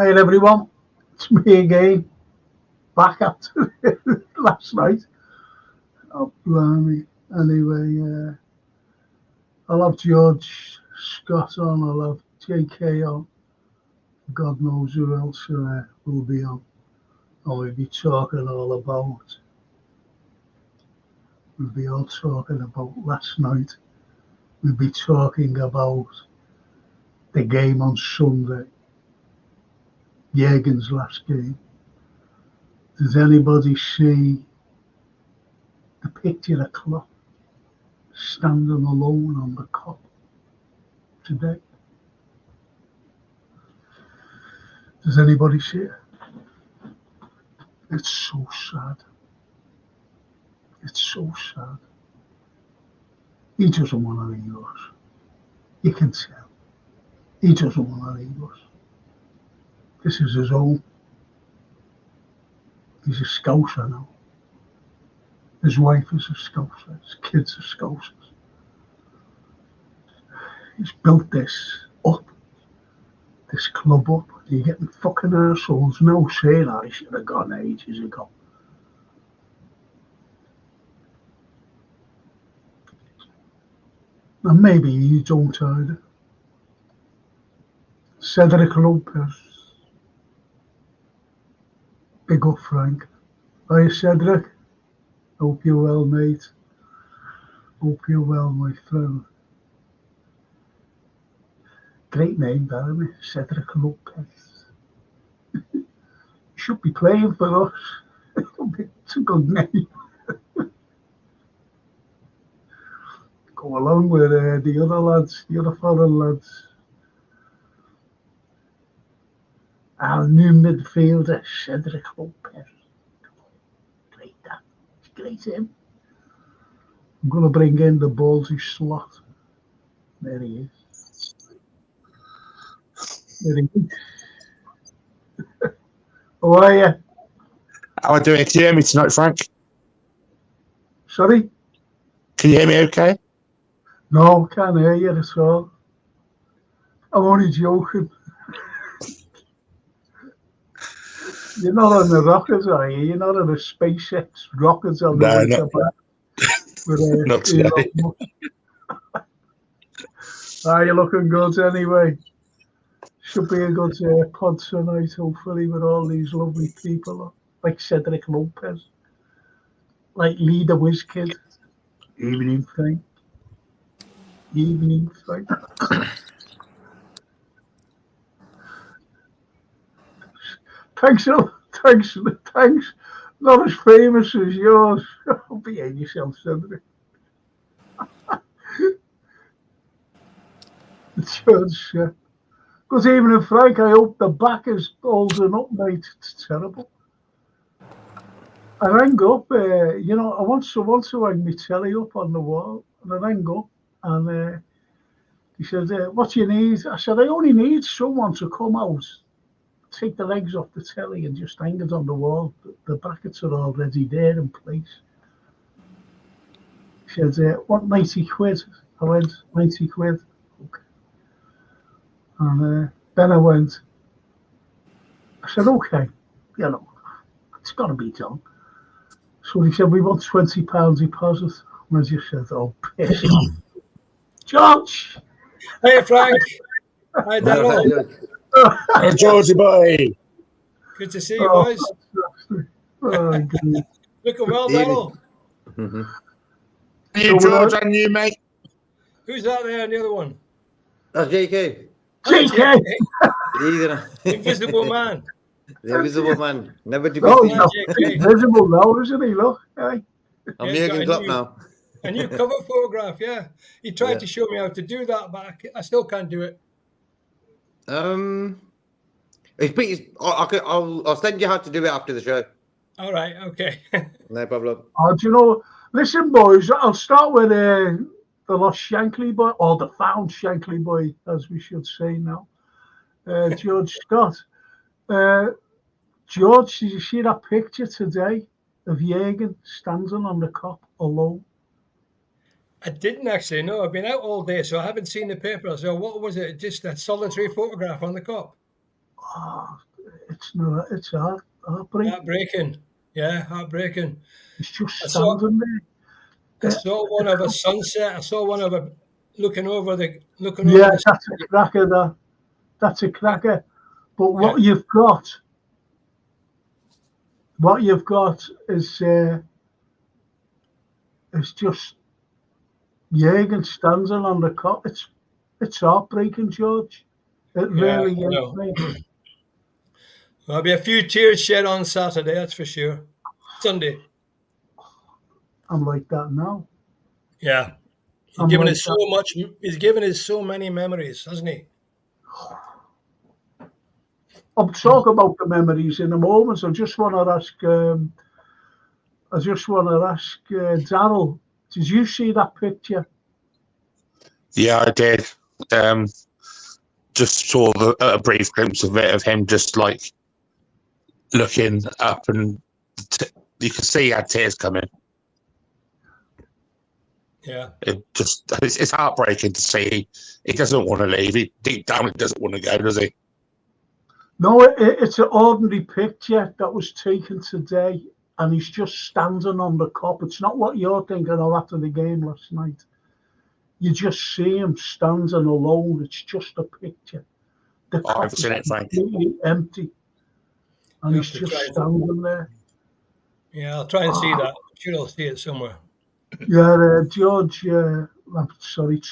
Hey everyone, it's me again, back after last night. Oh, blimey. Anyway, I'll have George Scott on, I'll have JK on, God knows who else will be on. And we'll be all talking about last night. We'll be talking about the game on Sunday, Jürgen's last game. Does anybody see the picture of Klopp standing alone on the cup today? Does anybody see it? It's so sad. It's so sad. He doesn't want to leave us. You can tell. He doesn't want to leave us. This is his home. He's a Scouser now. His wife is a Scouser. His kids are Scousers. He's built this club up. You're getting fucking arseholes now saying that he should have gone ages ago. And maybe you don't either. Cedric Lopez. Big up, Frank. Hi, Cedric. Hope you're well, mate. Hope you're well, my friend. Great name, that, isn't it? Cedric Lopez. Should be playing for us. It's a good name. Go along with the other lads, the other foreign lads. Our new midfielder, Cedric Lopez. Great, that. It's great, him. I'm going to bring in the ballsy slot. There he is. There he is. How are you? How are you doing? Can you hear me tonight, Frank? Sorry? Can you hear me okay? No, can't hear you at all. I'm only joking. You're not on the rockets, are you? You're not on the SpaceX rockets on the way to back. Not today. You're looking good anyway. Should be a good pod tonight, hopefully, with all these lovely people, like Cedric Lopez, like Lee the Whiz Kid. Evening, Frank. Evening, Frank. Thanks. Not as famous as yours. Behave yourself, Cedric. It's because even if Frank, I hope the back is holding up, mate. It's terrible. I rang up, I want to hang my telly up on the wall, and I rang up, and he said, what do you need? I said, I only need someone to come out, take the legs off the telly and just hang it on the wall. The brackets are already there in place. He said, what, 90 quid? I went, 90 quid. Okay. And then I went, I said, okay, it's got to be done. So he said, we want £20 deposit. And I just said, oh, piss off. George! Hey, Frank. Hi, Daryl. Hey, Georgie boy. Good to see you, boys. Looking well, Daryl. Hey, George, and you, mate. Who's that there and the other one? That's JK. JK! The invisible man. The invisible man. Never to be seen. He's invisible now, isn't he? Look. Hey. I'm Jürgen Klopp now. A new cover photograph, yeah. He tried to show me how to do that, but I still can't do it. I'll send you how to do it after the show. All right, okay. No problem. Do you know? Listen, boys, I'll start with the lost Shankly boy, or the found Shankly boy, as we should say now. George Scott. George, did you see that picture today of Jürgen standing on the cop alone? I didn't actually, no. I've been out all day, so I haven't seen the paper. So what was it? Just a solitary photograph on the cop? Oh, it's not. It's heartbreaking. Heartbreaking. Yeah, heartbreaking. It's just I saw, standing there. I saw one of a sunset. I saw one of a looking over the Yeah, that's a cracker. That's a cracker. But what you've got is just Jürgen standing on the cop. It's heartbreaking, George. It really is, mate. There'll be a few tears shed on Saturday, that's for sure. Sunday. I'm like that now. Yeah. He's given us so much. He's given us so many memories, hasn't he? I'll talk about the memories in a moment. I just want to ask. Darryl. Did you see that picture? Yeah, I did. Just saw a brief glimpse of it, of him just like looking up, and you could see he had tears coming. Yeah. It's heartbreaking to see. He doesn't want to leave. He deep down he doesn't want to go, does he? No, it's an ordinary picture that was taken today, and he's just standing on the cop. It's not what you're thinking of after the game last night. You just see him standing alone. It's just a picture. The cop I've seen it, Frank. completely empty, and he's just standing there. Yeah, I'll try and see that. I'm sure I'll see it somewhere. Yeah, George.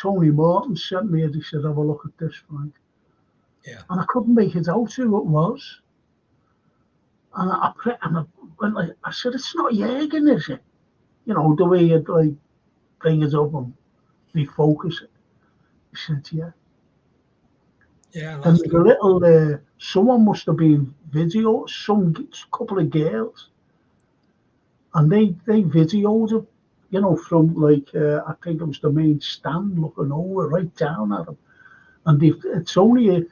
Tony Morton sent me it. He said, "Have a look at this, Frank." Yeah. And I couldn't make it out who it was. And I said, "It's not Jürgen, is it?" You know, the way you'd like bring it up and refocus it. He said, "Yeah." Yeah. And the little, someone must have been video, some couple of girls, and they videoed him, you know, from like I think it was the main stand, looking over right down at him, and it's only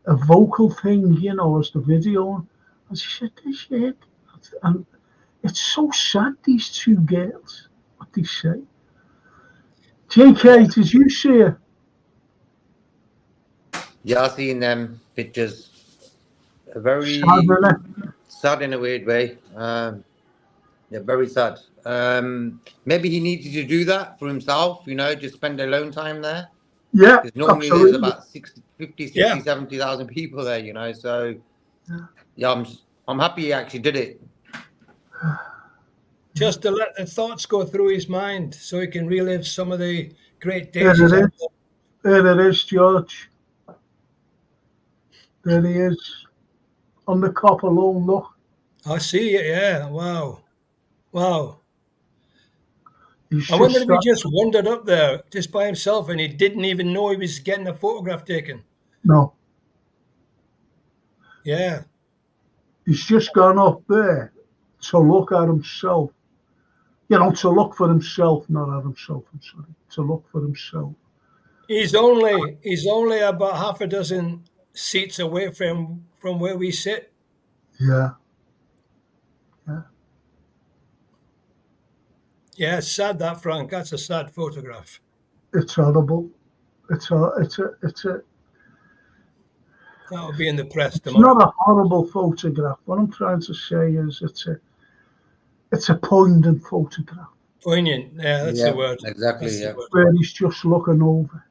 a vocal thing, you know, as the video. And she said, "This shit," and it's so sad. These two girls, what they say. JK, did you see it? Yeah, I've seen them pictures. Very sad in a weird way. Yeah, very sad. Maybe he needed to do that for himself, you know, just spend alone time there. Yeah, because normally absolutely. there's about 50, 70,000 people there, you know. So, yeah, I'm happy he actually did it. Just to let the thoughts go through his mind so he can relive some of the great days. There it is, George. There he is. On the cop alone, look. I see it, yeah. Wow. He's I wonder if he just wandered up there just by himself and he didn't even know he was getting a photograph taken. No. Yeah. He's just gone up there to look at himself. You know, to look for himself, not at himself, I'm sorry. To look for himself. He's only about half a dozen seats away from where we sit. Yeah. Yeah, it's sad that, Frank. That's a sad photograph. It's horrible. It's a. That will be in the press It's tomorrow. not a horrible photograph. What I'm trying to say is it's a poignant photograph. Poignant, yeah, that's the word. Exactly, Where he's just looking over.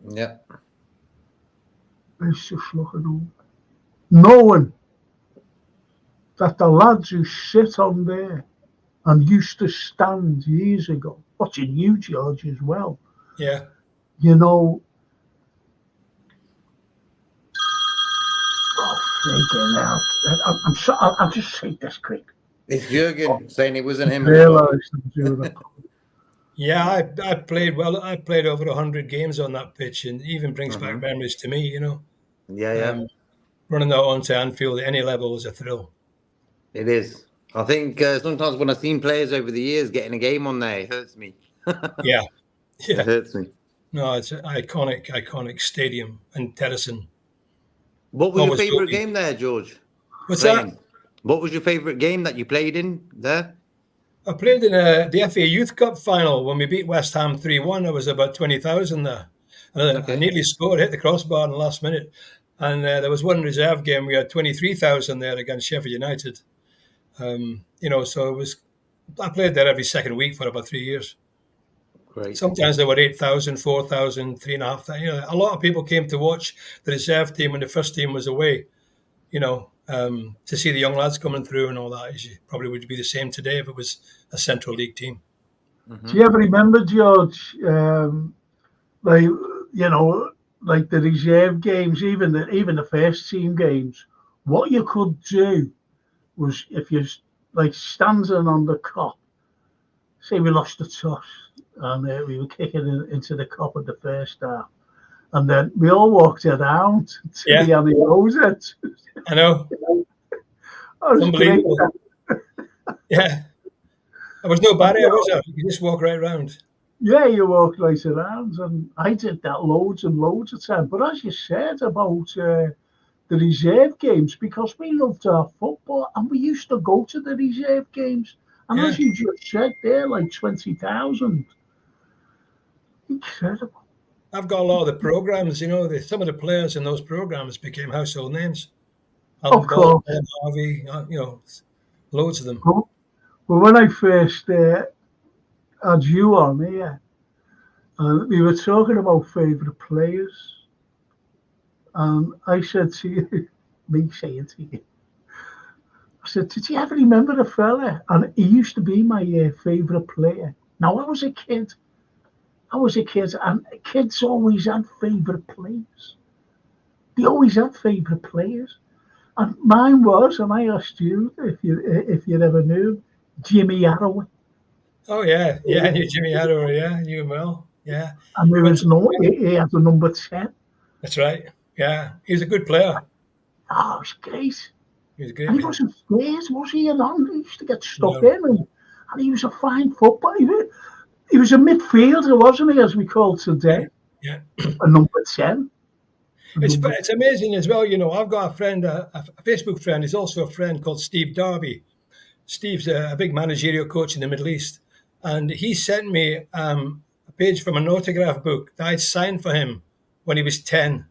Yeah. He's just looking over. Knowing that the lads who sit on there and used to stand years ago, watching you, George, as well. Yeah. You know, I'll just say this quick. It's Jürgen saying it wasn't him. Yeah, I played well. I played over 100 games on that pitch, and it even brings back memories to me, you know. Yeah. Running out onto Anfield at any level is a thrill. It is. I think sometimes when I've seen players over the years getting a game on there, it hurts me. Yeah. It hurts me. No, it's an iconic stadium and Terracing. What was your favourite game there, George? What's that? What was your favourite game that you played in there? I played in the FA Youth Cup final when we beat West Ham 3-1. There was about 20,000 there. And I nearly scored, hit the crossbar in the last minute. And there was one reserve game. We had 23,000 there against Sheffield United. So it was. I played there every second week for about 3 years. Great. Sometimes there were 8,000, 4,000, 3,500. A lot of people came to watch the reserve team when the first team was away. To see the young lads coming through and all that. It probably would be the same today if it was a Central League team. Mm-hmm. Do you ever remember, George, like the reserve games, even the first team games? What you could do was, if you standing on the cop, say we lost the toss and we were kicking into the cop at the first half, and then we all walked around to the Annie Rosette. I know. Unbelievable. Yeah. There was no barrier, was there? You just walk right around. Yeah, you walk right around, and I did that loads and loads of times. But as you said about the reserve games, because we loved our football, and we used to go to the reserve games, and as you just said there, like 20,000. Incredible. I've got a lot of the programs. Some of the players in those programs became household names. Of course. Harvey, loads of them. Well, when I first had you on here, we were talking about favourite players, and I said to you, me saying to you, I said, did you ever remember the fella? And he used to be my favourite player. Now, I was a kid, and kids always had favourite players. They always had favourite players. And mine was, and I asked you if you ever knew, Jimmy Arroway. Oh yeah, I knew Jimmy Arroway. Yeah, knew him well. Yeah, and he had the number 10. That's right. Yeah, he was a good player. Oh, it was great. He was great. And he wasn't scared, was he? He used to get stuck in, and he was a fine footballer. He was a midfielder, wasn't he, as we call today? Yeah. A number 10. It's amazing as well. I've got a friend, a Facebook friend. He's also a friend called Steve Darby. Steve's a big managerial coach in the Middle East, and he sent me a page from an autograph book that I'd signed for him when he was 10.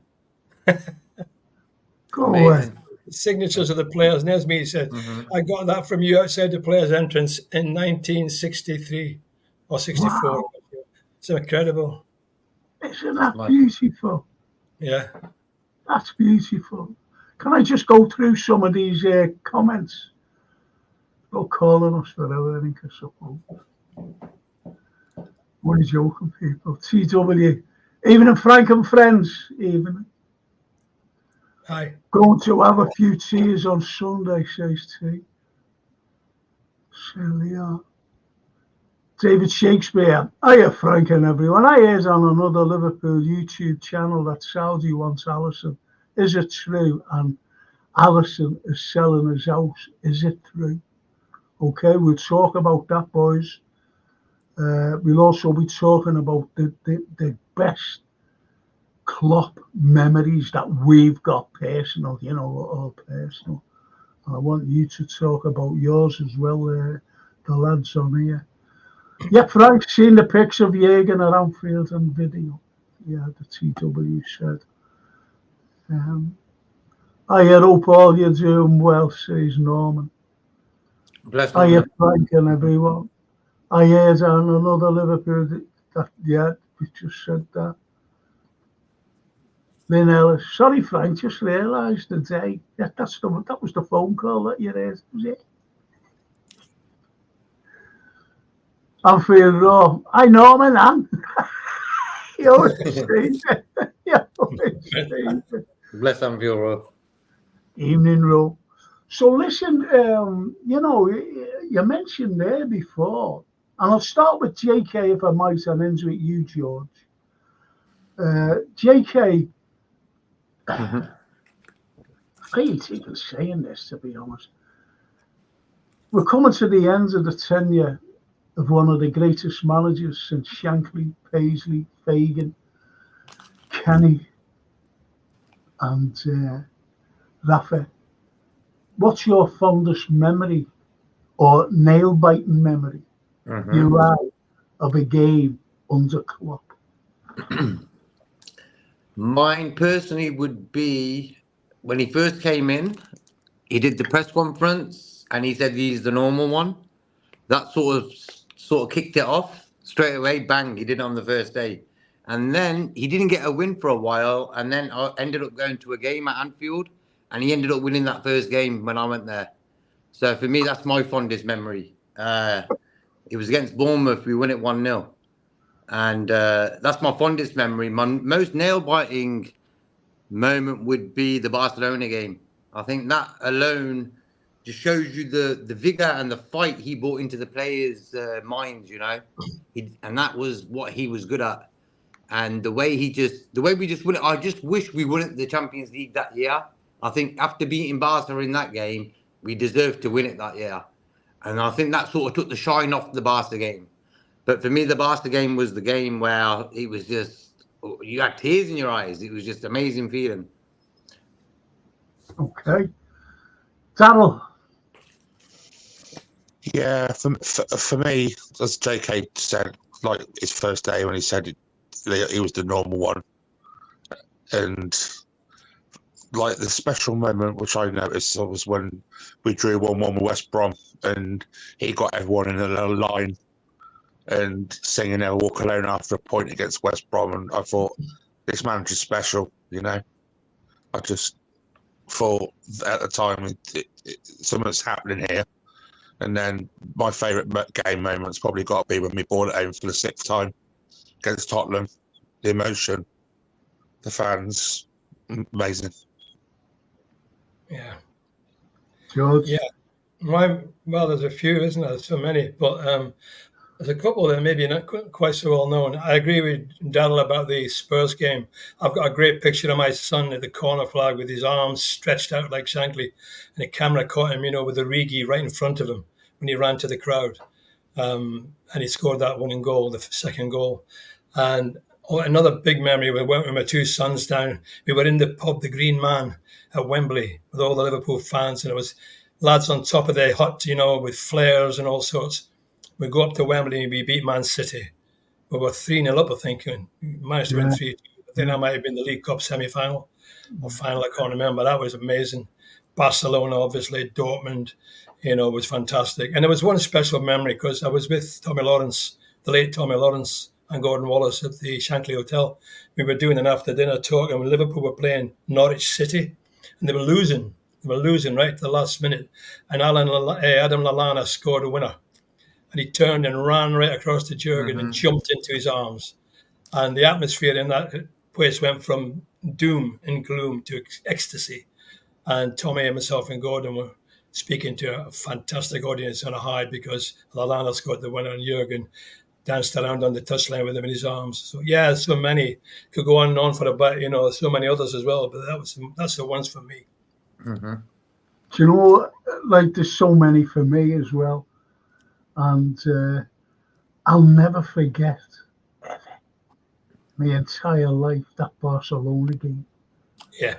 Go away. Signatures of the players. And there's me. He said, I got that from you outside the players' entrance in 1963 or 64. Wow. It's incredible. Isn't that beautiful? Yeah. That's beautiful. Can I just go through some of these comments? Not calling us for everything, I suppose. What are you joking, people? TW. Even in Frank and Friends, even. Hi. Going to have a few tears on Sunday, says T. Celia. David Shakespeare. Hiya, Frank and everyone. I heard on another Liverpool YouTube channel that Saudi wants Alisson. Is it true? And Alisson is selling his house. Is it true? Okay, we'll talk about that, boys. We'll also be talking about the best Klopp memories that we've got personal, all personal. And I want you to talk about yours as well, the lads on here. Yeah, Frank's seen the pics of Jürgen at Anfield and video. Yeah, the TW said. I hope all you're doing well, says Norman. Bless I hear Frank and everyone. I heard on another Liverpool we just said that. Lynn Ellis. Sorry, Frank, just realised the day. Yeah, that was the phone call that you heard, was it? Anfield Raw. I know, man. You always say that. Bless Anfield Raw. Evening Raw. So listen, you mentioned there before, and I'll start with JK if I might, and end with you, George. JK, I hate even saying this, to be honest. We're coming to the end of the tenure of one of the greatest managers since Shankly, Paisley, Fagan, Kenny, and Rafa. What's your fondest memory or nail-biting memory you have of a game under Klopp? Mine personally would be when he first came in, he did the press conference and he said he's the normal one. That sort of kicked it off straight away. Bang! He did it on the first day, and then he didn't get a win for a while, and then I ended up going to a game at Anfield, and he ended up winning that first game when I went there. So for me, that's my fondest memory. It was against Bournemouth. We won it 1-0. And that's my fondest memory. My most nail-biting moment would be the Barcelona game. I think that alone just shows you the vigor and the fight he brought into the players' minds, you know. And that was what he was good at. And the way we just won it, I just wish we won the Champions League that year. I think after beating Barca in that game, we deserved to win it that year. And I think that sort of took the shine off the Barca game. But for me, the Barca game was the game where it was just, you had tears in your eyes. It was just amazing feeling. Okay. Daryl. Yeah, for me, as JK said, like his first day when he said he was the normal one. And like the special moment which I noticed was when we drew 1-1 with West Brom and he got everyone in a little line and singing "Never Walk Alone" after a point against West Brom, and I thought this manager's special, you know. I just thought at the time something's happening here. And then my favourite game moment's probably got to be when we brought it home for the 6th time against Tottenham. The emotion, the fans, amazing. Yeah. George. Yeah. Well, there's a few, isn't there? There's so many, but there's a couple that maybe not quite so well known. I agree with Daryl about the Spurs game. I've got a great picture of my son at the corner flag with his arms stretched out like Shankly, and the camera caught him, with the Rigi right in front of him when he ran to the crowd. And he scored that winning goal, the second goal. And another big memory, we went with my two sons down. We were in the pub, the Green Man at Wembley, with all the Liverpool fans, and it was lads on top of their hut, with flares and all sorts. We go up to Wembley and we beat Man City. We were 3-0 up, I think, and managed to win 3-2. I think that might have been the League Cup semi-final or final, I can't remember. That was amazing. Barcelona, obviously, Dortmund, was fantastic. And there was one special memory because I was with Tommy Lawrence, the late Tommy Lawrence, and Gordon Wallace at the Shankly Hotel. We were doing an after-dinner talk, and when Liverpool were playing Norwich City, and they were losing. They were losing right to the last minute. And Adam Lallana scored a winner. And he turned and ran right across to Jurgen and jumped into his arms. And the atmosphere in that place went from doom and gloom to ecstasy. And Tommy and myself and Gordon were speaking to a fantastic audience on a high because Lallana scored the winner and Jurgen danced around on the touchline with him in his arms. So, yeah, so many. Could go on and on for a bit, so many others as well. But that's the ones for me. Mm-hmm. Do you know, there's so many for me as well. And I'll never forget, ever, my entire life, that Barcelona game. Yeah.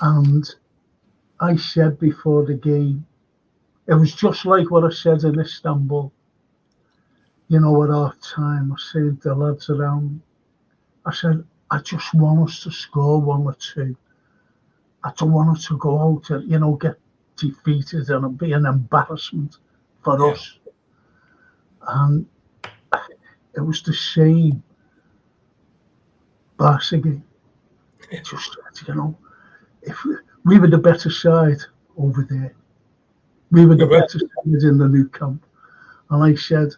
And I said before the game, it was just like what I said in Istanbul. At our time, I said to the lads around, I said, I just want us to score 1 or 2. I don't want us to go out and, get defeated and be an embarrassment for us. And it was the same Barca game. Just, if we were the better side over there. We were the better side in the new camp. And I said,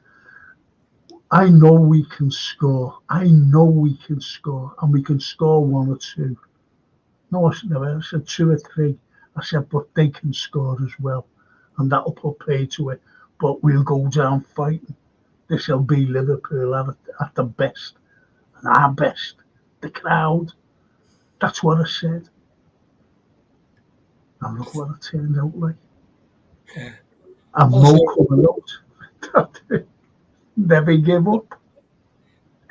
I know we can score. And we can score 1 or 2. No, I said 2 or 3. I said, but they can score as well. And that'll put pay to it. But we'll go down fighting. This will be Liverpool at the best. And our best. The crowd. That's what I said. And look what it turned out like. Yeah. And no coming out. Never give up.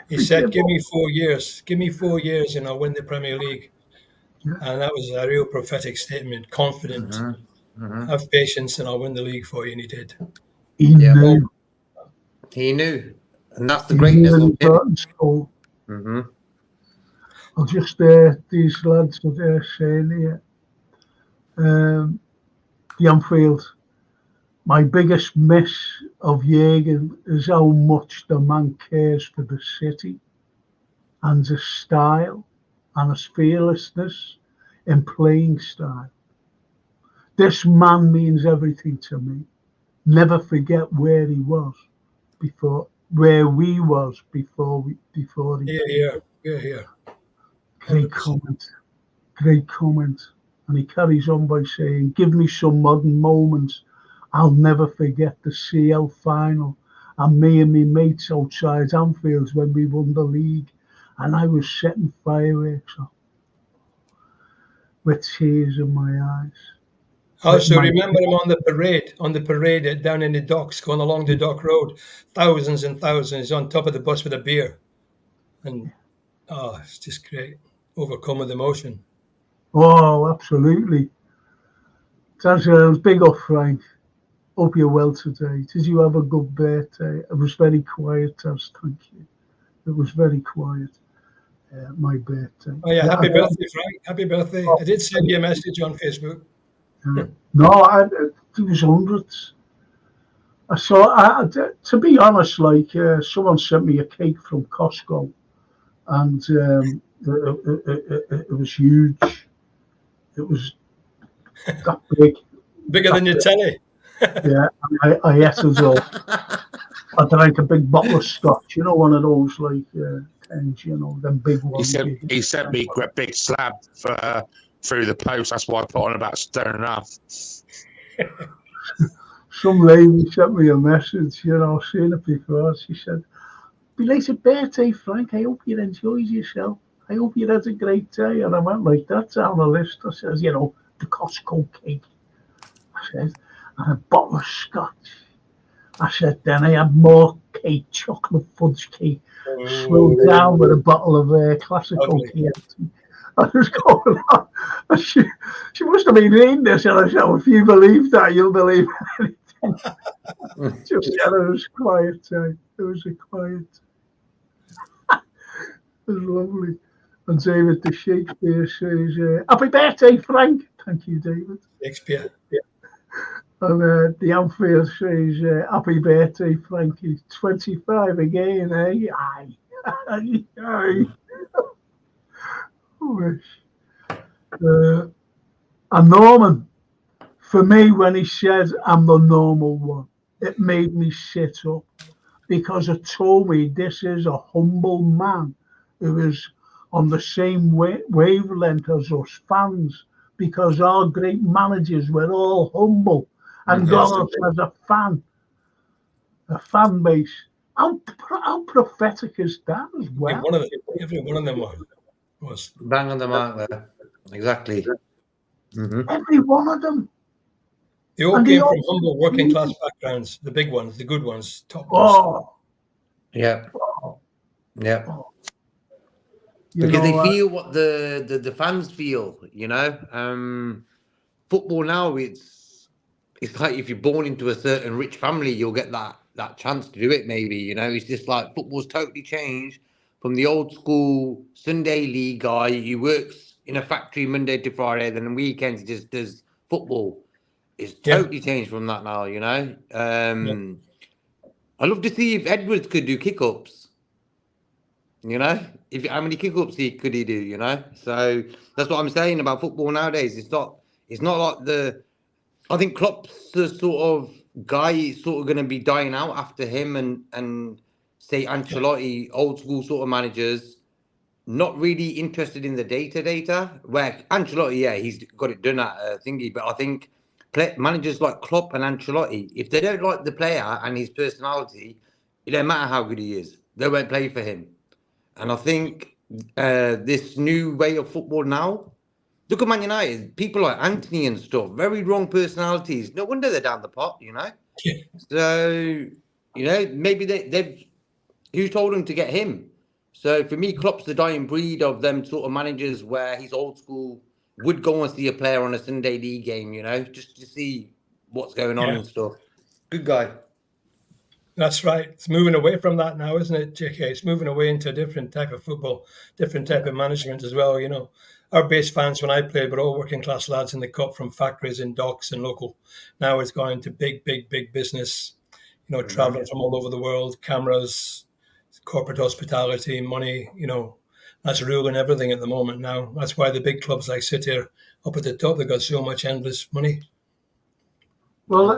He said, give me 4 years. Give me 4 years and I'll win the Premier League. Yeah. And that was a real prophetic statement. Confident. Have patience and I'll win the league for you. And he did. He knew. He knew. And that's the greatness of him. I'll just, these lads are saying here, the Anfield. My biggest miss of Jürgen is how much the man cares for the city and his style and his fearlessness in playing style. This man means everything to me. Never forget where he was before, where we was before he. Yeah. Great comment. Great comment. And he carries on by saying, give me some modern moments. I'll never forget the CL final and me and my mates outside Anfield when we won the league and I was setting fireworks off with tears in my eyes. I also remember him on the parade down in the docks, going along the dock road, thousands and thousands on top of the bus with a beer. And, it's just great. Overcome with emotion. Oh, absolutely. Taz, I was big up, Frank. Hope you're well today. Did you have a good birthday? It was very quiet, Taz. Thank you. It was very quiet. My birthday. Oh yeah, happy birthday, Frank. Happy birthday. I did send you a message on Facebook. No, it was hundreds. I saw, to be honest, like someone sent me a cake from Costco and it was huge. It was that big. Bigger than your telly. Yeah, I ate it all. I drank a big bottle of scotch, one of those like things, them big ones. He sent me a big slab through the post. That's why I put on about stone and a half. Some lady sent me a message, seen it before. She said, "Belated birthday, Frank. I hope you enjoyed yourself. I hope you had a great day." And I went like that down the list. I says, the Costco cake. I said, and a bottle of scotch. I said, then I had more cake, chocolate fudge cake, slowed down with a bottle of classical KFC. I was going on. And she must have been reading this, and I said, if you believe that, you'll believe anything. It was quiet time. It was a quiet. It was lovely. And David the Shakespeare says, happy birthday, Frank. Thank you, David. Shakespeare. Yeah. And the Anfield says, happy birthday, Frankie. 25 again, eh? Aye. Aye. Wish. And Norman, for me, when he said, I'm the normal one, it made me sit up because it told me this is a humble man who is on the same wavelength as us fans, because our great managers were all humble and got us as a fan base. How prophetic is that as well? Every one of them was bang on the mark there. Exactly. Mm-hmm. Every one of them. They all came from humble working class backgrounds, the big ones, the good ones, top ones. Oh. Yeah. Yeah. Because they feel what the fans feel, Football now, it's like if you're born into a certain rich family, you'll get that chance to do it, maybe, It's just like football's totally changed from the old school Sunday league guy who works in a factory Monday to Friday, then on weekends just does football. It's totally changed from that now, I'd love to see if Edwards could do kick-ups. How many kick-ups could he do, So that's what I'm saying about football nowadays. It's not like I think Klopp's the sort of guy sort of going to be dying out after him and say Ancelotti, old school sort of managers, not really interested in the data, where Ancelotti, he's got it done at thingy, but I think managers like Klopp and Ancelotti, if they don't like the player and his personality, it don't matter how good he is, they won't play for him. And I think this new way of football now, look at Man United, people like Anthony and stuff, very wrong personalities. No wonder they're down the pot, Yeah. So, maybe they've, who told them to get him? So for me, Klopp's the dying breed of them sort of managers where he's old school, would go and see a player on a Sunday league game, just to see what's going on and stuff. Good guy. That's right. It's moving away from that now, isn't it, JK? It's moving away into a different type of football, different type of management as well, our base fans when I played were all working class lads in the cup from factories and docks and local. Now it's gone into big business, traveling from all over the world, cameras, corporate hospitality, money, that's ruling everything at the moment now. That's why the big clubs like City are up at the top. They've got so much endless money. Well,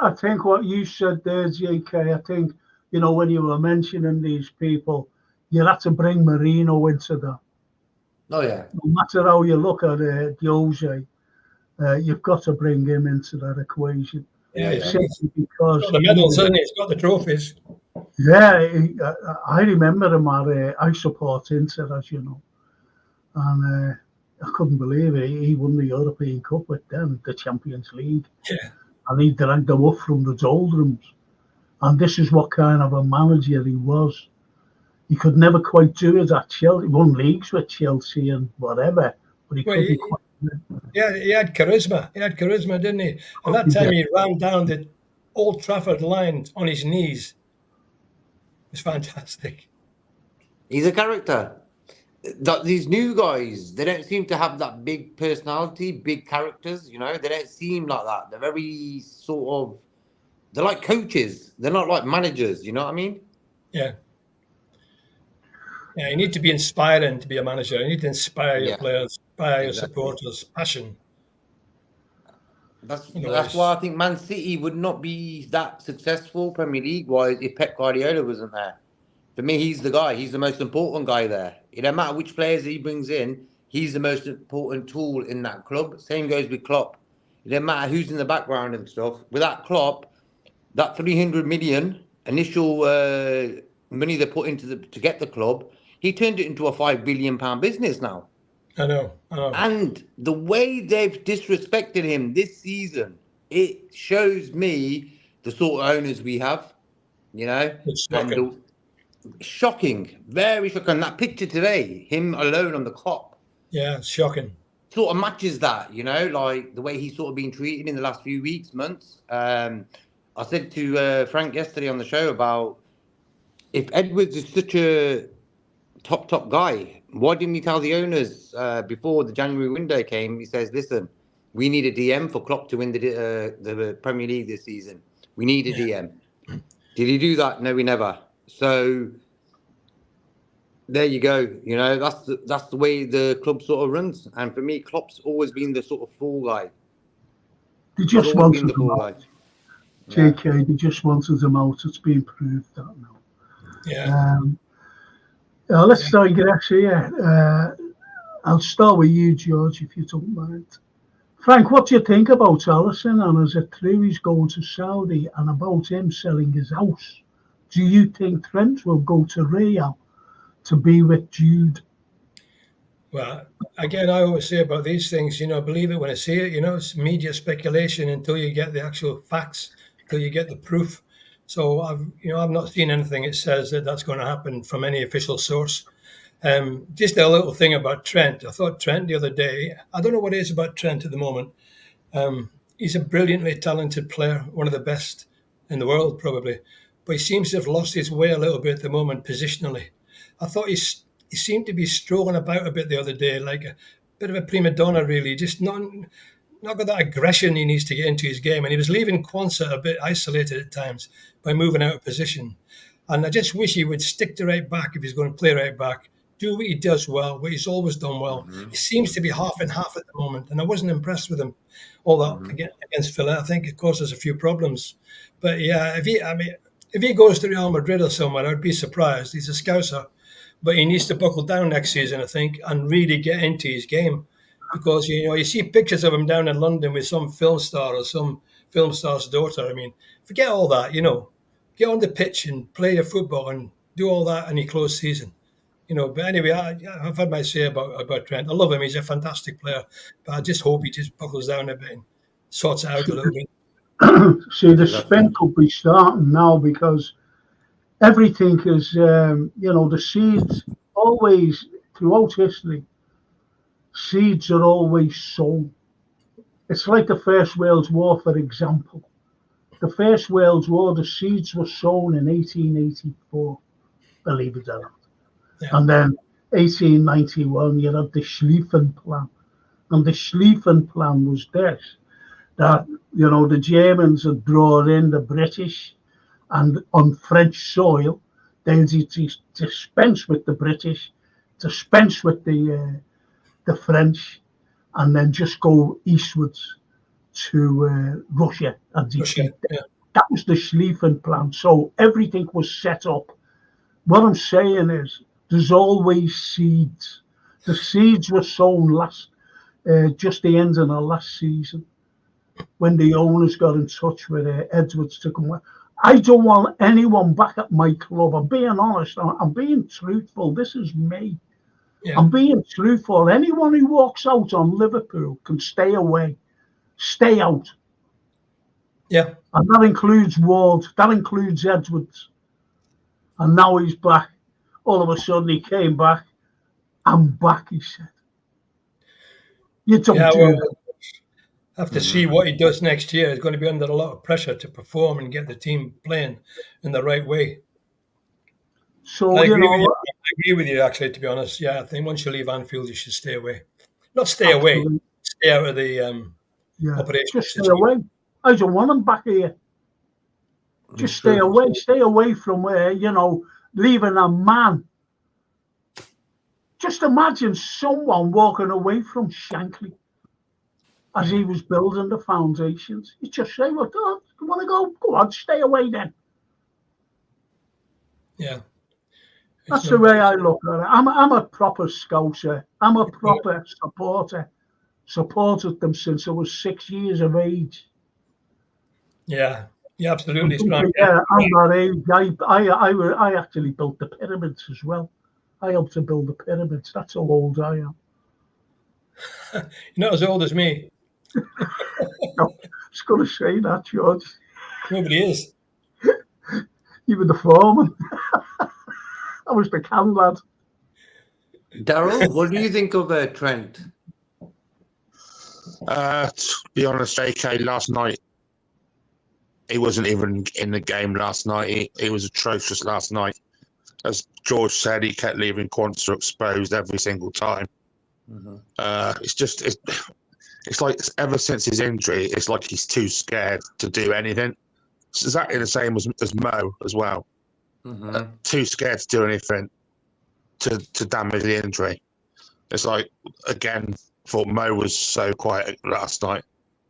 I think what you said there, JK, I think, when you were mentioning these people, you had to bring Marino into that. Oh, yeah. No matter how you look at Jose, you've got to bring him into that equation. Yeah. Simply because he's got the medals, hasn't he? He's got the trophies. Yeah, I remember him I support Inter, as you know. And I couldn't believe it. He won the European Cup with them, the Champions League. Yeah. And he dragged them up from the doldrums. And this is what kind of a manager he was. He could never quite do it at Chelsea. He won leagues with Chelsea and whatever, but he couldn't quite do it. Yeah, he had charisma. He had charisma, didn't he? And that time he ran down the Old Trafford line on his knees. It was fantastic. He's a character. These new guys, they don't seem to have that big personality, big characters, They don't seem like that. They're very they're like coaches. They're not like managers, you know what I mean? Yeah. Yeah, you need to be inspiring to be a manager. You need to inspire your players, inspire your supporters, passion. That's why I think Man City would not be that successful Premier League-wise if Pep Guardiola wasn't there. For me, he's the guy. He's the most important guy there. It don't matter which players he brings in. He's the most important tool in that club. Same goes with Klopp. It don't matter who's in the background and stuff. Without Klopp, that 300 million initial money they put into to get the club, he turned it into a £5 billion business now. I know. And the way they've disrespected him this season, it shows me the sort of owners we have, It's shocking. Shocking, very shocking. That picture today, him alone on the cop. Yeah, it's shocking. Sort of matches that, like the way he's sort of been treated in the last few weeks, months. I said to Frank yesterday on the show about if Edwards is such a top guy, why didn't he tell the owners before the January window came? He says, listen, we need a DM for Klopp to win the Premier League this season. We need a DM. Did he do that? No, we never. So there you go. That's the way the club sort of runs. And for me, Klopp's always been the sort of fool guy. They just wanted the fool guy. JK, they just wanted them out. It's been proved that now. Yeah. Let's digress here. I'll start with you, George, if you don't mind. Frank, what do you think about Alisson and is it true he's going to Saudi and about him selling his house? Do you think Trent will go to Real to be with Jude? Well, again, I always say about these things, believe it when I see it. It's media speculation until you get the actual facts, until you get the proof. So I've not seen anything that says that that's going to happen from any official source. Just a little thing about Trent. I thought Trent the other day, I don't know what it is about Trent at the moment. He's a brilliantly talented player, one of the best in the world probably, but he seems to have lost his way a little bit at the moment positionally. I thought he seemed to be strolling about a bit the other day, like a bit of a prima donna really, just not got that aggression he needs to get into his game. And he was leaving Quansah a bit isolated at times by moving out of position. And I just wish he would stick to right back if he's going to play right back. Do what he does well, what he's always done well. Mm-hmm. He seems to be half and half at the moment. And I wasn't impressed with him all that against Villa. I think it causes a few problems. But yeah, if he goes to Real Madrid or somewhere, I'd be surprised. He's a Scouser. But he needs to buckle down next season, I think, and really get into his game. Because, you see pictures of him down in London with some film star or some film star's daughter. I mean, forget all that, Get on the pitch and play your football and do all that in your close season. But anyway, I've had my say about Trent. I love him. He's a fantastic player. But I just hope he just buckles down a bit and sorts it out a little bit. See, the spin could be starting now because everything is, the seeds always, throughout history, seeds are always sown. It's like the First World War, for example. The First World War, the seeds were sown in 1884, believe it or not. Yeah. And then 1891, you had the Schlieffen Plan. And the Schlieffen Plan was this, that, you know, the Germans had drawn in the British, and on French soil, they'd dispense with the British, dispense with the French, and then just go eastwards to Russia and defeat them. Yeah. That was the Schlieffen Plan. So everything was set up. What I'm saying is, there's always seeds. The seeds were sown just the end of the last season, when the owners got in touch with Edwards to come. I don't want anyone back at my club. I'm being honest. I'm being truthful. This is me. Yeah. I'm being truthful. Anyone who walks out on Liverpool can stay away. Stay out. Yeah. And that includes Ward. That includes Edwards. And now he's back. All of a sudden he came back. I'm back, he said. You don't do that. Have to see what he does next year. He's going to be under a lot of pressure to perform and get the team playing in the right way. So, I agree with you, actually, to be honest. Yeah, I think once you leave Anfield, you should stay away. Not stay away, stay out of the operation. Just stay away. I don't want him back here. Just stay away. Stay away from where, you know, leaving a man. Just imagine someone walking away from Shankly as he was building the foundations. You just say, well, you want to go? Go on, stay away then. Yeah. That's the way I look at it. I'm a proper scouser. I'm a proper supporter. Supported them since I was 6 years of age. Yeah, absolutely. Yeah, I'm that age. I actually built the pyramids as well. I helped to build the pyramids. That's how old I am. You're not as old as me. No, I was going to say that, George. Nobody is. You were the foreman. I was the can lad. Daryl, what do you think of Trent? To be honest, JK, last night, he wasn't even in the game last night. He was atrocious last night. As George said, he kept leaving Quansah exposed every single time. Mm-hmm. It's like ever since his injury, it's like he's too scared to do anything. It's exactly the same as Mo as well. Mm-hmm. Too scared to do anything to damage the injury. It's like, again, thought Mo was so quiet last night.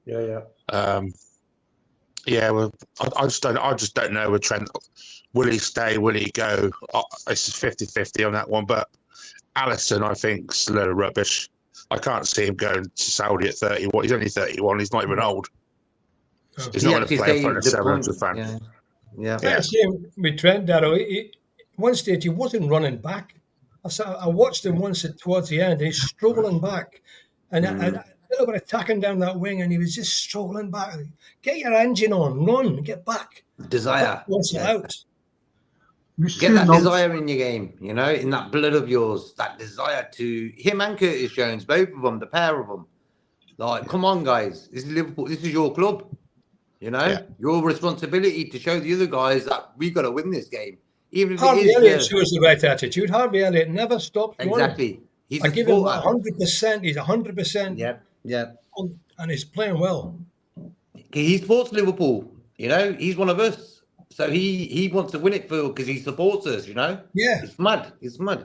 Yeah. Well, I just don't know with Trent. Will he stay? Will he go? It's 50-50 on that one. But Alisson, I think, is a little rubbish. I can't see him going to Saudi at 31. He's only 31. He's not even old. He's not going to play in front of 700 fans. Yeah. I see him with Trent, Darrow. One stage, he wasn't running back. I watched him once towards the end. He's struggling back. And they were attacking down that wing, and he was just struggling back. Get your engine on, run, get back. Desire. Once out. Get that desire in your game, you know, in that blood of yours, that desire to him and Curtis Jones, both of them, the pair of them. Like, come on, guys, this is Liverpool, this is your club, you know, your responsibility to show the other guys that we got to win this game. Even if Harvey Elliott shows the right attitude. Harvey Elliott never stopped running. Exactly. I give him 100%. He's 100%. Yeah. And he's playing well. He supports Liverpool, you know, he's one of us. So he wants to win it because he supports us, you know? Yeah. It's mad. I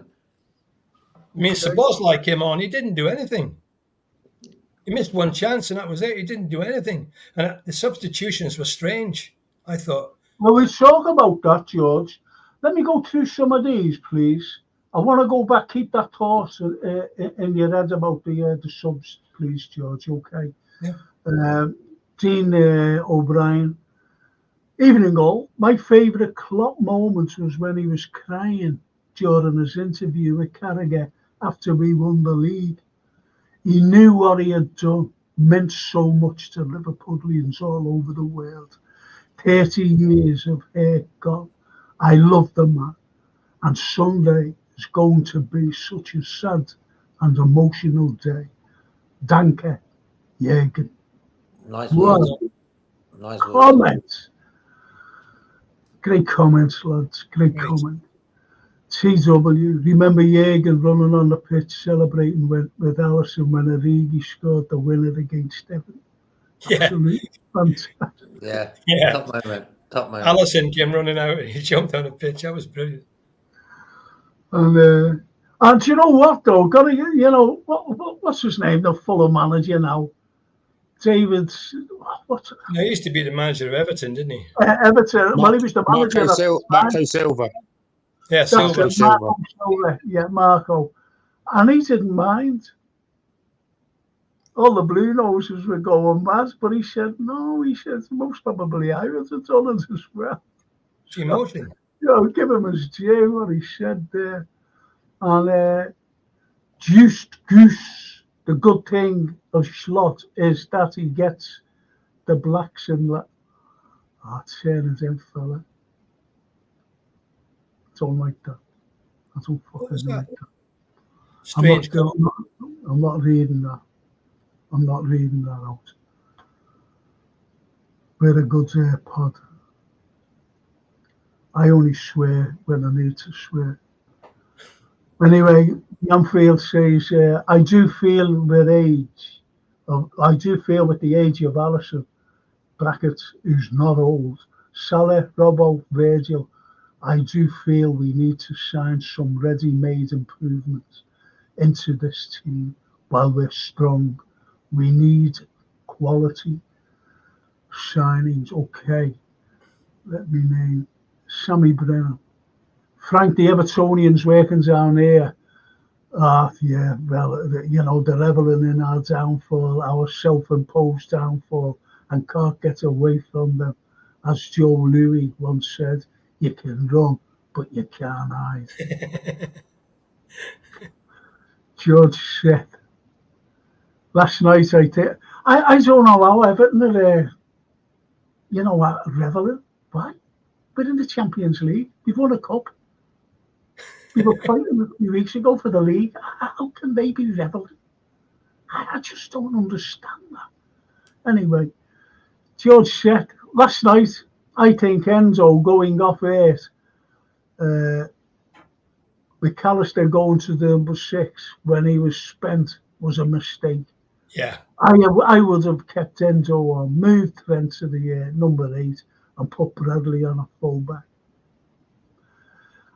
mean, Szoboszlai came on. He didn't do anything. He missed one chance, and that was it. He didn't do anything. And the substitutions were strange, I thought. Well, we talk about that, George. Let me go through some of these, please. I want to go back, keep that thought in your head about the subs, please, George, okay? Yeah. Dean O'Brien. Evening all. My favourite Klopp moment was when he was crying during his interview with Carragher after we won the league. He knew what he had done meant so much to Liverpoolians all over the world. 30 years of hate gone. I love the man. And Sunday is going to be such a sad and emotional day. Danke, Jürgen. Nice words. Nice comments. Great comments, lads. Great comment. TW, remember Jürgen running on the pitch celebrating with Allison when Origi scored the winner against Everton? Yeah. Absolutely fantastic. Yeah. Yeah. Top moment. Top moment. Allison came running out. He jumped on the pitch. That was brilliant. And you know what though? What's his name? The Fulham manager now, David. What? No, he used to be the manager of Everton, didn't he? Everton. Well, he was the manager. Marco Silva. Yeah, Silva. Marco Silva. Yeah, Marco. And he didn't mind. All the Blue Noses were going mad, but he said, no, he said, most probably I would have done it as well. It's emotion. Give him his due, what he said there. And Juiced Goose, the good thing of Slot is that he gets the blacks in that. Oh, turn it in, fella. I don't like that. I don't fucking like that. Strange. I'm not reading that. I'm not reading that out. We're a good pod. I only swear when I need to swear. Anyway, Yanfield says, I do feel with the age of Allison, brackets, who's not old, Salah, Robbo, Virgil, I do feel we need to sign some ready-made improvements into this team while we're strong. We need quality signings. Okay, let me name Sammy Brennan. Frank, the Evertonians working down here. Yeah, well, they're leveling in our downfall, our self-imposed downfall, and can't get away from them. As Joe Louis once said, you can run, but you can't hide. George Seth. Last night, I don't know how Everton are, reveling. Why? We're in the Champions League. We've won a cup. We were fighting a few weeks ago for the league. How can they be reveling? I just don't understand that. Anyway, George said last night, I think Enzo going off eight, with Callister going to the number 6 when he was spent was a mistake. Yeah. I would have kept Enzo on, moved Trent to the number 8 and put Bradley on a fullback.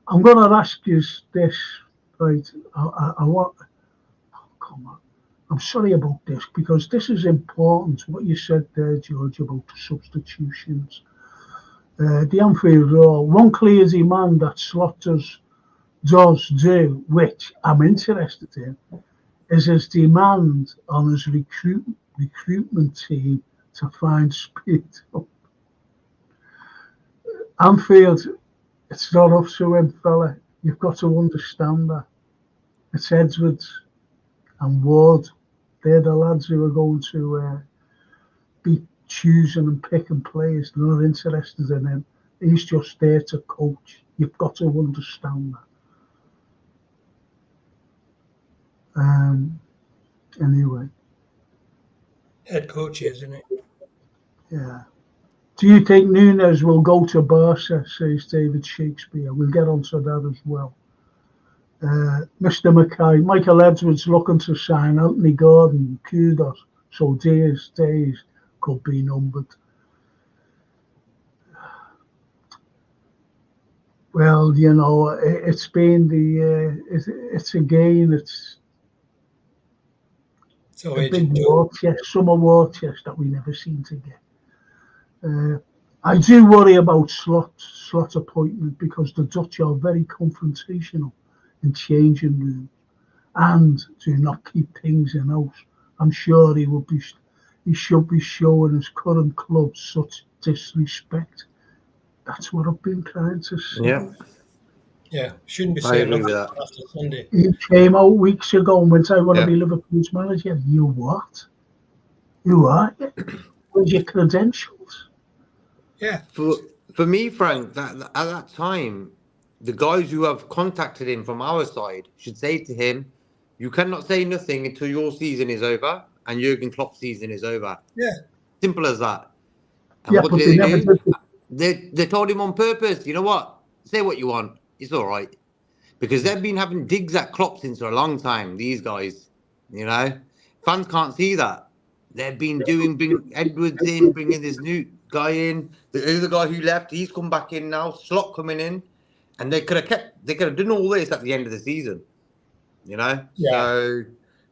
I'm going to ask you this, right? I want. Oh, come on. I'm sorry about this because this is important. What you said there, George, about the substitutions. The Anfield Roar. One clear demand that Slotters does do, which I'm interested in, is his demand on his recruitment team to find speed. Anfield. It's not up to him, fella. You've got to understand that. It's Edwards and Ward. They're the lads who are going to be choosing and picking players. They're not interested in him. He's just there to coach. You've got to understand that. Anyway. Head coach, isn't it? Yeah. Do you think Nunes will go to Barca, says David Shakespeare? We'll get onto that as well. Mr. Mackay, Michael Edwards looking to sign Anthony Gordon, kudos. So days could be numbered. Well, it's been it's a big war chest, summer war chest that we never seem to get. I do worry about slot appointment because the Dutch are very confrontational in changing rooms and do not keep things in house. I'm sure he should be showing his current club such disrespect. That's what I've been trying to say. Yeah, shouldn't be saying nothing after Sunday. He came out weeks ago and went, I want to be Liverpool's manager. You what? Who are you? Where's your credentials? Yeah. For me, Frank, at that time, the guys who have contacted him from our side should say to him, you cannot say nothing until your season is over and Jurgen Klopp's season is over. Yeah. Simple as that. And yeah, what but did they do? They told him on purpose, you know what? Say what you want. It's all right. because they've been having digs at Klopp since for a long time. These guys, you know, fans can't see that. They've been bring Edwards in, bringing this new guy in. The other guy who left, he's come back in now. Slot coming in, and they could have done all this at the end of the season, you know. Yeah. So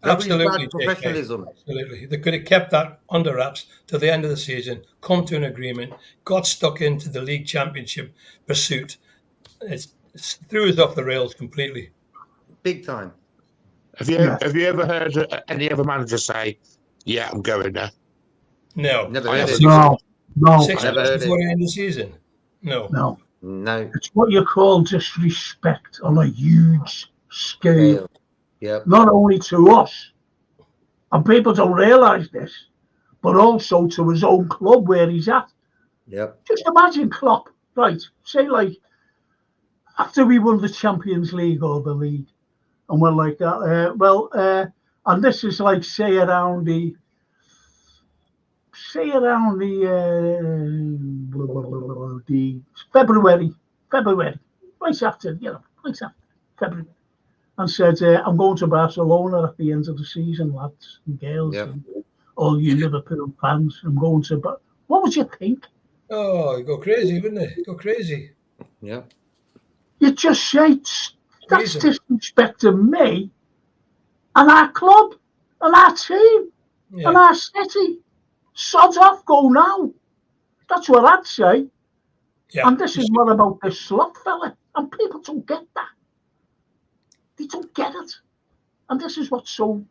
very Absolutely, bad professionalism. Absolutely. They could have kept that under wraps to the end of the season, come to an agreement, got stuck into the league championship pursuit. It's threw us off the rails completely. Big time. Have you ever heard any other manager say, "Yeah, I'm going there"? No. Never I heard haven't. it. No. 6 Never months heard before it. the end of the season. No. No. It's what you call disrespect on a huge scale. Yep. Not only to us, and people don't realise this, but also to his own club where he's at. Yep. Just imagine Klopp, right? Say like after we won the Champions League or the league, and we're like that. And this is like say around the February, right after February, and said, "I'm going to Barcelona at the end of the season, lads and girls, and all you Liverpool fans. I'm going to." But what would you think? Oh, you go crazy, wouldn't it? Go crazy. Yeah. You just say that's disrespecting me and our club and our team and our city. Sod off, go now. That's what I'd say. Yeah. And this is what about this slot fella. And people don't get that. They don't get it. And this is what's so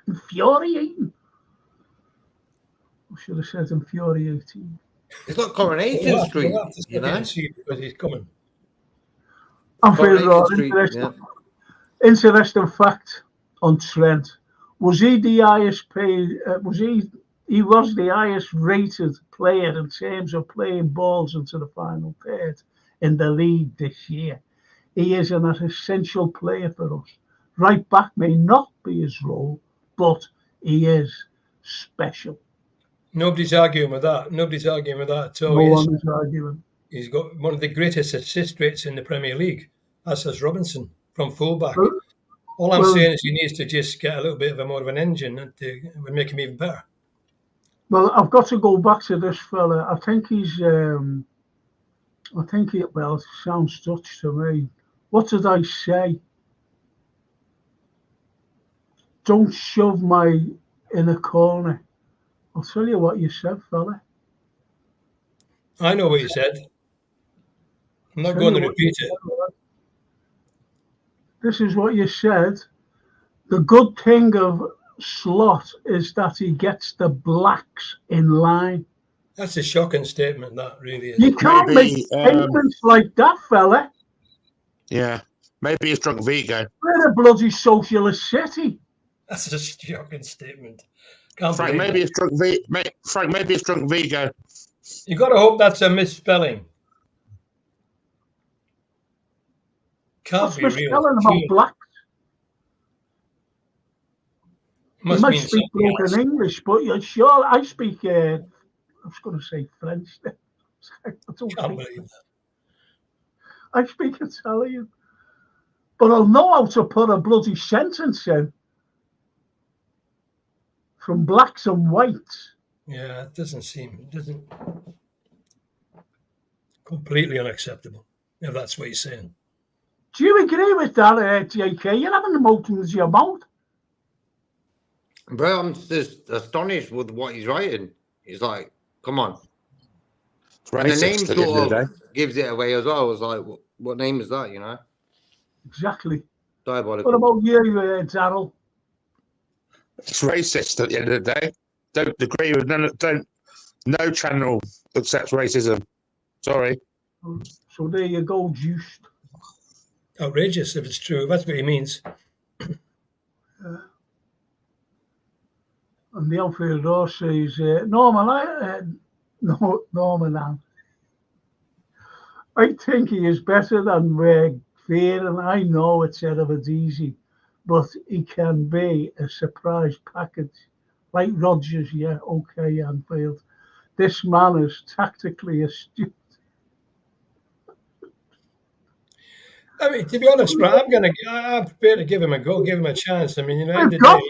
infuriating. I should have said infuriating. It's like Coronation Street, you know? Because he's coming. I'm feeling interesting fact on Trent. Was he the highest paid? He was the highest rated player in terms of playing balls into the final third in the league this year. He is an essential player for us. Right back may not be his role, but he is special. Nobody's arguing with that. Nobody's arguing with that at all. No one is arguing. He's got one of the greatest assist rates in the Premier League. That's as Robinson from fullback. All I'm saying is he needs to just get a little bit of more of an engine and would make him even better. Well, I've got to go back to this fella. I think he's, it sounds Dutch to me. What did I say? Don't shove my in a corner. I'll tell you what you said, fella. I know what you said. I'm not going to repeat it. This is what you said. The good thing of Slot is that he gets the blacks in line. That's a shocking statement, that really is. You can't make statements like that, fella. Yeah. Maybe he's drunk Vigo. We're a bloody socialist city. That's a shocking statement. Frank, maybe it's drunk Vigo. You got to hope that's a misspelling. Can't be real. About blacks. You might speak broken English, but you're sure I speak. I was going to say French. Can't believe that. I speak Italian, but I'll know how to put a bloody sentence in from blacks and whites. Yeah, it doesn't completely unacceptable. If that's what you're saying. Do you agree with that, JK? You're having emotions in your mouth. Bro, I'm just astonished with what he's writing. He's like, come on. And the name sort of gives it away as well. I was like, what name is that, you know? Exactly. Diabolical. What about you, Daryl? It's racist at the end of the day. Don't agree with no channel accepts racism. Sorry. So there you go, juiced. Outrageous if it's true. That's what he means. And the outfielder says, Norman, I think he is better than Fear, and I know it's out of it's easy, but he can be a surprise package. Like Rodgers, yeah, okay, Anfield. This man is tactically astute. I mean, to be honest, right, I'm prepared to give him a go, give him a chance. I mean, you know, at the We've end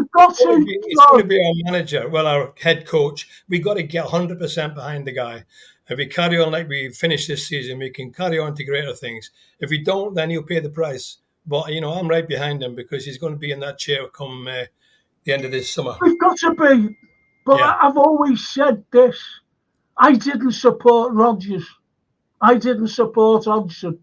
of got the day, to, we've got to. he's going to be our manager, well, our head coach. We got to get 100% behind the guy. If we carry on like we finished this season, we can carry on to greater things. If we don't, then he'll pay the price. But, you know, I'm right behind him because he's going to be in that chair come the end of this summer. We've got to be. But Yeah. I've always said this. I didn't support Rodgers. I didn't support Hodgson.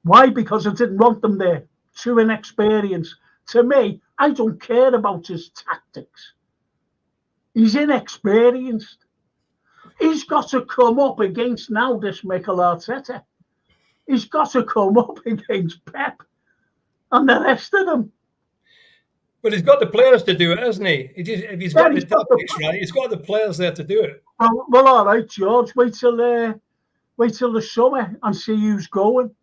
Why? Because I didn't want them there. Too inexperienced. To me, I don't care about his tactics. He's inexperienced. He's got to come up against now this Mikel Arteta. He's got to come up against Pep and the rest of them. But he's got the players to do it, hasn't he? If he's got the tactics right, he's got the players there to do it. Well, all right, George. Wait till the summer and see who's going.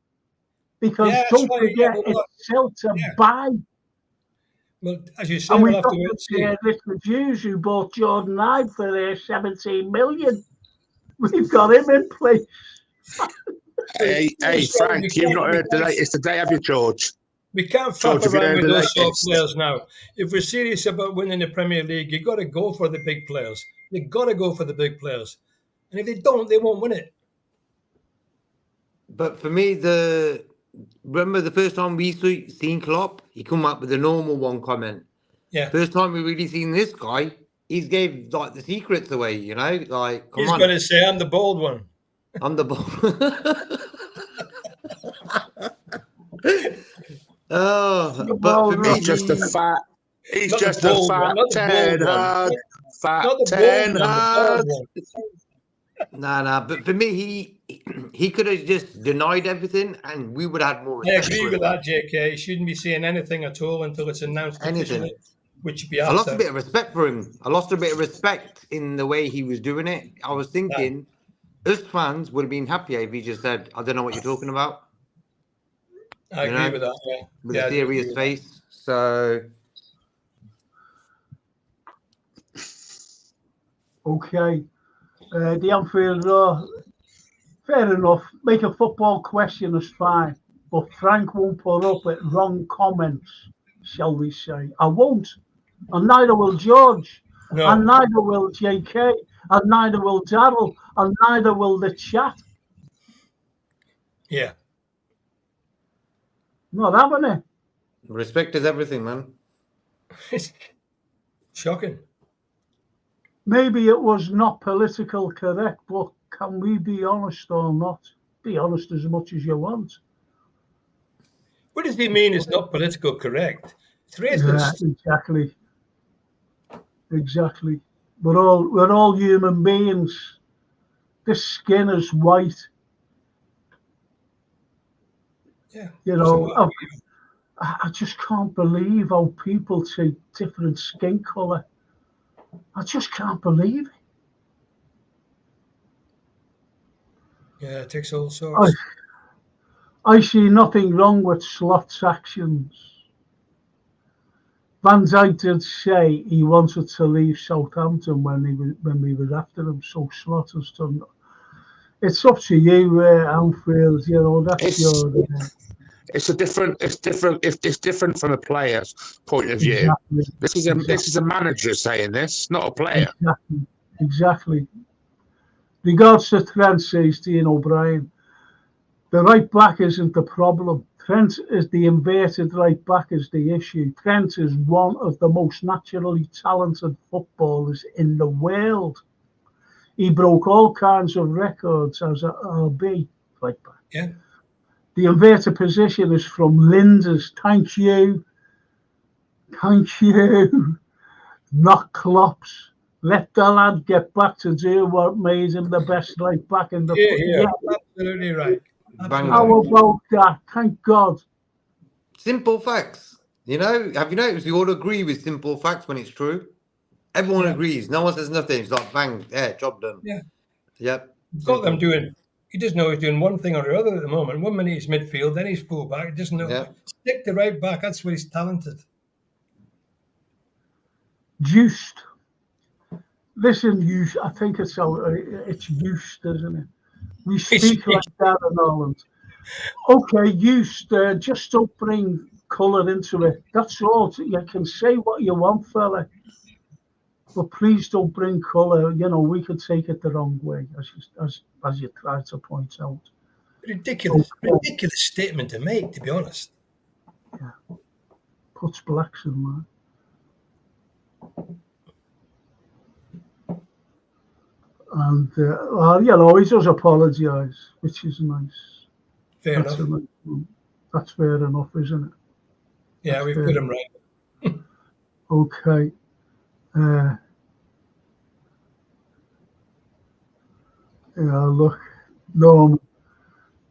Because don't forget, it's sell to buy. Well, as you say, and we'll we've have got to wait and see. Richard Hughes, who bought Jordan Ibe for 17 million. We've got him in place. Hey, Frank, you've not heard the latest today, have you, George? We can't faff around with those sort of players now. If we're serious about winning the Premier League, you've got to go for the big players. You've got to go for the big players. And if they don't, they won't win it. But for me, remember the first time we seen Klopp, he come up with a normal one comment. Yeah. First time we really seen this guy, he gave like the secrets away, you know? Like, come on. He's going to say, I'm the bold one. I'm the bold. Oh, but for me, he's just a fat. He's just a fat Ten Hag. Fat Ten Hag. Nah. But for me, he could have just denied everything, and we would have had more respect. I agree with that, JK. He shouldn't be saying anything at all until it's announced. Anything. Which would be I lost a bit of respect for him. I lost a bit of respect in the way he was doing it. I was thinking, us fans would have been happier if he just said, "I don't know what you're talking about." I agree with that. Yeah. With a serious face. So. Okay. The Anfield Row, fair enough. Make a football question is fine. But Frank won't put up with wrong comments, shall we say. I won't. And neither will George. No. And neither will JK. And neither will Darryl. And neither will the chat. Yeah. Not having it. Respect is everything, man. Shocking. Maybe it was not political correct, but can we be honest or not? Be honest as much as you want. What does he mean it's not political correct? It's racist. Yeah, exactly. We're all human beings. This skin is white. Yeah. You know, I just can't believe how people take different skin colour. I just can't believe it. Yeah, it takes all sorts. I see nothing wrong with Slot's actions. Van Dijk did say he wanted to leave Southampton when we were after him, so Slot has done. It's up to you, Anfield. You know that's your. It's different from a player's point of view. Exactly. This is a manager saying this, not a player. Exactly. Regards to Trent, says Dean O'Brien, the right back isn't the problem. Trent is the inverted right back is the issue. Trent is one of the most naturally talented footballers in the world. He broke all kinds of records as a RB right back. Yeah. The inverted position is from Linders. Thank you. Not Klopp's. Let the lad get back to do what made him the best right back in the Yeah, absolutely right. How about that? Thank God. Simple facts. You know, have you noticed we all agree with simple facts when it's true? Everyone agrees. No one says nothing. It's like bang, job done. Yeah. Yep. Got them doing. He doesn't know he's doing one thing or the other at the moment. 1 minute he's midfield, then he's full back. He doesn't know. Yeah. Stick the right back. That's where he's talented. Juiced. Listen, I think it's juiced, isn't it? We speak like that in Ireland. Okay, just don't bring colour into it. That's all. You can say what you want, fella, but please don't bring colour. You know, we could take it the wrong way, as you try to point out. Ridiculous Okay. statement to make, to be honest. Yeah. Puts blacks in man. And you know, he does apologise, which is nice. Fair enough. That's fair enough, isn't it? Yeah, we've put him right. Okay. Yeah, look, no,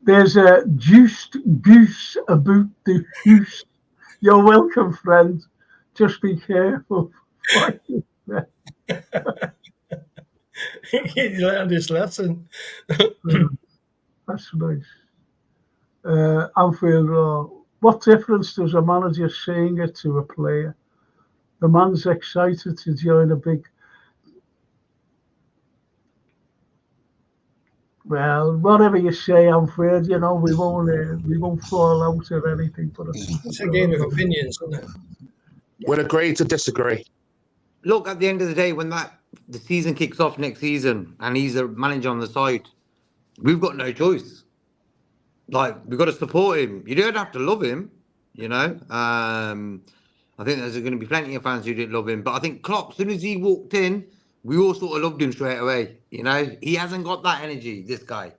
there's a juiced goose about the hoose. You're welcome, friend. Just be careful. He learned his lesson. That's nice. Anfield, what difference does a manager saying it to a player? The man's excited to join a big. Well, whatever you say, Anfield, you know, we won't fall out or anything. But It's a game of opinions, isn't it? We'll agree to disagree. Look, at the end of the day, when the season kicks off next season and he's a manager on the side, we've got no choice. Like, we've got to support him. You don't have to love him, you know. I think there's going to be plenty of fans who didn't love him. But I think Klopp, as soon as he walked in, we all sort of loved him straight away. You know, he hasn't got that energy, this guy.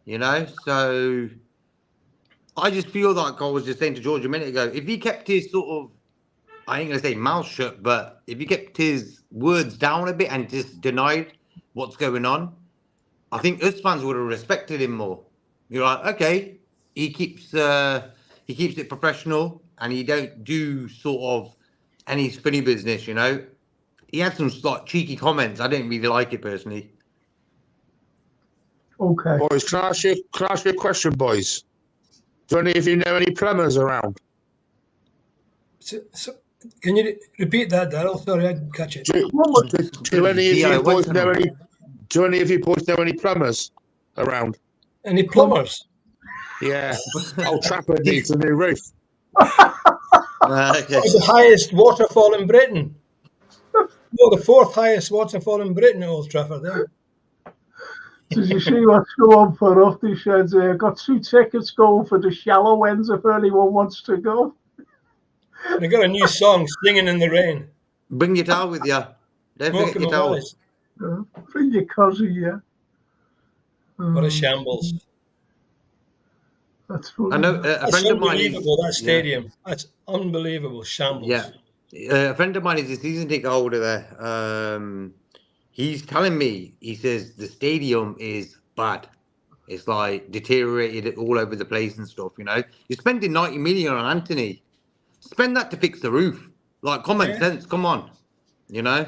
You know, so I just feel like I was just saying to George a minute ago, if he kept his sort of, I ain't going to say mouth shut, but if he kept his words down a bit and just denied what's going on, I think us fans would have respected him more. You're like, okay, he keeps it professional and he don't do sort of any funny business, you know. He had some like cheeky comments. I didn't really like it personally. Okay. Boys, can I ask you a question, boys? Do any of you know any plumbers around? So, can you repeat that, Darryl? Sorry, I didn't catch it. Do any of you boys know any? Do any of you boys know any plumbers around? Any plumbers? Yeah. Old Trafford needs a new roof. Okay. The highest waterfall in Britain. No, the fourth highest waterfall in Britain at Old Trafford. There. Did you see what's going on for us? He said, got 2 tickets going for the shallow ends if anyone wants to go. They got a new song, Singing in the Rain. Bring your towel with you. Don't forget your towel. Bring your cousin, yeah. What a shambles. That's funny. I know a friend of mine is... That stadium. Yeah. That's unbelievable shambles. Yeah. A friend of mine is a season ticket holder there. He's telling me, he says the stadium is bad. It's like deteriorated all over the place and stuff, you know. You're spending 90 million on Anthony. Spend that to fix the roof. Like, common sense, come on. You know?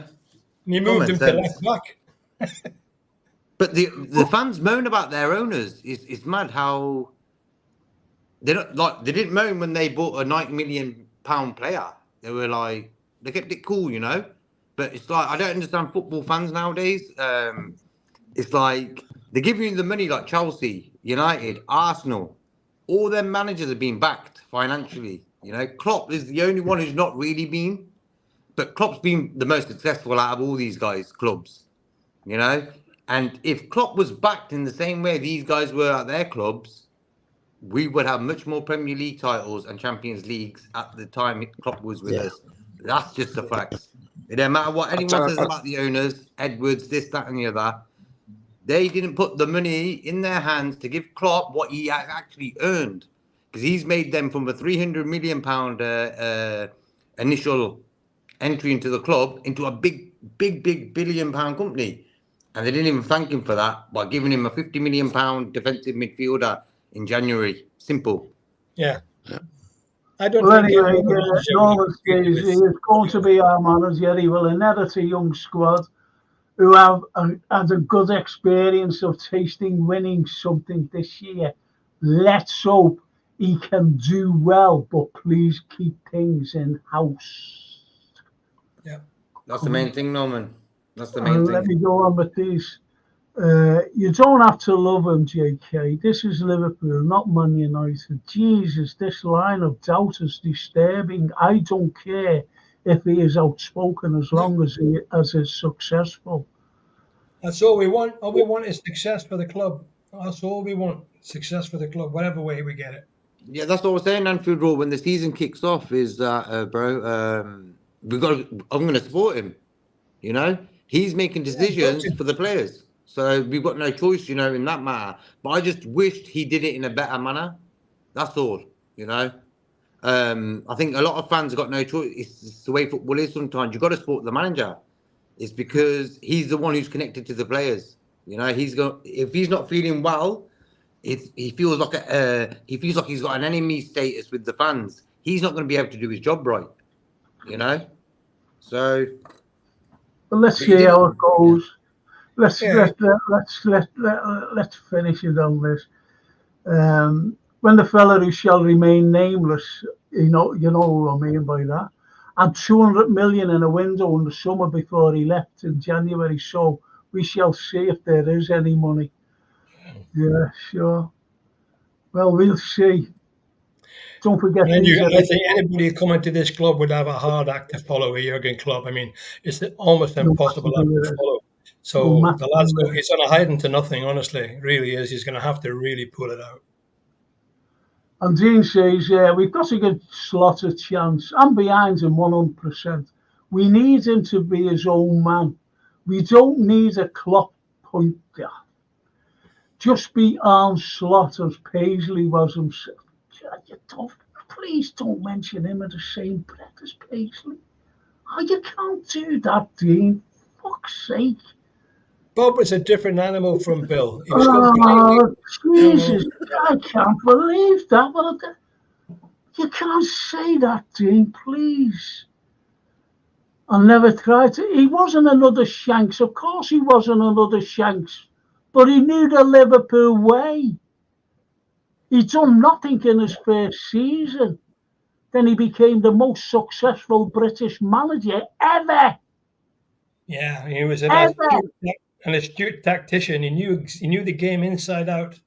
And you moved him to left back. But the fans moan about their owners. It's mad how they didn't moan when they bought a £90 million player. They were like, they kept it cool, you know. But it's like, I don't understand football fans nowadays. It's like they're giving you the money like Chelsea, United, Arsenal. All their managers have been backed financially. You know, Klopp is the only one who's not really been. But Klopp's been the most successful out of all these guys' clubs. You know. And if Klopp was backed in the same way these guys were at their clubs, we would have much more Premier League titles and Champions Leagues at the time Klopp was with us. That's just the facts. It don't matter what anyone says about the owners, Edwards, this, that, and the other. They didn't put the money in their hands to give Klopp what he has actually earned. Because he's made them from a £300 million initial entry into the club into a big £1 billion company. And they didn't even thank him for that by giving him a £50 million defensive midfielder in January. Simple. Yeah. I don't think anyway, Norman says he is going to be our manager. He will inherit a young squad who have had a good experience of tasting winning something this year. Let's hope he can do well, but please keep things in-house. Yeah. That's the main thing, Norman. That's the main thing. Let me go on with these. You don't have to love him, JK. This is Liverpool, not Man United. Jesus, this line of doubt is disturbing. I don't care if he is outspoken as long as he is successful. That's all we want. All we want is success for the club. That's all we want. Success for the club, whatever way we get it. Yeah, that's what I was saying, Anfield Road, when the season kicks off, is that, I'm going to support him. You know, he's making decisions for the players. So we've got no choice, in that matter. But I just wished he did it in a better manner. That's all, I think a lot of fans have got no choice. It's the way football is sometimes. You've got to support the manager. It's because he's the one who's connected to the players. If he's not feeling well, he feels like he's got an enemy status with the fans. He's not going to be able to do his job right. So. But let's see how it goes. Let's finish it on this. When the fella who shall remain nameless, you know what I mean by that, and 200 million in a window in the summer before he left in January. So we shall see if there is any money. Yeah, sure. Well, we'll see. Don't forget. I think anybody coming to this club would have a hard act to follow a Jurgen Klopp. I mean, it's almost impossible to follow. So the lad's he's on a hiding to nothing, honestly. It really is. He's going to have to really pull it out. And Dean says, we've got to give Slot a chance. I'm behind him 100%. We need him to be his own man. We don't need a Klopp point there. Just be Arne Slot as Paisley was himself. Please don't mention him in the same breath as Paisley. Oh, you can't do that, Dean. Fuck's sake. Bob was a different animal from Bill. He was Jesus, I can't believe that. You can't say that, Dean, please. I never tried to. He wasn't another Shanks. Of course he wasn't another Shanks. But he knew the Liverpool way. He'd done nothing in his first season. Then he became the most successful British manager ever. Yeah, he was an astute tactician. He knew the game inside out.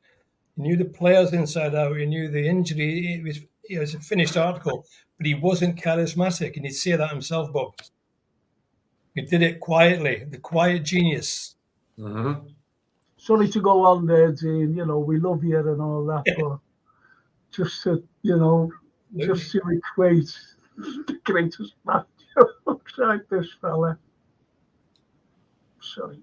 He knew the players inside out. He knew the injury. It was a finished article, but he wasn't charismatic, and he'd say that himself, Bob. He did it quietly, the quiet genius. Mm-hmm. Sorry to go on there, Dean. We love you and all that, but just to, just to equate the greatest man looks like this fella. Sorry.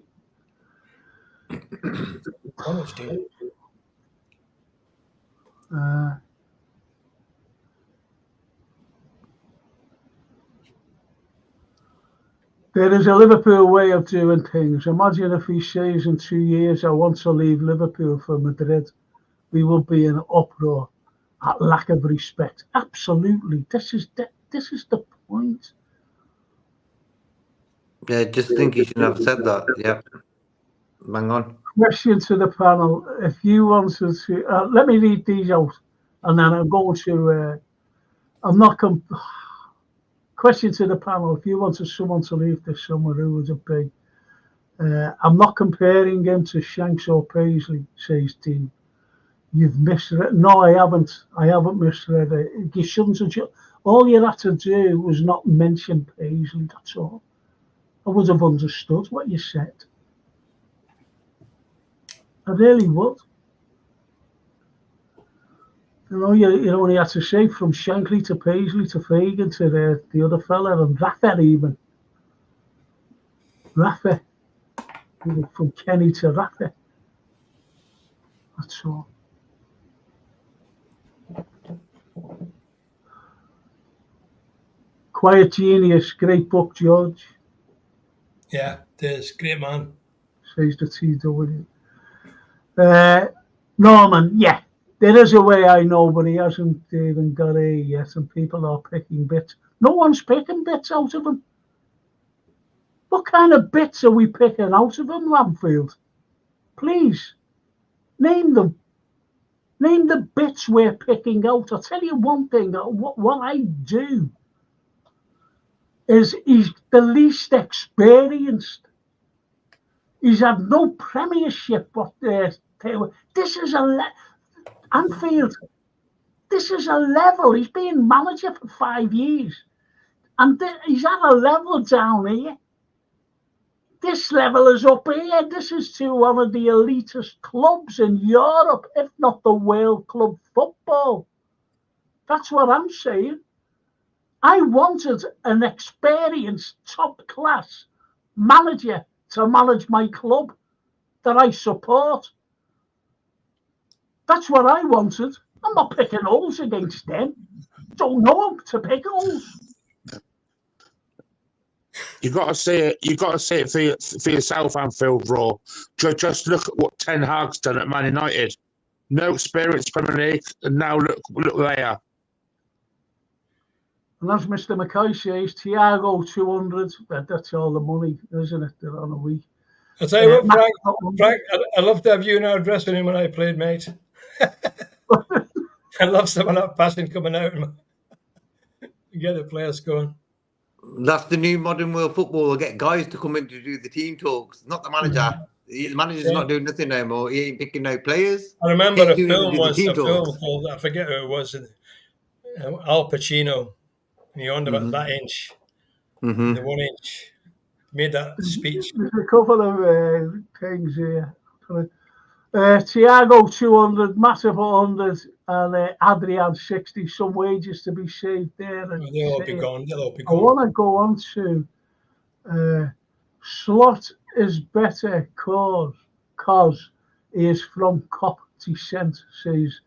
There is a Liverpool way of doing things. Imagine if he says in 2 years, I want to leave Liverpool for Madrid. We will be in uproar at lack of respect. Absolutely. This is the point. Yeah, just think he shouldn't have said that. Yeah. Bang on. Question to the panel. If you wanted to, let me read these out, and then I'll go to, question to the panel. If you wanted someone to leave this summer, who would it be? I'm not comparing him to Shanks or Paisley, says Dean. You've misread. No, I haven't. I haven't misread it. You shouldn't have. All you had to do was not mention Paisley. That's all. I would have understood what you said. I really would. You only had to say from Shankly to Paisley to Fagan to the other fella and Rafa even. Rafa. From Kenny to Rafa. That's all. Quiet Genius, great book, George. Yeah, there's great man. Says the TW. Norman, yeah, there is a way I know, but he hasn't even got here yet, and people are picking bits. No one's picking bits out of him. What kind of bits are we picking out of him, Ramfield? Please, name them. Name the bits we're picking out. I'll tell you one thing, what I do is he's the least experienced. He's had no Premiership. This is Anfield. This is a level. He's been manager for 5 years, and he's had a level down here. This level is up here. This is to one of the elitist clubs in Europe, if not the world club football. That's what I'm saying. I wanted an experienced, top-class manager to manage my club that I support. That's what I wanted. I'm not picking holes against them. Don't know them to pick holes. You got to see it. You got to see it for yourself, Anfield Raw. Just look at what Ten Hag's done at Man United. No experience Premier League, and now look where they are. And as Mr. McKay says, Thiago 200. That's all the money, isn't it? They're on a week. I'll tell you what, Frank, I loved to have you in our dressing room when I played, mate. I love some of that passing coming out and get the players going. That's the new modern world football. They'll get guys to come in to do the team talks, not the manager. The manager's not doing nothing no more. He ain't picking no players. I remember a film called, I forget who it was, Al Pacino. And he owned about that inch, the 1 inch. Made that speech. There's a couple of things here. Thiago 200, Matip 100, and Adrian 60. Some wages to be saved there. They'll all be gone. I want to go on to Slot is better cause he is from Cop descent, says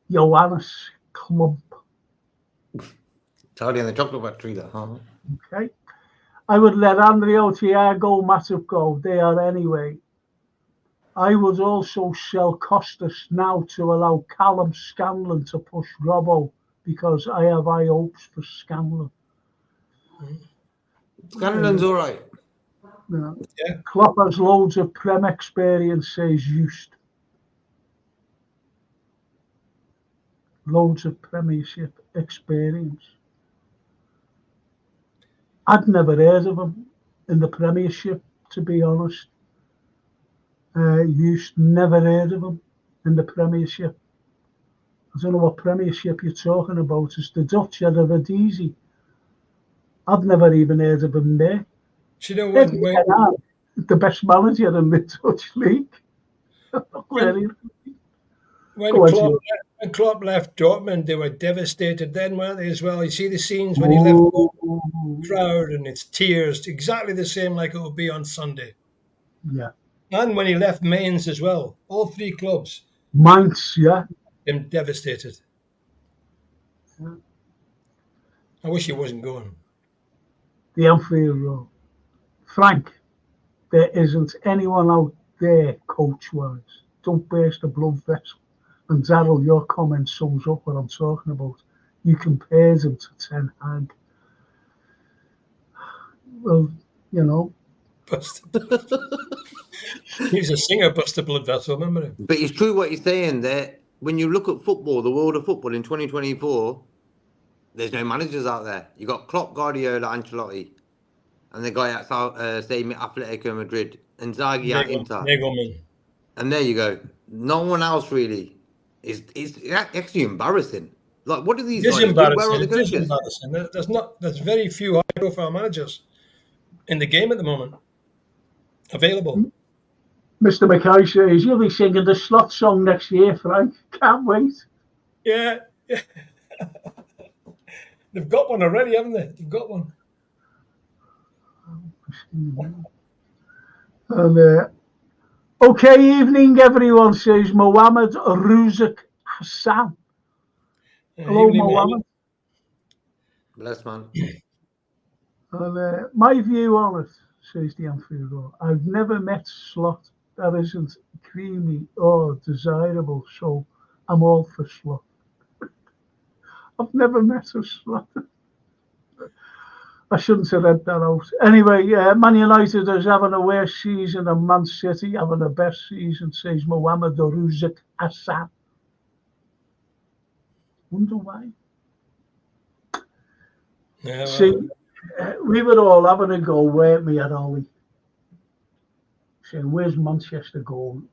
Johannes Klump. Charlie and the Chocolate Factory, that, huh? Okay. I would let Andrea, Thiago, Matip go. They are anyway. I would also sell Costas now to allow Callum Scanlon to push Robbo because I have high hopes for Scanlon. Scanlon's all right. Yeah. Klopp has loads of Prem experience, says Just. Loads of Premiership experience. I'd never heard of him in the Premiership, to be honest. Just never heard of him in the Premiership. I don't know what Premiership you're talking about. It's the Dutch had a Rhodesi. I've never even heard of him there. Do you know when the best manager in the Dutch league? When Klopp left Dortmund, they were devastated then, weren't they, as well? You see the scenes when he left the crowd and it's tears, exactly the same like it will be on Sunday. Yeah. And when he left Mainz as well, all three clubs. Mainz, yeah. Him devastated. Yeah. I wish he wasn't going. The Anfield Road. Frank, there isn't anyone out there coach-wise. Don't burst a blood vessel. And Darryl, your comment sums up what I'm talking about. You compared him to Ten Hag. Well, you know. He's a singer, Buster Blood Vessel, remember him? But it's true what he's saying there. When you look at football, the world of football in 2024, there's no managers out there. You got Klopp, Guardiola, Ancelotti, and the guy at Atletico Madrid, and Zaghi at Inter. Nagelman. And there you go. No one else really. It's actually embarrassing. Like, what do these guys do? Where are the coaches? It is embarrassing. There's very few high-profile managers in the game at the moment available. Mr. McKay says you'll be singing the Slot song next year, Frank. Can't wait. Yeah. They've got one already, haven't they? They've got one. And okay, evening, everyone, says Mohammed Ruzak Hassan. Hello, evening, Mohammed. Bless, man. And my view on it, says the Anfield Road, I've never met Slot that isn't creamy or desirable, so I'm all for Slot. I've never met a Slot. I shouldn't have read that out. Anyway, Man United is having a worse season and Man City having a best season, says Mohammed Ruzak Hassan. Wonder why. Yeah, well, see, we were all having a go, weren't we, at Ollie? saying, where's Manchester going?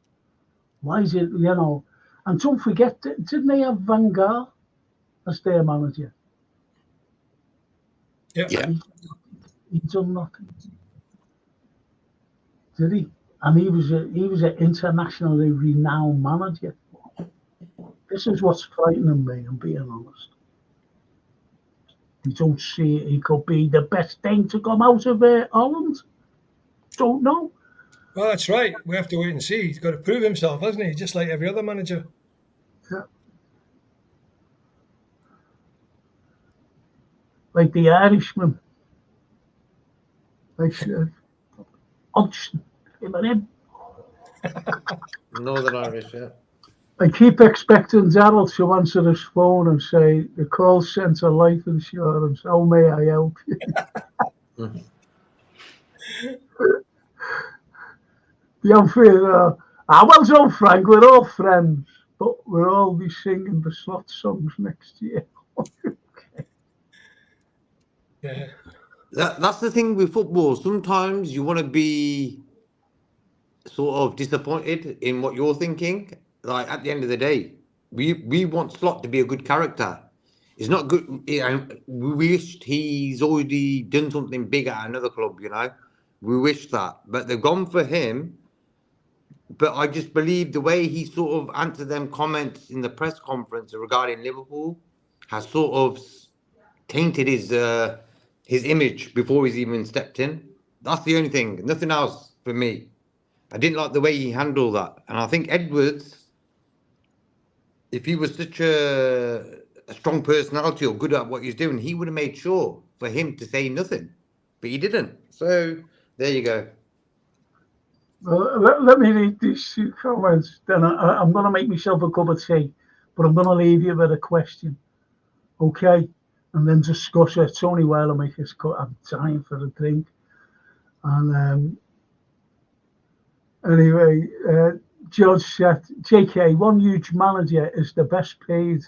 Why is it, and don't forget, didn't they have Van Gaal as their manager? Yeah. He done nothing, did he? And he was an internationally renowned manager. This is what's frightening me, I'm being honest. You don't see it. He could be the best thing to come out of Holland. Don't know. Well, that's right. We have to wait and see. He's got to prove himself, hasn't he? Just like every other manager. Yeah. Like the Irishman. Like Hodgson. Him and him. Northern Irish, yeah. I keep expecting Daryl to answer his phone and say, the call centre life insurance, how may I help you? The unfair, well done, Frank, we're all friends, but we'll all be singing the slot songs next year. Yeah. That's the thing with football. Sometimes you want to be sort of disappointed in what you're thinking. Like at the end of the day, we want Slot to be a good character. It's not good. We wished he's already done something big at another club. We wish that, but they've gone for him. But I just believe the way he sort of answered them comments in the press conference regarding Liverpool has sort of tainted his image before he's even stepped in. That's the only thing. Nothing else for me. I didn't like the way he handled that. And I think Edwards, if he was such a strong personality or good at what he's doing, he would have made sure for him to say nothing. But he didn't. So there you go. Well, let me read these two comments. Then I'm going to make myself a cup of tea, but I'm going to leave you with a question. Okay? And then discuss it. It's only while I make this cut. I'm dying for a drink. And anyway, George said, JK, one huge manager is the best paid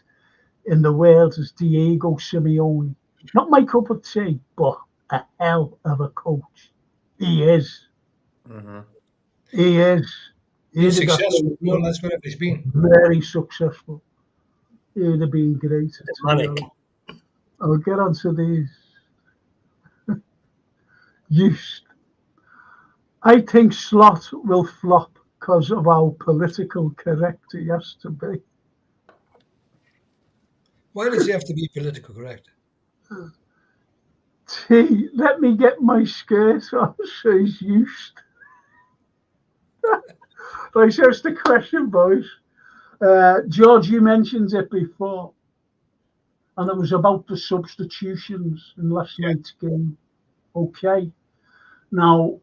in the world is Diego Simeone. Not my cup of tea, but a hell of a coach. He is. Mm-hmm. He is. He's successful. No, that's whatever he's been. Very successful. He would have been great. Manic. I'll get onto these. Used. I think Slot will flop because of how political correct he has to be. Why does he have to be politically correct? T, let me get my skirt on, says used. Right, so it's the question, boys. George, you mentioned it before, and it was about the substitutions in last night's game. Okay. Now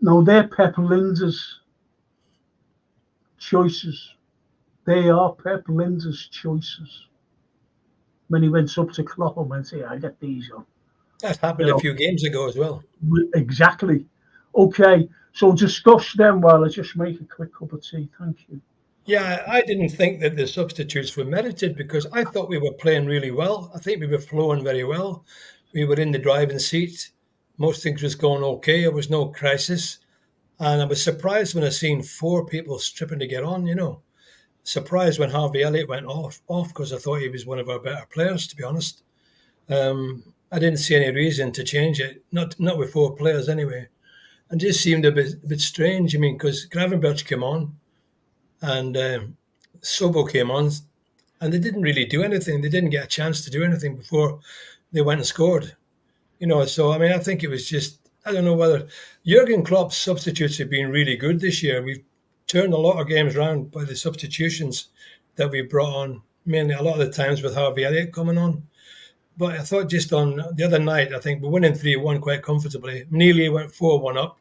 they're Pep Linda's choices. They are Pep Linda's choices. When he went up to Klopp and went, I get these on. That happened a few games ago as well. Exactly. Okay, so discuss them while I just make a quick cup of tea. Thank you. Yeah, I didn't think that the substitutes were merited because I thought we were playing really well. I think we were flowing very well. We were in the driving seat. Most things was going okay. There was no crisis. And I was surprised when I seen 4 people stripping to get on, Surprised when Harvey Elliott went off because I thought he was one of our better players, to be honest. I didn't see any reason to change it, not with 4 players anyway. And just seemed a bit strange. I mean, because Gravenberch came on and Sobo came on and they didn't really do anything. They didn't get a chance to do anything before they went and scored. So, I mean, I think it was just, I don't know whether Jurgen Klopp's substitutes have been really good this year. We've turned a lot of games around by the substitutions that we brought on, mainly a lot of the times with Harvey Elliott coming on. But I thought just on the other night, I think we're winning 3-1 quite comfortably. Nearly went 4-1 up.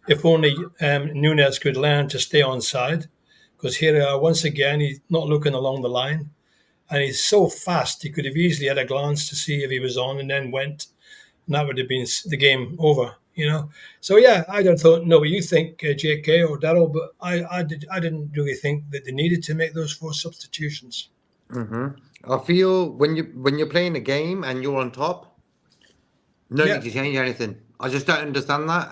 If only Núñez could learn to stay on side, because here once again, he's not looking along the line. And he's so fast, he could have easily had a glance to see if he was on and then went. And that would have been the game over, So, yeah, I don't know what you think, JK or Daryl, but I didn't really think that they needed to make those 4 substitutions. Mm-hmm. I feel when you're playing a game and you're on top, no need to change anything. I just don't understand that.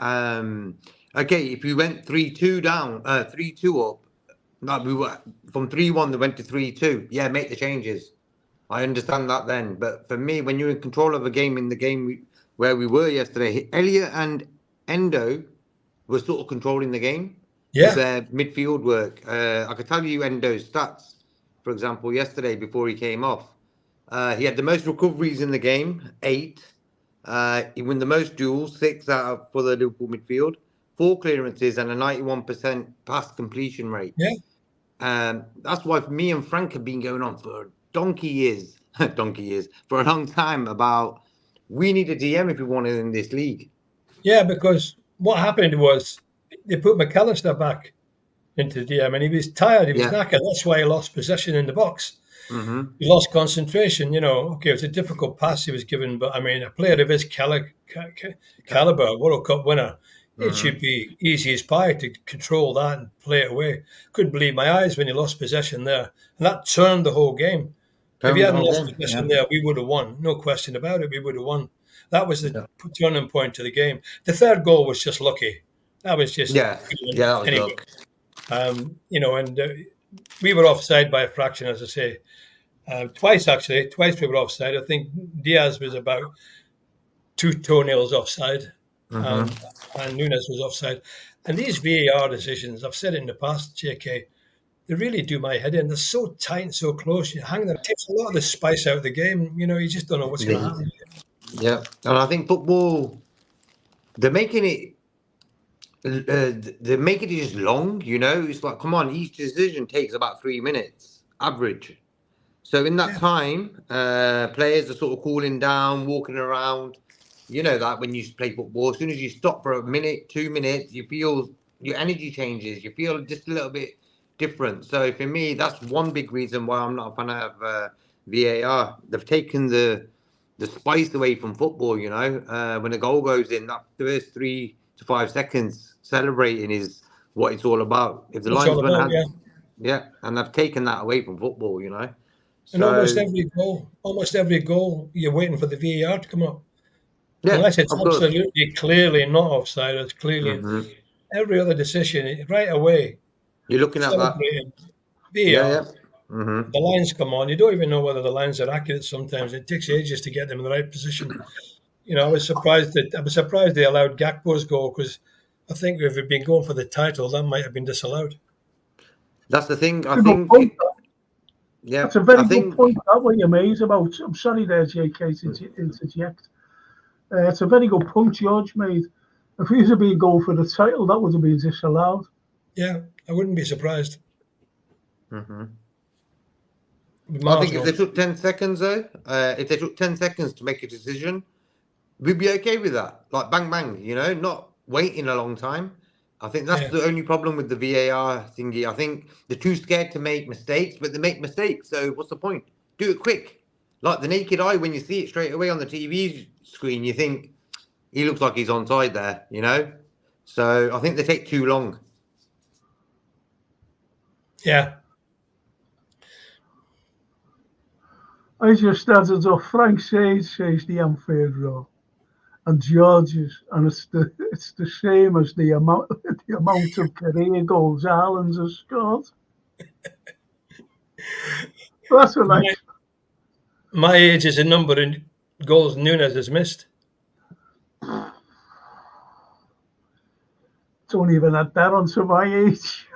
okay, if we went 3-2 down, 3-2 up, like we were from 3-1, they went to 3-2. Yeah, make the changes. I understand that then. But for me, when you're in control of a game in the game where we were yesterday, Elliot and Endo were sort of controlling the game with Yeah. their midfield work. I could tell you Endo's stats, for example, yesterday before he came off. He had the most recoveries in the game, 8. He won the most duels, 6 for the Liverpool midfield, 4 clearances and a 91% pass completion rate. Yeah. That's why me and Frank have been going on for donkey years, for a long time about we need a DM if we want it in this league. Yeah, because what happened was they put McAllister back into the DM and he was tired, he was knackered. That's why he lost possession in the box. Mm-hmm. He lost concentration, Okay, it was a difficult pass he was given, but I mean, a player of his caliber, World Cup winner, it should be easy as pie to control that and play it away. Couldn't believe my eyes when he lost possession there. And that turned the whole game. If he hadn't lost possession there, we would have won. No question about it, we would have won. That was the turning point to the game. The third goal was just lucky. That was just... that was anyway. Luck. We were offside by a fraction, as I say. Twice we were offside. I think Diaz was about 2 toenails offside, and Nunes was offside. And these VAR decisions, I've said it in the past, JK, they really do my head in. They're so tight and so close. You hang there, it takes a lot of the spice out of the game. You just don't know what's going to happen. Yeah, and I think football, they're making it just long. It's like, come on, each decision takes about 3 minutes average. So in that time, players are sort of cooling down, walking around. You know that when you play football, as soon as you stop for a minute, 2 minutes, you feel your energy changes. You feel just a little bit different. So for me, that's one big reason why I'm not a fan of VAR. They've taken the spice away from football. When a goal goes in, that first 3 to 5 seconds celebrating is what it's all about. If the linesman and they've taken that away from football. And almost every goal, you're waiting for the VAR to come up. Yeah, unless it's absolutely clearly not offside, it's clearly every other decision right away. You're looking at that. VAR. The lines come on. You don't even know whether the lines are accurate sometimes. It takes ages to get them in the right position. I was surprised they allowed Gakpo's goal, because I think if we'd been going for the title, that might have been disallowed. That's the thing. I think. Yeah, that's a very good point. That what you're made about. I'm sorry there, JK, to interject. It's a very good point George made. If we had been going for the title, that would have been disallowed. Yeah, I wouldn't be surprised. I think if they took 10 seconds, though, if they took 10 seconds to make a decision, we'd be okay with that. Like, bang, bang, not waiting a long time. I think that's the only problem with the VAR thingy. I think they're too scared to make mistakes, but they make mistakes. So what's the point? Do it quick. Like the naked eye, when you see it straight away on the TV screen, you think he looks like he's onside there, So I think they take too long. Yeah. I just started off. Frank says the unfair draw, and George's, and it's the same as the amount of career goals Ireland has scored. That's what my age is a number in goals Nunes has missed. Don't even add that onto my age.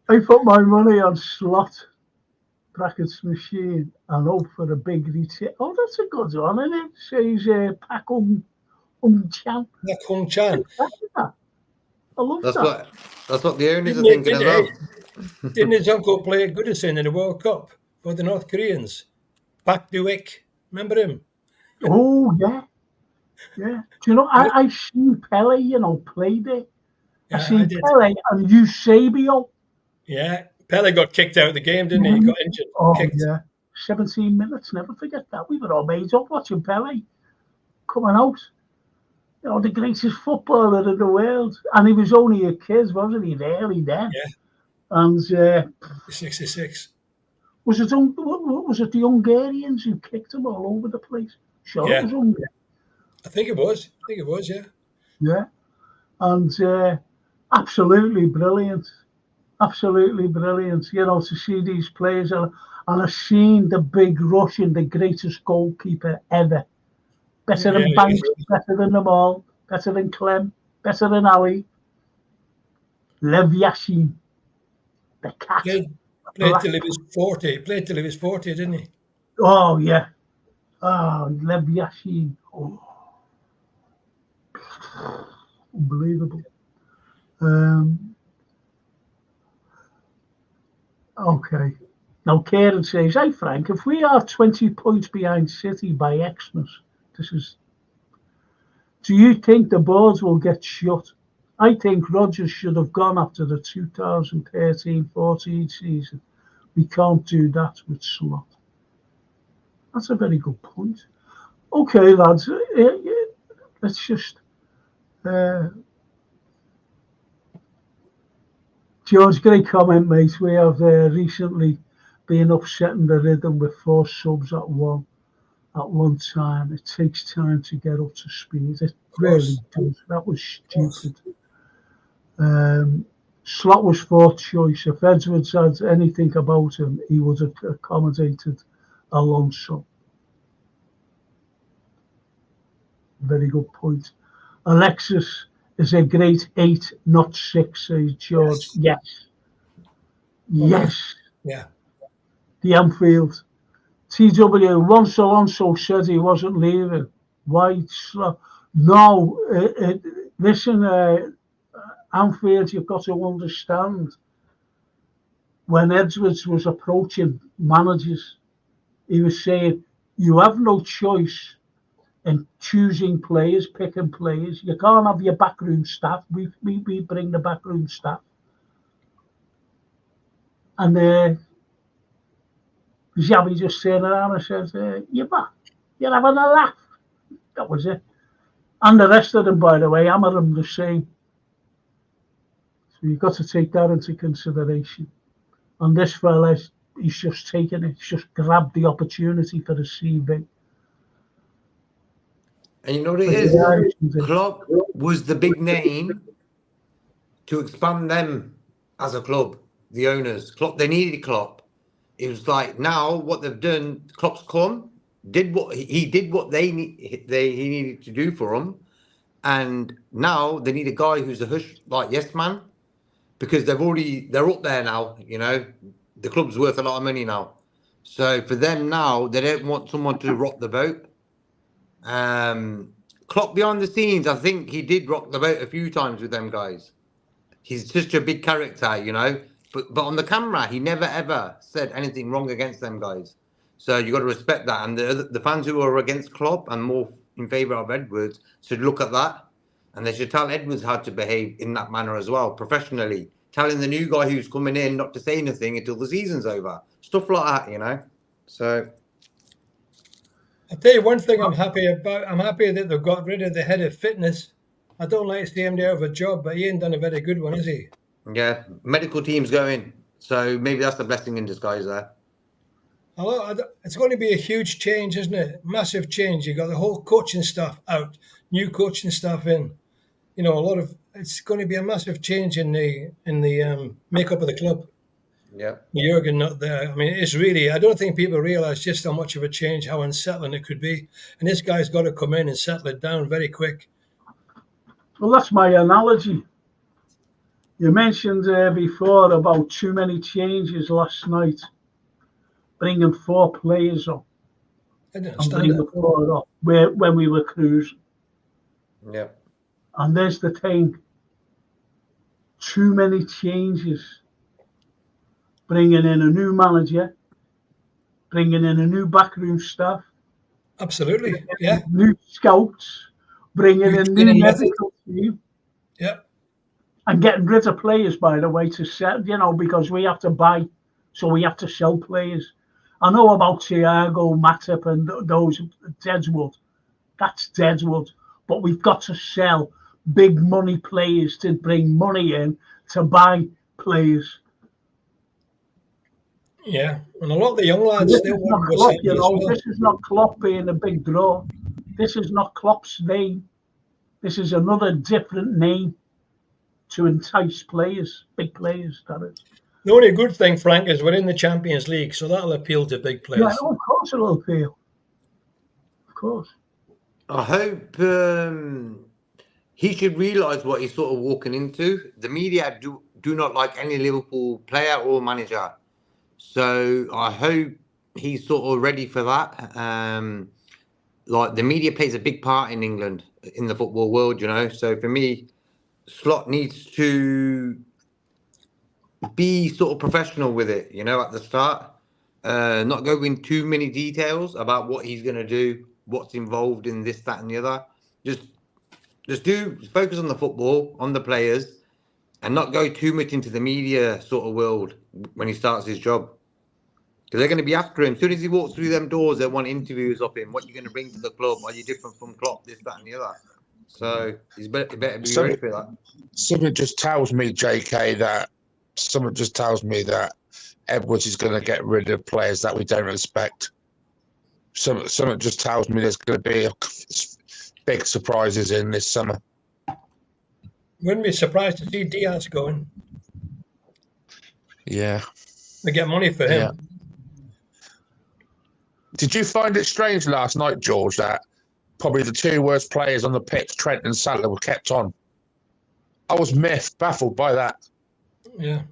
I put my money on slot brackets machine and hope for a big return. Oh, that's a good one, isn't it? Says Pak Hung-chan. Pak Hung-chan. I love that. That's what the owners are thinking as well. Didn't his uncle play at Goodison in the World Cup for the North Koreans? Pak Duik, remember him? Oh, yeah. Yeah. Do you know, I seen Pele, played it. I seen Pele and Eusebio. Yeah. Pele got kicked out of the game, didn't he? He got injured. Oh, yeah. 17 minutes, never forget that. We were all made up watching Pele coming out. The greatest footballer in the world. And he was only a kid, wasn't he, really then? Yeah. And 66. Was it the Hungarians who kicked him all over the place? Sure, yeah. It was Hungary. I think it was, yeah. Yeah, and absolutely brilliant. Absolutely brilliant. You know, to see these players, and I've seen the big Russian, the greatest goalkeeper ever. Better than Banks, better than them all, better than Clem, better than Ali. Lev Yashin, the cat. Played till he was 40. Played till he was 40, didn't he? Oh, yeah. Oh, Lev Yashin. Oh. Unbelievable. Okay. Now, Karen says, hey, Frank, if we are 20 points behind City by Xmas, do you think the boards will get shut? I think Rodgers should have gone after the 2013-14 season. We can't do that with Slot. That's a very good point. Okay, lads, let's just... George, great comment, mate. We have recently been upsetting the rhythm with 4 subs at one time. It takes time to get up to speed. It really does. That was stupid. Slot was 4th choice. If Edwards had anything about him, he would have accommodated Alonso. Very good point. Alexis is a great 8, not 6, says George. Yes. Yes. Yeah. The Anfield. TW, once Alonso said he wasn't leaving. Why? No, listen, Anfield, you've got to understand. When Edwards was approaching managers, he was saying, you have no choice in choosing players, picking players. You can't have your backroom staff. We bring the backroom staff. And Xavi just turned around and said, you're back. You're having a laugh. That was it. And the rest of them, by the way, hammer them the same. So you've got to take that into consideration. And this fella, he's just taken it. He's just grabbed the opportunity for the CV. And you know what it is? Klopp was the big name to expand them as a club, the owners. Klopp, they needed Klopp. It was like now what they've done, Klopp's come, did what he he needed to do for them. And now they need a guy who's a hush, like yes man, because they're up there now, you know. The club's worth a lot of money now. So for them now, they don't want someone to rock the boat. Klopp behind the scenes, I think he did rock the boat a few times with them guys. He's such a big character, you know. But on the camera, he never ever said anything wrong against them guys. So you got to respect that. And the fans who are against Klopp and more in favour of Edwards should look at that, and they should tell Edwards how to behave in that manner as well, professionally. Telling the new guy who's coming in not to say anything until the season's over, stuff like that, you know. So I'll tell you one thing I'm happy about. I'm happy that they've got rid of the head of fitness. I don't like to see him out of a job, but he ain't done a very good one, has he? Yeah, medical team's going. So maybe that's the blessing in disguise there. It's going to be a huge change, isn't it? Massive change. You got the whole coaching staff out, new coaching staff in. You know, it's going to be a massive change in the makeup of the club. Yeah. Jurgen not there. I mean, it's really, I don't think people realise just how much of a change, how unsettling it could be. And this guy's got to come in and settle it down very quick. Well, that's my analogy. You mentioned before about too many changes last night, bringing 4 players up. I didn't and bringing the 4 up when we were cruising. Yeah. And there's the thing. Too many changes. Bringing in a new manager, bringing in a new backroom staff. Absolutely, yeah. New scouts, bringing in new medical team. Yeah. And getting rid of players, by the way, to sell, you know, because we have to buy, so we have to sell players. I know about Thiago, Matip, and those, Deadwood. That's Deadwood. But we've got to sell big money players to bring money in to buy players. Yeah, and a lot of the young lads. This is not Klopp, you know. This is not Klopp being a big draw. This is not Klopp's name. This is another different name to entice players, big players, that is. The only good thing, Frank, is we're in the Champions League, so that'll appeal to big Yeah, players. no, of course it'll appeal. Of course. I hope he should realise what he's sort of walking into. The media do not like any Liverpool player or manager. So I hope he's sort of ready for that. Like, the media plays a big part in England, in the football world, you know. So for me, Slot needs to be sort of professional with it, you know, at the start. Not go in too many details about what he's going to do, what's involved in this, that, and the other. Just focus on the football, on the players, and not go too much into the media sort of world when he starts his job. Because they're going to be after him. As soon as he walks through them doors, they want interviews of him. What are you going to bring to the club? Are you different from Klopp? This, that, and the other. So he's better be ready for that. Something just tells me, JK, that Edwards is going to get rid of players that we don't expect. Something just tells me there's going to be big surprises in this summer. Wouldn't be surprised to see Diaz going. Yeah. They get money for him. Yeah. Did you find it strange last night, George, that probably the two worst players on the pitch, Trent and Salah, were kept on? I was baffled by that. Yeah.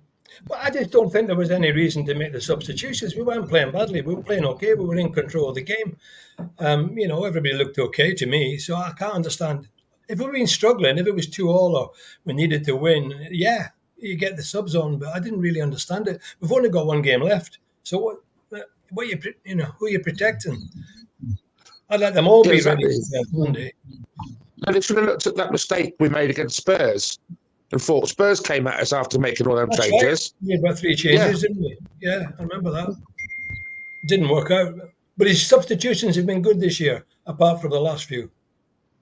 Well, I just don't think there was any reason to make the substitutions. We weren't playing badly. We were playing okay. We were in control of the game. Everybody looked okay to me. So I can't understand. If we've been struggling, if it was 2-2 or we needed to win, yeah, you get the subs on. But I didn't really understand it. We've only got one game left. So who are you protecting? I'd let them all be ready for Monday. And they should have looked at that mistake we made against Spurs and thought Spurs came at us after making all them changes. Right. We made about 3 changes, didn't we? Yeah, I remember that. Didn't work out. But his substitutions have been good this year, apart from the last few.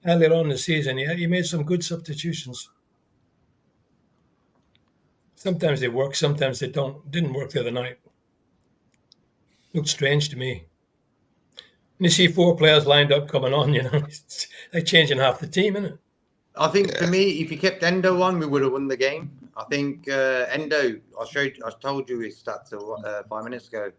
Earlier on in the season, he made some good substitutions. Sometimes they work, sometimes they don't. Didn't work the other night. Looked strange to me. And you see 4 players lined up coming on, they're changing half the team, isn't it? I think for me, if you kept Endo on, we would have won the game. I think Endo, I told you his stats 5 minutes ago.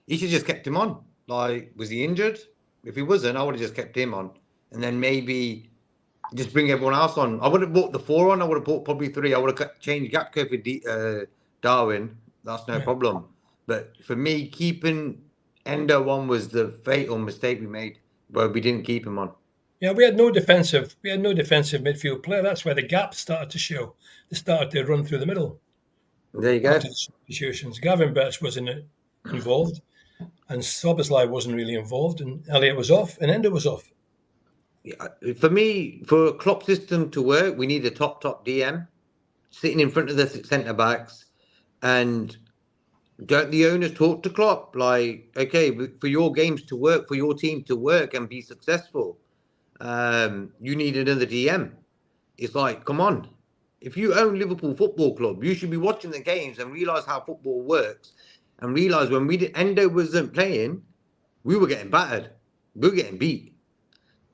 He should just kept him on. Like, was he injured? If he wasn't, I would have just kept him on. And then maybe just bring everyone else on. I would have brought the 4 on. I would have brought probably 3. I would have changed Gakpo for Darwin. That's no problem. But for me, keeping Endo on was the fatal mistake we made, where we didn't keep him on. Yeah, we had no defensive midfield player. That's where the gaps started to show. They started to run through the middle. There you go. Substitutions. Gavin Birch wasn't involved, and Szoboszlai wasn't really involved, and Elliott was off, and Endo was off. Yeah, for me, for a Klopp system to work, we need a top DM sitting in front of the centre backs. And don't the owners talk to Klopp? Like, okay, for your games to work, for your team to work and be successful, you need another DM. It's like, come on. If you own Liverpool Football Club, you should be watching the games and realise how football works, and realise when Endo wasn't playing, we were getting battered. We were getting beat.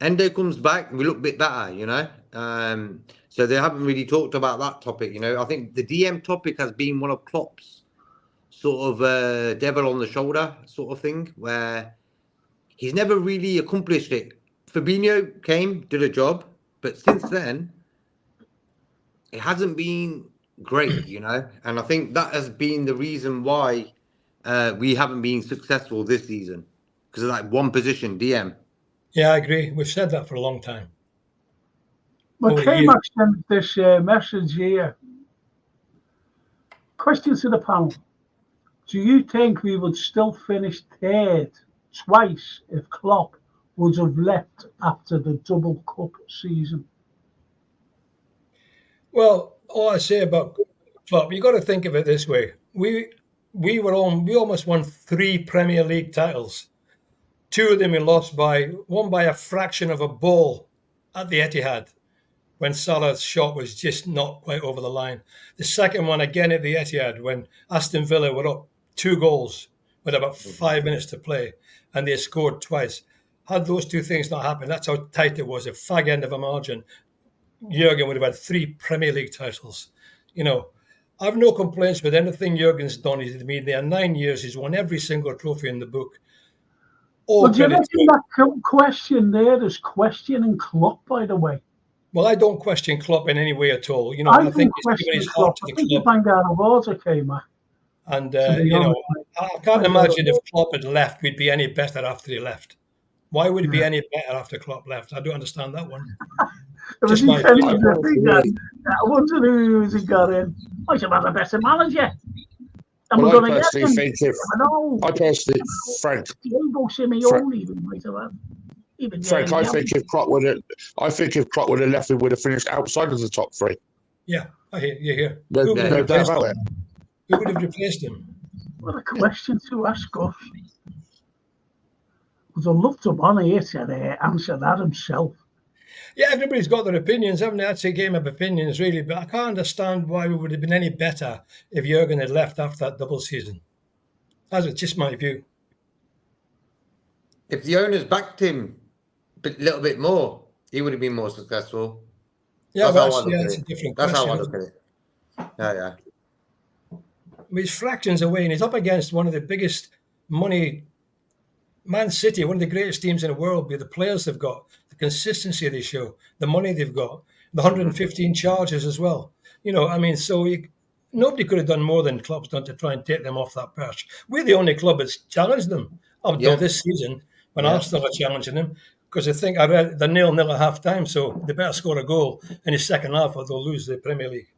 Endo comes back, we look a bit better, So they haven't really talked about that topic, I think the DM topic has been one of Klopp's sort of devil on the shoulder sort of thing, where he's never really accomplished it. Fabinho came, did a job, but since then, it hasn't been great, And I think that has been the reason why we haven't been successful this season, because of that one position, DM. Yeah, I agree. We've said that for a long time. K-Max sent this message here. Question to the panel. Do you think we would still finish 3rd twice if Klopp would have left after the double cup season? Well, all I say about Klopp, you got to think of it this way. We almost won 3 Premier League titles. 2 of them we lost one by a fraction of a ball at the Etihad, when Salah's shot was just not quite over the line. The second one again at the Etihad, when Aston Villa were up 2 goals with about 5 minutes to play, and they scored twice. had those two things not happened, that's how tight it was, a fag end of a margin, Jurgen would have had 3 Premier League titles. You know, I've no complaints with anything Jurgen's done. He's been there 9 years. He's won every single trophy in the book. Well, do you reckon that question there is questioning Klopp, by the way? Well, I don't question Klopp in any way at all. You know, I think he's given his heart to the club. I think out of order came out. And, you know, I can't imagine if Klopp had left, we'd be any better after he left. Why would it be any better after Klopp left? I don't understand that one. Just my opinion. I wonder who he got in. I should have a better manager. And well, I personally think Frank, if Klopp would have left, we would have finished outside of the top 3. Yeah, I hear you here. No doubt about it. Who would have replaced him? What a question to ask us. Would have loved him on here to answer that himself. Yeah, everybody's got their opinions, haven't they? That's a game of opinions, really. But I can't understand why we would have been any better if Jurgen had left after that double season. That's just my view. If the owners backed him a little bit more, he would have been more successful. Yeah, that's a different question. That's how I look at it. Yeah. He's fractions away, and he's up against one of the biggest money. Man City, one of the greatest teams in the world, with the players they've got, the consistency they show, the money they've got, the 115 charges as well. You know, I mean, so nobody could have done more than Klopp's done to try and take them off that perch. We're the only club that's challenged them up until this season when Arsenal are challenging them, because I think I read the 0-0 at half time, so they better score a goal in the second half or they'll lose the Premier League.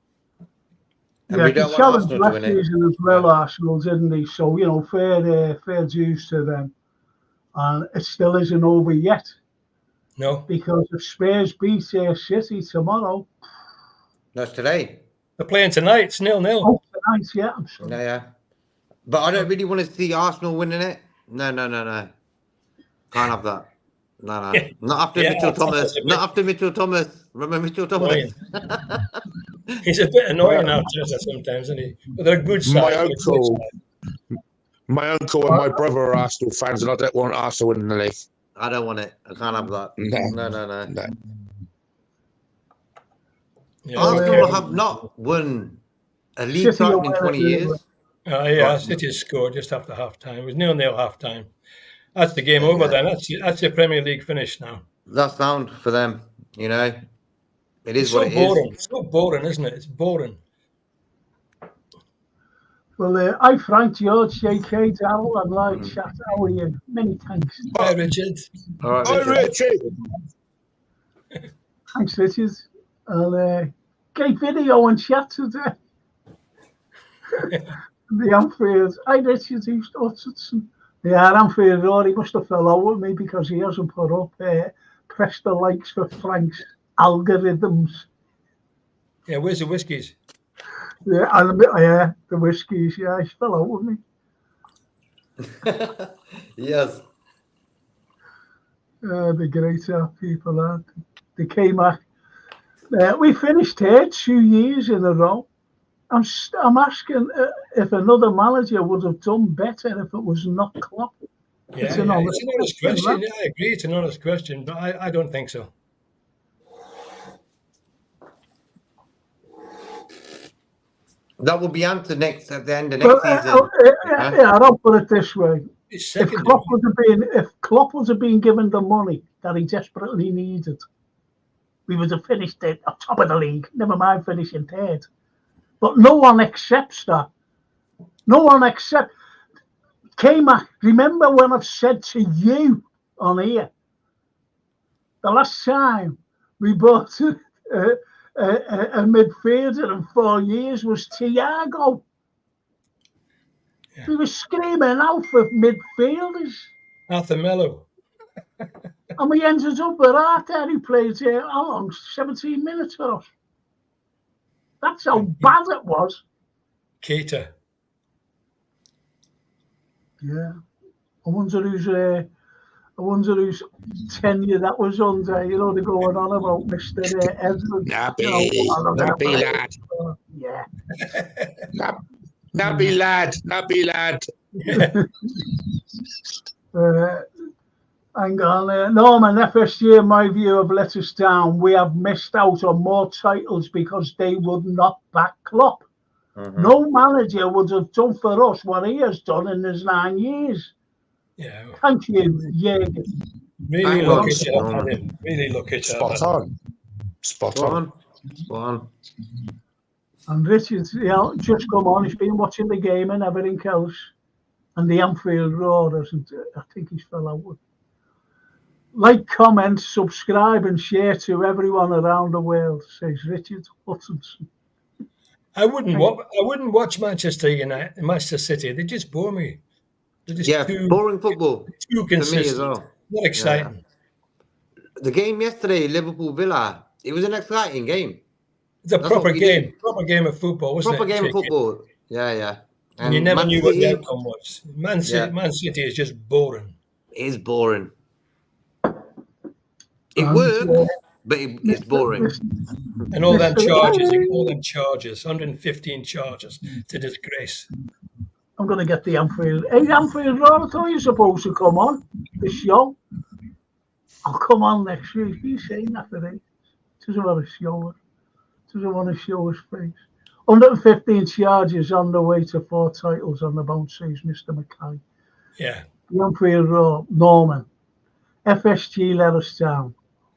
And we don't want Arsenal to win it. As well, Arsenal, didn't they? So, you know, fair dues to them. And it still isn't over yet. No. Because if Spurs beat City tomorrow. That's today. They're playing tonight. It's 0-0. Oh, tonight, yeah. I'm sorry. Yeah. But I don't really want to see Arsenal winning it. No. Can't have that. No. Not after Mitchell Thomas. Not after Mitchell Thomas. Remember Mitchell Thomas? He's a bit annoying now, sometimes, isn't he? But they're a good side. My uncle and my brother are Arsenal fans, and I don't want Arsenal winning the league. I don't want it. I can't have that. No. Yeah, Arsenal have not won a league title in 20 years. City scored just after half time. It was 0-0 half time. That's the game over then. That's the Premier League finished now. That's sound for them, you know. It is what it boring. is. It's so boring, isn't it? It's boring. Well, I Frank, George, JK, Darryl, and like chat. How are you? Many thanks. Hi, Richard. All right, Richard. Thanks, Richard. And great video and chat today. The Anfield. Hi, Richard. Hutchinson. Yeah, Anfield Road. He must have fell out with me because he hasn't put up press the likes for Frank's algorithms. Yeah, where's the whiskies? Yeah, the whiskies. Yeah, he fell out with me. Yes. The greater people are. They came back. We finished here 2 years in a row. I'm asking if another manager would have done better if it was not Klopp. Yeah, it's an honest question. Yeah, I agree. It's an honest question, but I don't think so. That will be answered at the end of next season. I'll put it this way: if Klopp was being given the money that he desperately needed, we would have finished at the top of the league. Never mind finishing third. But no one accepts that. No one accepts. K-Mac, remember when I've said to you on here, the last time we bought a midfielder in 4 years was Thiago. Yeah. We were screaming out for midfielders. Arthur Mello. And we ended up with Arthur, who played how long? 17 minutes for us. That's how bad it was. Keita. Yeah. I wonder whose tenure that was under. You know, they're going on about Mr. Edwards. Nappy lad. Yeah. Nappy lad. Hang on. Norman, FSG, in my view, have let us down. We have missed out on more titles because they would not back Klopp. No manager would have done for us what he has done in his 9 years. Yeah. Thank you, Jürgen. Really lucky to have had him. Really lucky to have had him. Spot on. And Richard, just come on. He's been watching the game and everything else. And the Anfield Roar, I think he's fell out with. Like, comment, subscribe, and share to everyone around the world, says Richard Hutchinson. I wouldn't watch Manchester United, Manchester City. They just bore me. They're just boring football. Too consistent. For me as well. Not exciting. Yeah. The game yesterday, Liverpool Villa, it was an exciting game. It's a proper game. Proper game of football, wasn't it? Proper game of football. Yeah. And you never knew what the outcome was. Man City is just boring. It is boring. It works, but it's boring. And all them charges, 115 charges. It's a disgrace. I'm going to get the Anfield. Hey, Anfield Roar, I thought you were supposed to come on the show. I'll come on next week. He's saying that today. Doesn't want to show it. Doesn't want to show his face. 115 charges on the way to 4 titles on the bounce, says Mr. Mackay. Yeah. The Anfield Roar, Norman. FSG let us down.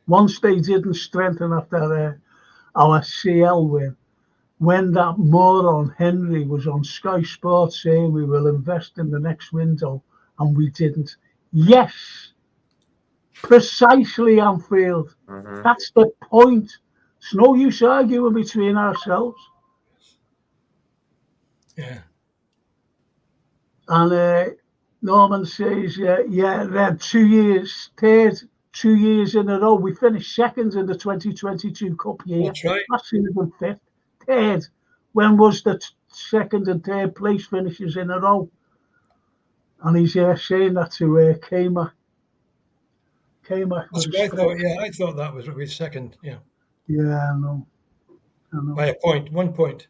Once they didn't strengthen after our CL win, when that moron Henry was on Sky Sports saying we will invest in the next window, and we didn't. Yes, precisely, Anfield. That's the point. It's no use arguing between ourselves. Yeah. And Norman says, then 2 years, 2 years in a row. We finished second in the 2022 Cup year. That's right. Last season, fifth. Third. When was the second and third place finishes in a row? And he's saying that to K-Mac. That's what I thought. Yeah, I thought that was his second. Yeah. Yeah, I know. By a point, 1 point.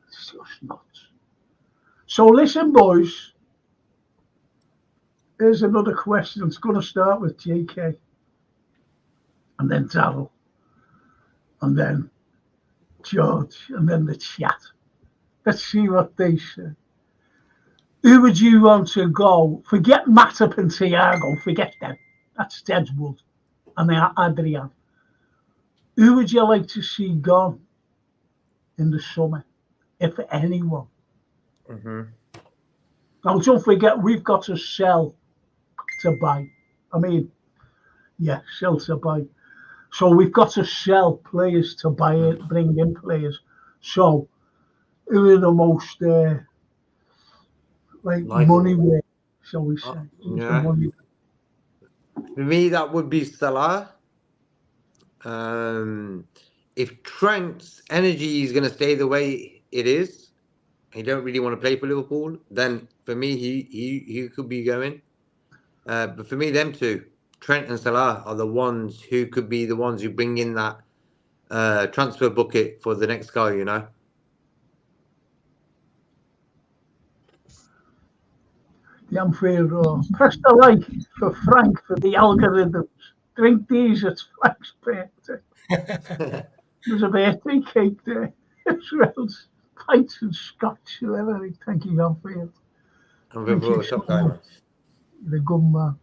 It's just nuts. So listen, boys. Here's another question. It's going to start with JK. And then Darryl. And then George. And then the chat. Let's see what they say. Who would you want to go? Forget Matip and Thiago. Forget them. That's Deadwood. And then Adrian. Who would you like to see gone in the summer, if anyone? Now, don't forget, we've got to sell to buy. Sell to buy. So we've got to sell players to buy it, bring in players. So who are the most money worth, shall we say? Yeah. For me, that would be Salah. If Trent's energy is going to stay the way it is, he don't really want to play for Liverpool, then for me, he could be going. But for me, them two, Trent and Salah, are the ones who could be the ones who bring in that transfer bucket for the next guy, you know? The Anfield Roar. Press the like for Frank for the algorithms. Drink these at Frank's birthday. There's a birthday cake there. As well as pints and scotch and everything. Thank you, Anfield. The good man.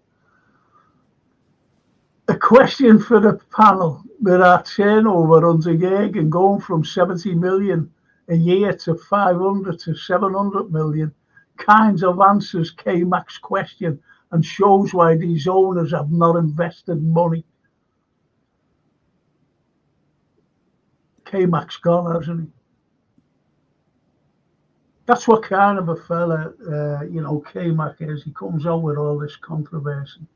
A question for the panel. With our turnover under Jürgen going from 70 million a year to 500 to 700 million, kinds of answers K-Mac's question and shows why these owners have not invested money. K-Mac's gone, hasn't he? That's what kind of a fella, K-Mac is. He comes out with all this controversy.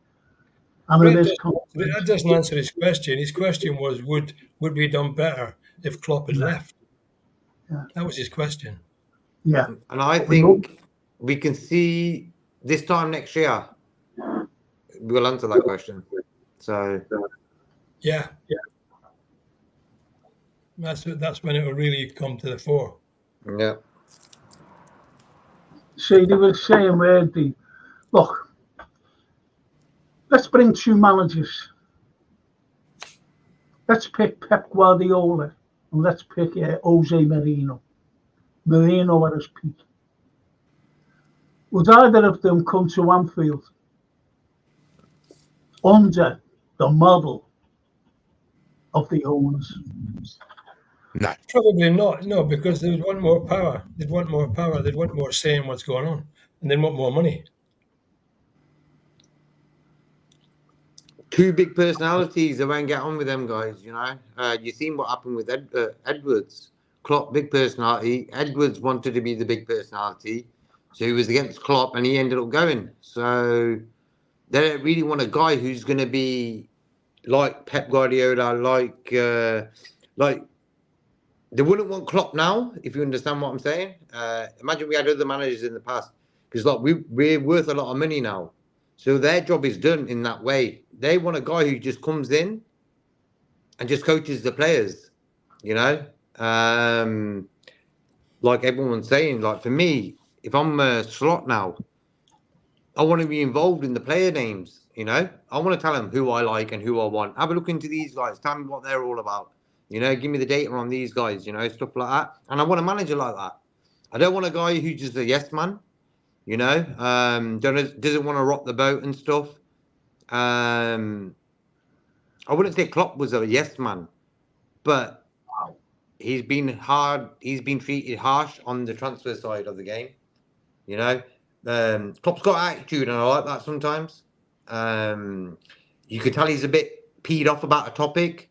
And that doesn't answer his question. His question was, would we have done better if Klopp had left? Yeah. That was his question. Yeah. And I think we can see this time next year, we'll answer that question. So, yeah. That's when it will really come to the fore. Yeah. See, they were saying, look, let's bring 2 managers. Let's pick Pep Guardiola and let's pick Jose Mourinho. Mourinho at his peak. Would either of them come to Anfield under the model of the owners? No. Probably not. No, because they would want more power. They'd want more power. They'd want more say in what's going on, and they'd want more money. 2 big personalities. They won't get on with them guys. You know, you seen what happened with Edwards. Klopp, big personality. Edwards wanted to be the big personality, so he was against Klopp, and he ended up going. So they don't really want a guy who's going to be like Pep Guardiola, like they wouldn't want Klopp now, if you understand what I'm saying. Imagine we had other managers in the past, because like we're worth a lot of money now, so their job is done in that way. They want a guy who just comes in and just coaches the players, you know. Like everyone's saying, like for me, if I'm a slot now, I want to be involved in the player names, you know. I want to tell them who I like and who I want. Have a look into these guys, tell me what they're all about. You know, give me the data on these guys, you know, stuff like that. And I want a manager like that. I don't want a guy who's just a yes man, you know, doesn't want to rock the boat and stuff. I wouldn't say Klopp was a yes man, but he's been treated harsh on the transfer side of the game, you know. Klopp's got attitude, and I like that sometimes. You could tell he's a bit peed off about a topic,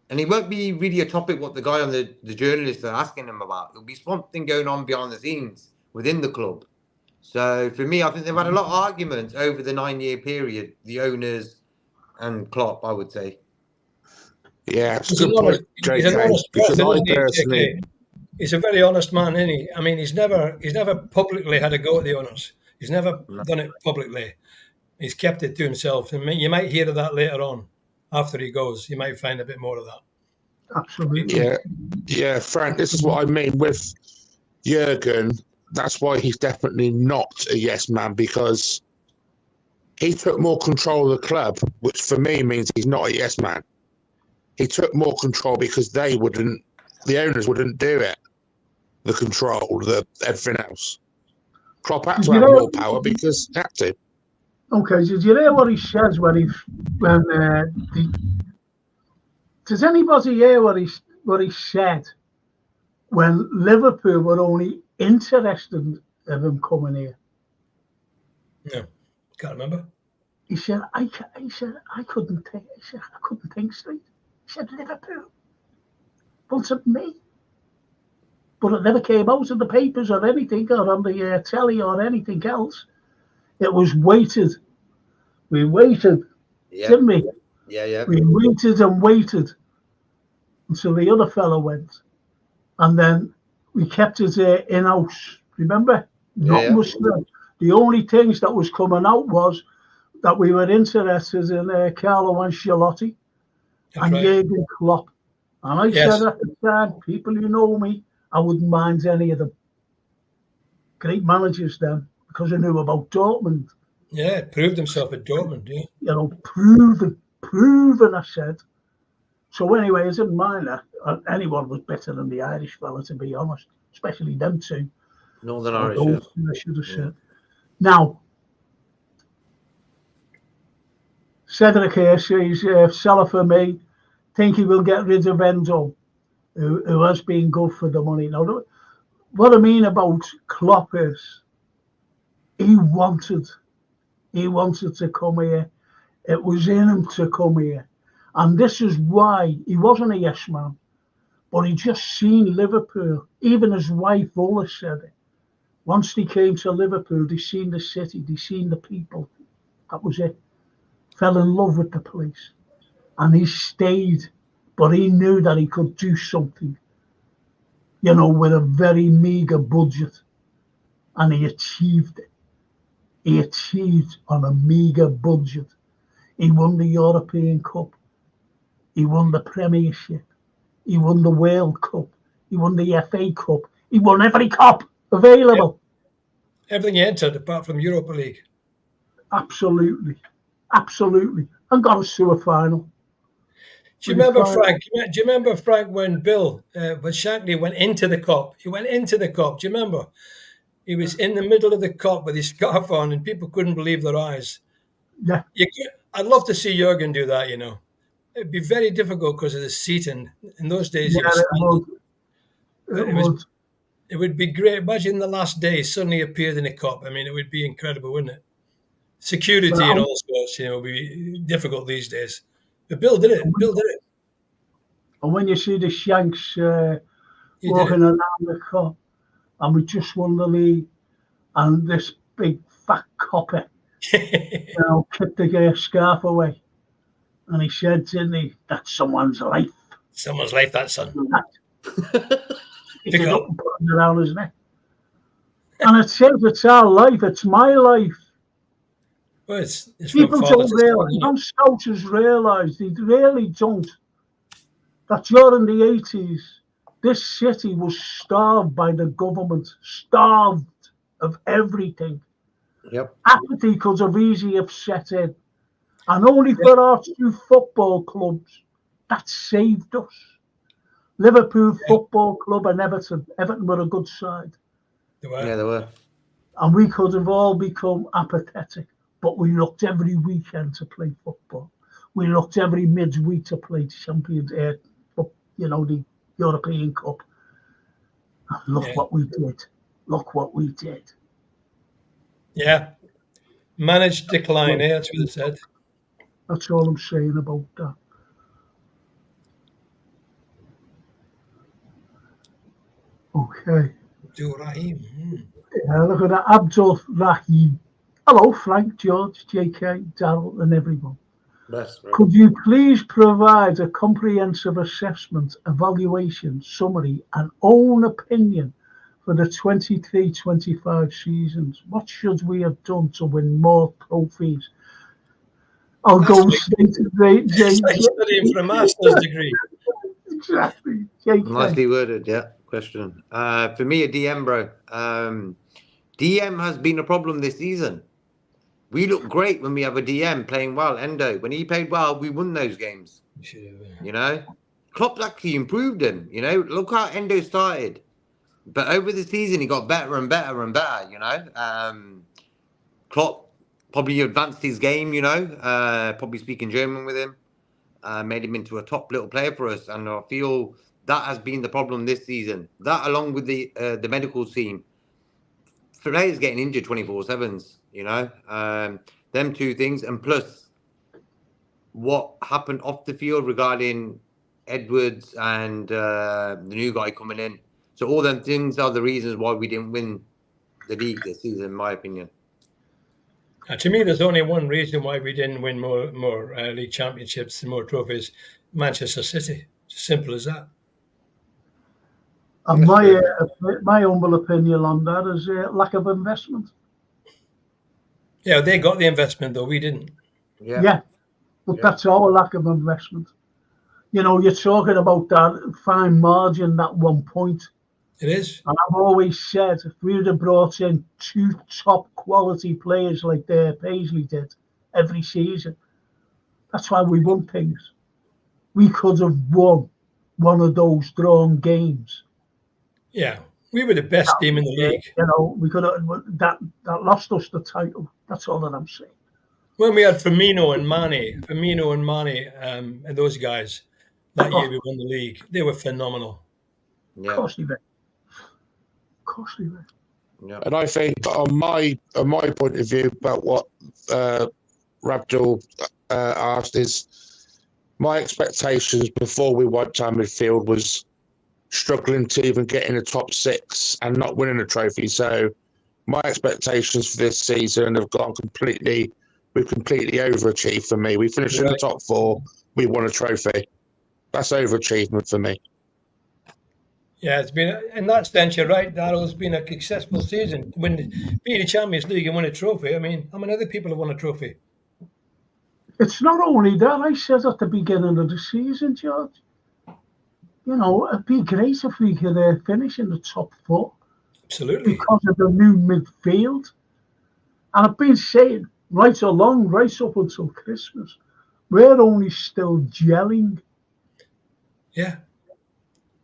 and it won't be really a topic what the guy on the journalists are asking him about. It'll be something going on behind the scenes within the club. So for me, I think they've had a lot of arguments over the 9-year period, the owners and Klopp, I would say. Yeah, it's a good point, JK. He's an honest person, isn't he, personally, JK? He's a very honest man, isn't he? I mean, he's never publicly had a go at the owners. He's never done it publicly. He's kept it to himself. And you might hear of that later on. After he goes, you might find a bit more of that. Absolutely. Yeah, Frank, this is what I mean with Jurgen. That's why he's definitely not a yes man, because he took more control of the club, which for me means he's not a yes man. He took more control because the owners wouldn't do it. The control, everything else. Klopp had to have more power because he had to. Okay, did you hear what he says does anybody hear what he said when Liverpool were only interested in him coming here? No, can't remember. He said, I couldn't think straight. He said, Liverpool wanted me. But it never came out in the papers or anything, or on the telly or anything else. It was waited. We waited, didn't we? Yeah. We waited and waited until the other fellow went. And then we kept it in-house. Remember? Not much. The only things that was coming out was that we were interested in Carlo Ancelotti and Jurgen Klopp. And I said at the time, people who know me, I wouldn't mind any of them. Great managers then, because I knew about Dortmund. Yeah, proved himself at Dortmund, yeah. You know, proven, I said. So anyway, I didn't mind that. Anyone was better than the Irish fella, to be honest, especially them two. Northern Irish, I should have said. Now, Cedric here says, seller for me, think he will get rid of Enzo, who has been good for the money. Now, what I mean about Klopp is he wanted to come here. It was in him to come here. And this is why he wasn't a yes man, but he just seen Liverpool. Even his wife Ola said it. Once they came to Liverpool, they seen the city, they seen the people. That was it. Fell in love with the place. And he stayed, but he knew that he could do something, you know, with a very meager budget. And he achieved it. He achieved on a meager budget. He won the European Cup. He won the Premiership. He won the World Cup. He won the FA Cup. He won every cup available. Everything he entered apart from Europa League. Absolutely. Absolutely. And got us to a final. Do you remember, Frank? Do you remember, Frank, when Bill, when Shankly went into the Kop? He went into the Kop. Do you remember? He was in the middle of the Kop with his scarf on, and people couldn't believe their eyes. Yeah. I'd love to see Jurgen do that, you know. It'd be very difficult because of the seating. In those days, Yeah, it would be great. Imagine the last day suddenly appeared in a Kop. I mean, it would be incredible, wouldn't it? Security and all sorts, you know, would be difficult these days. But Bill did it. Bill did it. And when you see the Shanks walking around the Kop, and we just won the league, and this big fat copper, you know, kicked the scarf away, and he said, didn't he, that's someone's life. Someone's life, that son. He did up and put it around his neck. And it says it's our life, it's my life. Well, it's people don't realise, some scouters realise, they really don't, that during the 80s, this city was starved by the government, starved of everything. Yep. Apathy could have easily have set in. And only for our two football clubs, that saved us. Liverpool Football Club and Everton. Everton were a good side. They were. Yeah, they were. And we could have all become apathetic. But we looked every weekend to play football. We looked every midweek to play Champions, you know, the European Cup. And look what we did. Look what we did. Yeah. Managed decline, that's what it said. That's all I'm saying about that. Okay. Abdul Rahim. Yeah, look at that. Abdul Rahim. Hello, Frank, George, JK, Darryl, and everyone. Could you please provide a comprehensive assessment, evaluation, summary, and own opinion for the 23-25 seasons? What should we have done to win more trophies? I'll go straight to studying for a master's degree. Exactly. JK. Nicely worded, yeah. Question. For me, a DM, bro. DM has been a problem this season. We look great when we have a DM playing well. Endo, when he played well, we won those games. You know, Klopp actually improved him. You know, look how Endo started, but over the season he got better and better and better. You know, Klopp probably advanced his game. You know, probably speaking German with him, made him into a top little player for us. And I feel that has been the problem this season. That, along with the medical team. Players getting injured 24/7s, you know, them two things, and plus what happened off the field regarding Edwards and the new guy coming in. So all them things are the reasons why we didn't win the league this season, in my opinion. To me, there's only one reason why we didn't win more league championships and more trophies: Manchester City. It's simple as that. And my humble opinion on that is lack of investment. Yeah, they got the investment, though. We didn't. Yeah. But that's our lack of investment. You know, you're talking about that fine margin, that 1 point. It is. And I've always said, if we would have brought in two top quality players like Paisley did every season, that's why we won things. We could have won one of those drawn games. Yeah, we were the best team in the league. You know, we could have that lost us the title. That's all that I'm saying. When we had Firmino and Mane, and those guys that year we won the league, they were phenomenal. Yeah. Of course they were. Yeah. And I think, on my point of view, about what Rabdul asked is, my expectations before we wiped our midfield was struggling to even get in the top six and not winning a trophy. So my expectations for this season have gone completely overachieved for me. We finished in the top four, we won a trophy. That's overachievement for me. Yeah, it's been, in that sense, you're right, Darryl. It's been a successful season. Being the Champions League and win a trophy, I mean, how many other people have won a trophy? It's not only that. I said at the beginning of the season, George, you know, it'd be great if we could finish in the top four. Absolutely. Because of the new midfield. And I've been saying, right along, right up until Christmas. We're only still gelling. Yeah.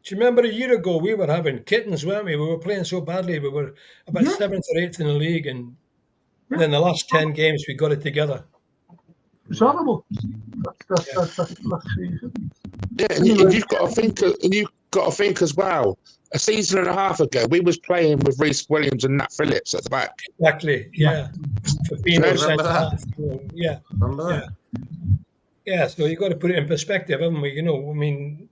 Do you remember a year ago we were having kittens, weren't we? We were playing so badly. We were about Yeah, 7th or 8th in the league, and yeah. then the last 10 games we got it together. It's horrible. That's last season. Yeah, and Anyway, you've got to think, as well. A season and a half ago, we was playing with Reece Williams and Nat Phillips at the back. Exactly. Yeah. Fabinho Remember centre that? half. Yeah. Remember Yeah. that? Yeah. So you've got to put it in perspective, haven't we? I mean,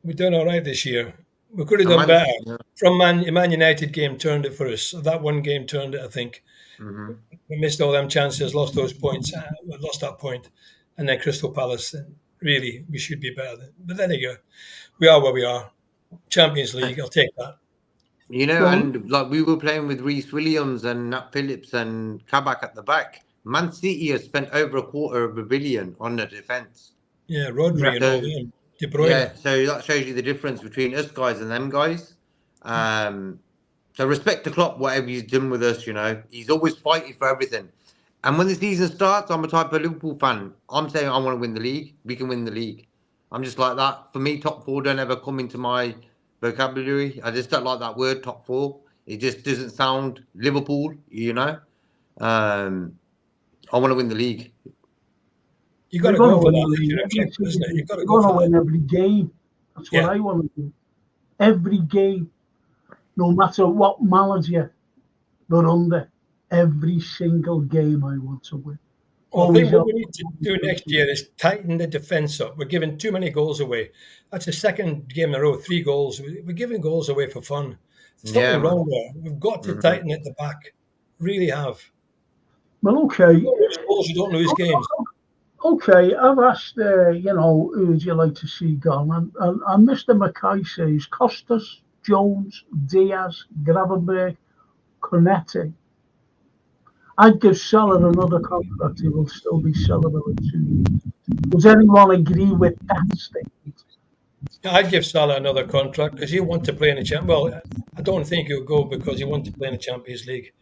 we've done all right this year. We could have done better. Yeah. From Man United game turned it for us. That one game turned it, I think. Mm-hmm. We missed all them chances, lost those points, lost that point, and then Crystal Palace. And really, we should be better. But there you go. We are where we are. Champions League, I'll take that. And like we were playing with Reece Williams and Nat Phillips and Kabak at the back. Man City has spent over $250 million on the defence. Yeah, Rodri and all that. De Bruyne. Yeah, so that shows you the difference between us guys and them guys. So respect to Klopp, whatever he's done with us, He's always fighting for everything. And when the season starts, I'm a type of Liverpool fan. I'm saying I want to win the league. We can win the league. I'm just like that. For me, top four don't ever come into my vocabulary. I just don't like that word, top four. It just doesn't sound Liverpool, I want to win the league. You got to go for that. You've got to go for win every game. That's what I want to do. Every game, no matter what manager they're under, every single game I want to win. I think what we need to do next year is tighten the defence up. We're giving too many goals away. That's the second game in a row, 3 goals. We're giving goals away for fun. There's nothing wrong there. We've got to tighten at the back. Really have. Well, okay. You don't lose goals, you don't lose games. Okay, I've asked, who would you like to see gone? And Mr. Mackay says Costas, Jones, Diaz, Gravenberch, Cornetti. I'd give Salah another contract. He will still be sellable in 2 years. Does anyone agree with that statement? I'd give Salah another contract because he'll want to play in the Champions League. Well, I don't think he'll go because he wants to play in the Champions League.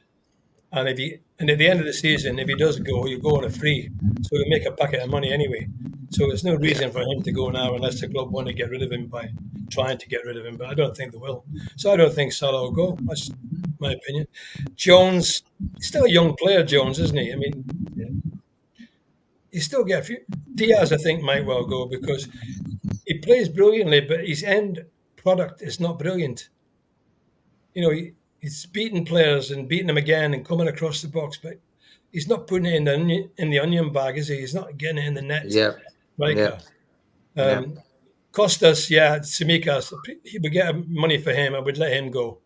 And at the end of the season, if he does go, he'll go on a free. So he'll make a packet of money anyway. So there's no reason for him to go now unless the club want to get rid of him by trying to get rid of him. But I don't think they will. So I don't think Salah will go. That's my opinion. Jones, he's still a young player, Jones, isn't he? I mean, he still get a few. Diaz, I think, might well go because he plays brilliantly, but his end product is not brilliant. He's beating players and beating them again and coming across the box, but he's not putting it in the onion bag, is he? He's not getting it in the net. Yeah. Costas, Tsimikas, he would get money for him. I would let him go.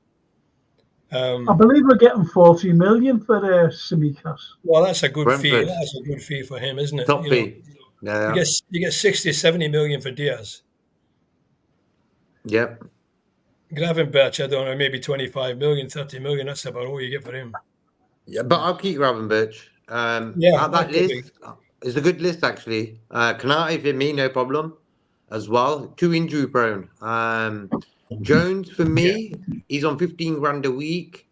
I believe we're getting 40 million for Tsimikas. Well, that's a good fee. That's a good fee for him, isn't it? Top fee. Yeah. You get 60, 70 million for Diaz. Yep. Gravenberch, I don't know, maybe 25 million, 30 million. That's about all you get for him. Yeah, but I'll keep Gravenberch. That list is a good list, actually. Kanate for me, no problem as well. Too injury prone. Jones, for me, he's on 15 grand a week.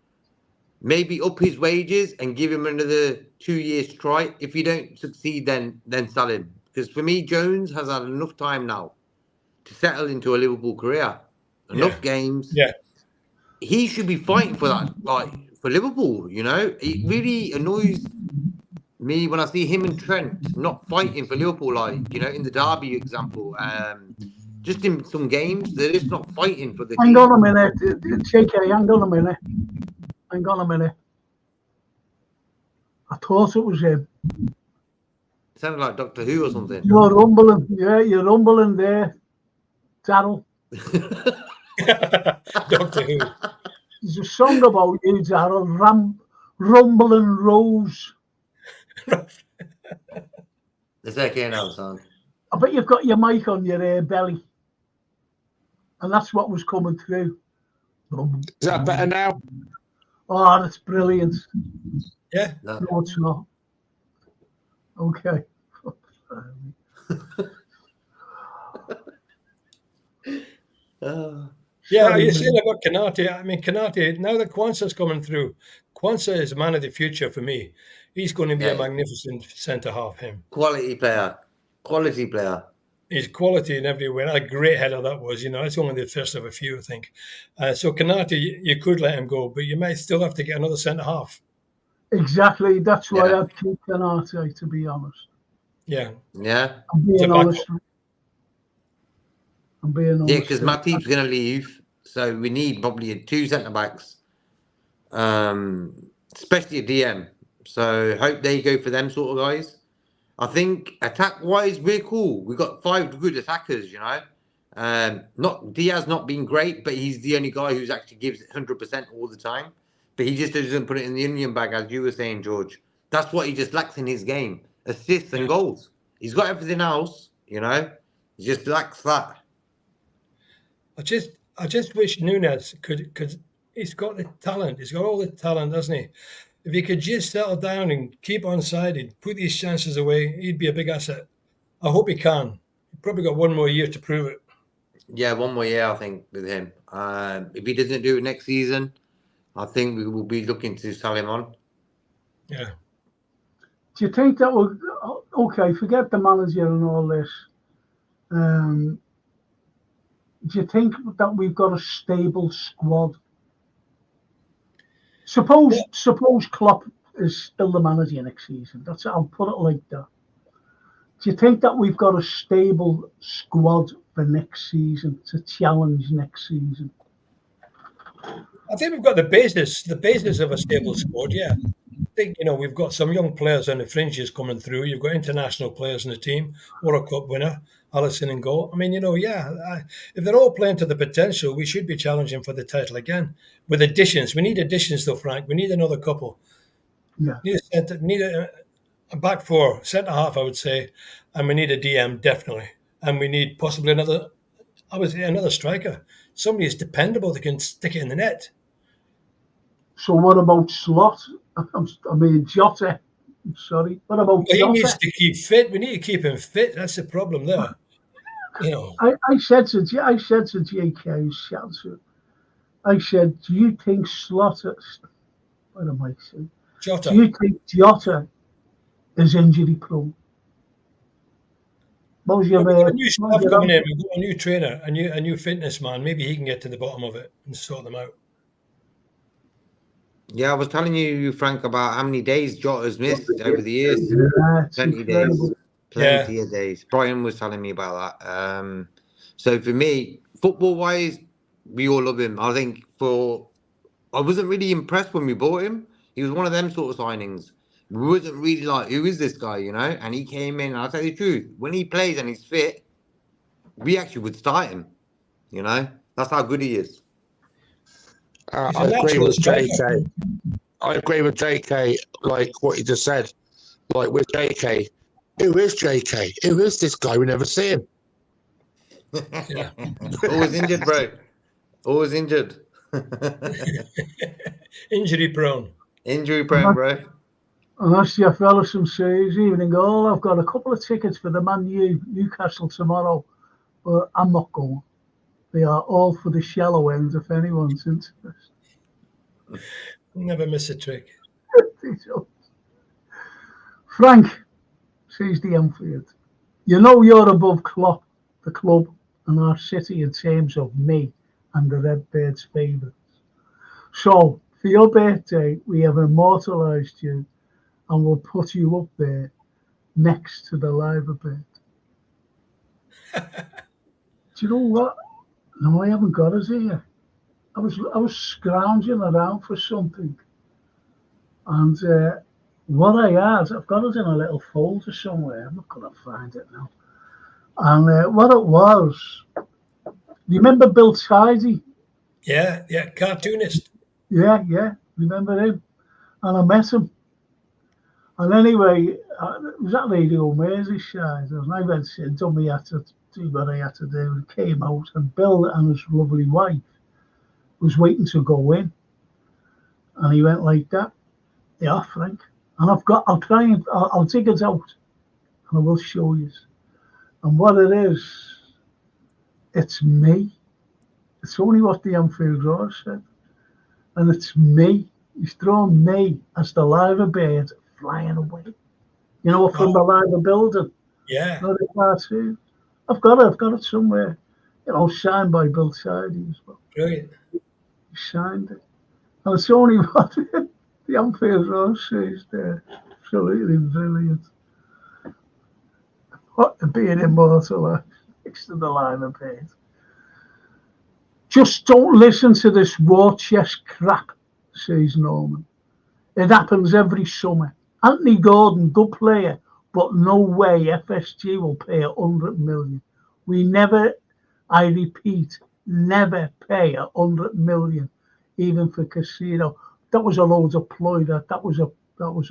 Maybe up his wages and give him another 2 years try. If you don't succeed, then sell him. Because for me, Jones has had enough time now to settle into a Liverpool career. Enough games. Yeah. He should be fighting for that, for Liverpool, It really annoys me when I see him and Trent not fighting for Liverpool, in the Derby example. Just in some games, they're just not fighting for the team. Hang on a minute, JK, hang on a minute. I thought it was him. It sounded like Doctor Who or something. You're rumbling. Yeah, you're rumbling there. Darryl. Doctor Who. There's a song about you, Darryl. Rumbling Rose. It's okay now, son. I bet you've got your mic on your belly. And that's what was coming through. Is that better now? Oh, that's brilliant. Yeah. No, it's not. Okay. Yeah, you're saying about Konate. I mean, Konate, now that Kwanzaa's coming through, Kwanzaa is man of the future for me. He's going to be a magnificent centre-half, him. Quality player. Quality player. His quality in every way. A great header that was, it's only the first of a few, I think. So Konate, you could let him go, but you might still have to get another centre-half. Exactly. That's why I'd keep Konate, to be honest. Yeah. Yeah. I'm being honest. Yeah, because Matip's going to leave, so we need probably 2 centre-backs, especially a DM. So hope they go for them sort of guys. I think attack-wise, we're cool. We've got 5 good attackers, Not Diaz not being great, but he's the only guy who's actually gives 100% all the time. But he just doesn't put it in the onion bag, as you were saying, George. That's what he just lacks in his game: assists and goals. He's got everything else, He just lacks that. I just wish Nunes could. He's got the talent. He's got all the talent, hasn't he? If he could just settle down and keep on sided, put these chances away, he'd be a big asset. I hope he can. He's probably got 1 more year to prove it. Yeah, 1 more year, I think, with him. If he doesn't do it next season, I think we will be looking to sell him on. Yeah. Do you think that will... Okay, forget the manager and all this. Do you think that we've got a stable squad? Suppose Klopp is still the manager next season. I'll put it like that. Do you think that we've got a stable squad for next season to challenge next season? I think we've got the basis of a stable squad. Yeah, I think we've got some young players on the fringes coming through. You've got international players in the team. World Cup winner, Alisson in goal. I mean, if they're all playing to the potential, we should be challenging for the title again. With additions, we need additions though, Frank. We need another couple. Yeah, need a back four, centre half, I would say, and we need a DM definitely, and we need possibly another striker. Somebody is dependable that can stick it in the net. So what about Slot? Jota. Sorry. What about Jota? He needs to keep fit. We need to keep him fit. That's the problem there. I said to JK, I said, do you think Slot? What am I saying? Jota. Do you think Jota is injury prone? We've got a new staff coming in. We've got a new trainer, a new fitness man. Maybe he can get to the bottom of it and sort them out. Yeah, I was telling you, Frank, about how many days Jota's missed over the years. Yeah, 20 days. Plenty of days. Brian was telling me about that. So for me, football-wise, we all love him. I think I wasn't really impressed when we bought him. He was one of them sort of signings. We wasn't really like, who is this guy, And he came in, and I'll tell you the truth, when he plays and he's fit, we actually would start him, That's how good he is. I agree with JK. I agree with JK, like what he just said. Like with JK, who is JK? Who is this guy? We never see him. Yeah. Always injured, bro. Always injured. Injury prone. Injury prone, bro. Unless your Ellison says, evening all, I've got a couple of tickets for the Man U Newcastle tomorrow, but I'm not going. They are all for the shallow end if anyone's interested. Never miss a trick. Frank, says the Enfield, you're above Klopp, the club, and our city in terms of me and the Redbirds' favourites. So, for your birthday, we have immortalised you and we'll put you up there next to the Liverbird. Do you know what? No, I haven't got us here. I was scrounging around for something, and what I had, I've got it in a little folder somewhere. I'm not going to find it now. And what it was, you remember Bill Tidy? Yeah, cartoonist. Yeah, remember him? And I met him. And anyway, it was at Radio Merseyside, and I went in, done me had to do what I had to do, and came out, and Bill and his lovely wife was waiting to go in, and he went like that. Yeah, Frank. And I'll dig it out, and I will show you. And what it is, it's me. It's only what the Anfield Roar said. And it's me. He's drawn me as the liver bird flying away. You know, from the liver building. Yeah. No, the cartoon. I've got it somewhere. You know, signed by Bill Tidey as well. Brilliant. He signed it. And it's only what the Anfield Roar says there. Absolutely brilliant. What being immortalised next to the liver bird. Just don't listen to this war chest crap, says Norman. It happens every summer. Anthony Gordon, good player, but no way FSG will pay 100 million. We never, I repeat, never pay 100 million, even for Casino. That was a load of ploy. That was a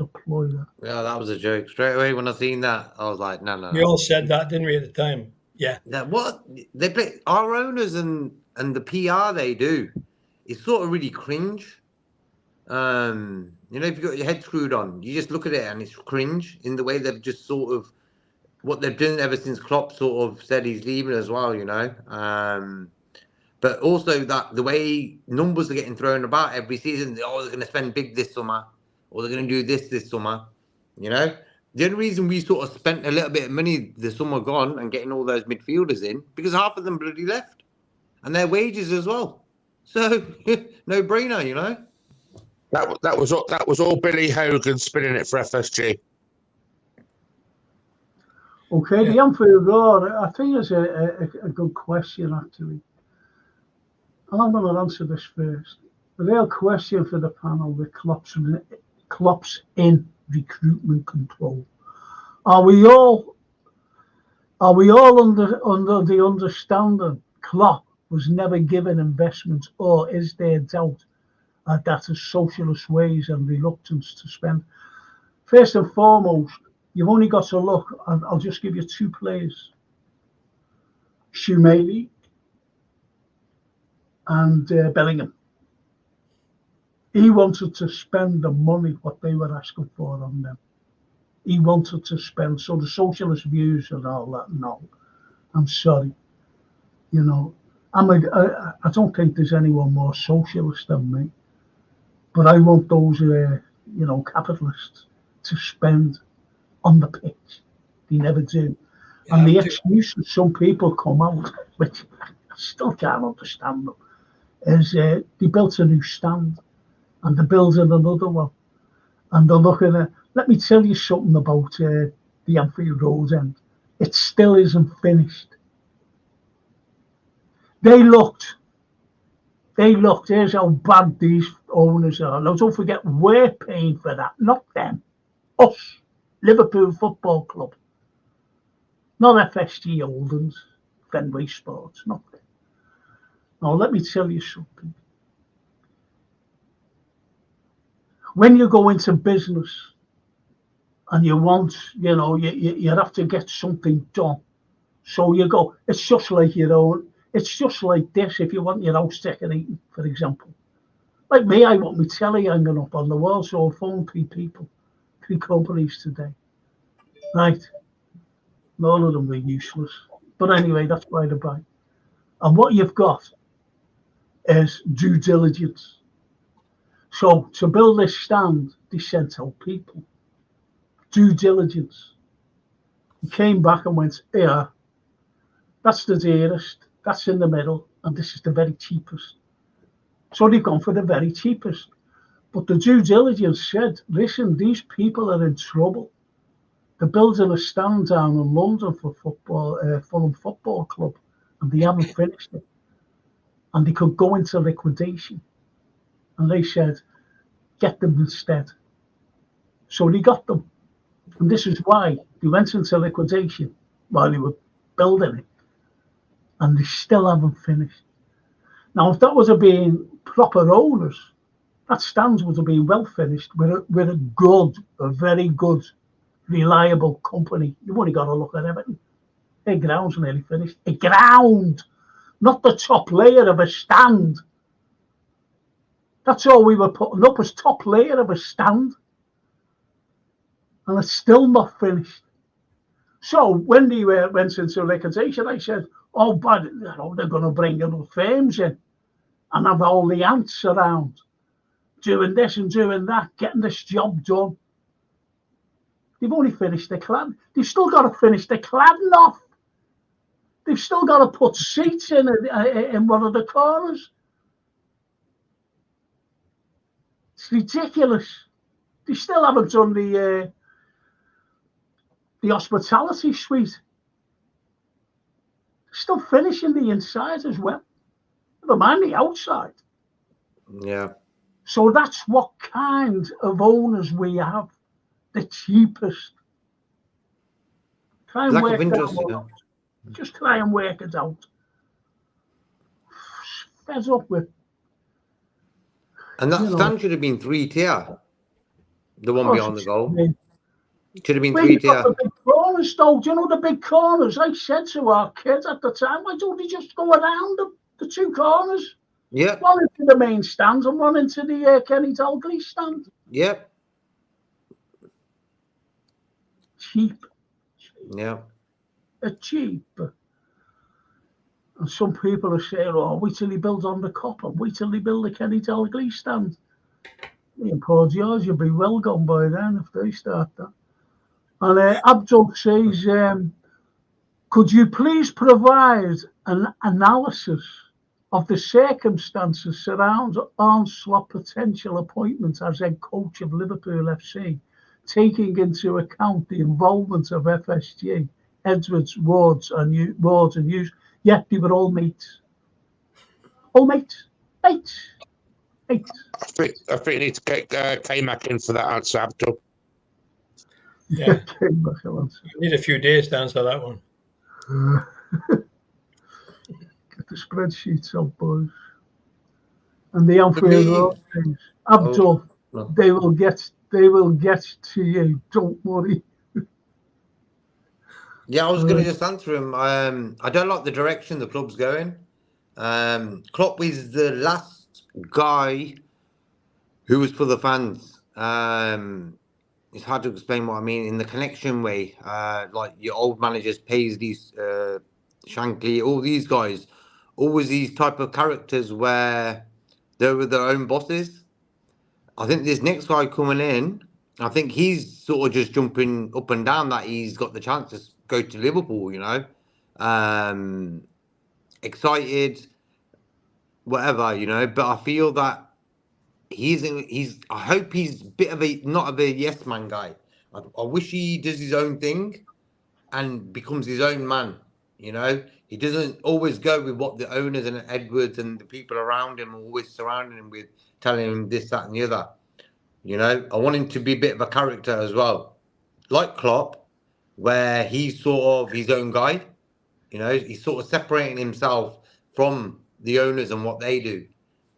ploy. Yeah, that was a joke. Straight away when I seen that, I was like, no. We all said that, didn't we, at the time? Yeah. What they play, our owners and the PR they do, it's sort of really cringe. You know, if you've got your head screwed on, you just look at it and it's cringe in the way they've just sort of what they've done ever since Klopp sort of said he's leaving as well, you know. But also that the way numbers are getting thrown about every season, they're going to spend big this summer, or they're going to do this summer, you know. The only reason we sort of spent a little bit of money the summer gone and getting all those midfielders in, because half of them bloody left. And their wages as well. So, no brainer, you know. That was all Billy Hogan spinning it for FSG. Okay, the Anfield Roar, I think is a good question, actually. And I'm going to answer this first. The real question for the panel with Klopp's in recruitment control. Are we all under the understanding Klopp was never given investment, or is there doubt that his socialist ways and reluctance to spend? First and foremost, you've only got to look, and I'll just give you two players, Shumaili and Bellingham. He wanted to spend the money what they were asking for on them. He wanted to spend, so the socialist views and all that, no. I'm sorry. You know, I don't think there's anyone more socialist than me. But I want those, capitalists to spend on the pitch. They never do. Yeah, and the excuse that some people come out, which I still can't understand them, is they built a new stand and they're building another one. And they're looking at, let me tell you something about the Anfield Road end. It still isn't finished. They looked, here's how bad these owners are. Now, don't forget, we're paying for that, not them. Us, Liverpool Football Club. Not FSG Holdings, Fenway Sports, not them. Now, let me tell you something. When you go into business and you want, you have to get something done. So you go, it's just like it's just like this if you want your house decorating, for example. Like me, I want my telly hanging up on the wall, so I phoned 3 people, 3 companies today. Right? None of them were useless. But anyway, that's by the by. And what you've got is due diligence. So to build this stand, they sent out people. Due diligence. He came back and went, yeah, that's the dearest, that's in the middle, and this is the very cheapest. So they've gone for the very cheapest. But the due diligence said, listen, these people are in trouble. They're building a stand down in London for Fulham Football Club, and they haven't finished it. And they could go into liquidation. And they said, get them instead. So they got them. And this is why they went into liquidation while they were building it. And they still haven't finished. Now, if that was being proper owners, that stand would have been well finished with a very good, reliable company. You've only got to look at everything. Their ground's nearly finished. A ground, not the top layer of a stand. That's all we were putting up, as top layer of a stand. And it's still not finished. So when they went into liquidation, I said, Oh, but they're going to bring little firms in and have all the ants around doing this and doing that, getting this job done. They've only finished the clad. They've still got to finish the cladding off. They've still got to put seats in one of the corners. It's ridiculous. They still haven't done the hospitality suite. Still finishing the inside as well. Never mind the outside. Yeah. So that's what kind of owners we have. The cheapest. Try and work it out. Just try and work it out. Fed up with. And that stand should have been 3-tier. The one beyond the goal. Should have been 3-tier. The big corners, though. Do you know the big corners? I said to our kids at the time, why don't they just go around the two corners? Yeah. One into the main stand and one into the Kenny Dalglish stand. Yep. Cheap. Yeah. Cheap. And some people are saying, oh, wait till he builds on the copper. Wait till he build the Kenny Dalglish stand. Me and Paul George will be well gone by then if they start that. And Abdul says, could you please provide an analysis of the circumstances surrounding Arne Slot's potential appointment as head coach of Liverpool FC, taking into account the involvement of FSG, Edwards, Wards and Hughes? Yeah, they were all mates. All mates. Mates. Mates. I think you need to get K-Mac in for that answer, Abdul. Yeah. You need a few days to answer that one. Get the spreadsheets up, boys. And the Anfield Road things. Abdul, they will get to you. Don't worry. Yeah, I was going to just answer him. I don't like the direction the club's going. Klopp is the last guy who was for the fans. It's hard to explain what I mean in the connection way. Like your old managers, Paisley, Shankly, all these guys, always these type of characters where they were their own bosses. I think this next guy coming in, I think he's sort of just jumping up and down that he's got the chance to go to Liverpool, you know. Excited, whatever, you know. But I feel that I hope he's a bit of not of a yes man guy. I wish he does his own thing and becomes his own man. You know, he doesn't always go with what the owners and Edwards and the people around him are always surrounding him with, telling him this, that, and the other. You know, I want him to be a bit of a character as well, like Klopp, where he's sort of his own guy. You know, he's sort of separating himself from the owners and what they do.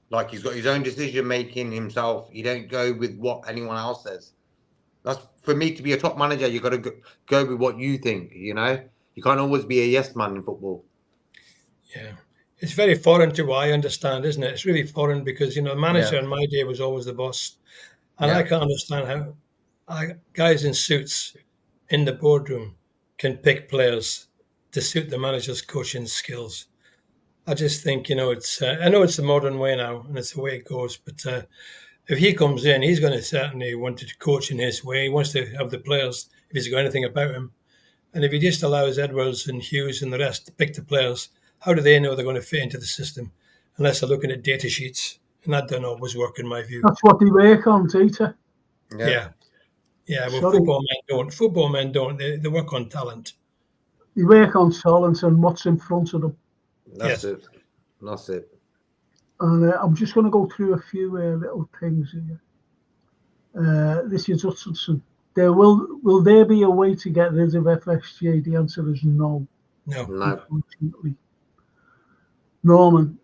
Like he's got his own decision making himself. You don't go with what anyone else says. That's for me to be a top manager. You got to go with what you think. You know, you can't always be a yes man in football. Yeah, it's very foreign to what I understand, isn't it? It's really foreign because, you know, the manager in my day was always the boss. And I can't understand how guys in suits in the boardroom can pick players to suit the manager's coaching skills. I just think, you know, it's I know it's the modern way now and it's the way it goes. But if he comes in, he's going to certainly want to coach in his way. He wants to have the players, if he's got anything about him. And if he just allows Edwards and Hughes and the rest to pick the players, how do they know they're going to fit into the system unless they're looking at data sheets? And that don't always work in my view. That's what they work on, Tita. Yeah. Well, football men don't. They work on talent. They work on talent and what's in front of them. That's it. And I'm just going to go through a few little things here. This is Hutchinson. Will there be a way to get rid of FSG? The answer is no. No. Unfortunately. Norman,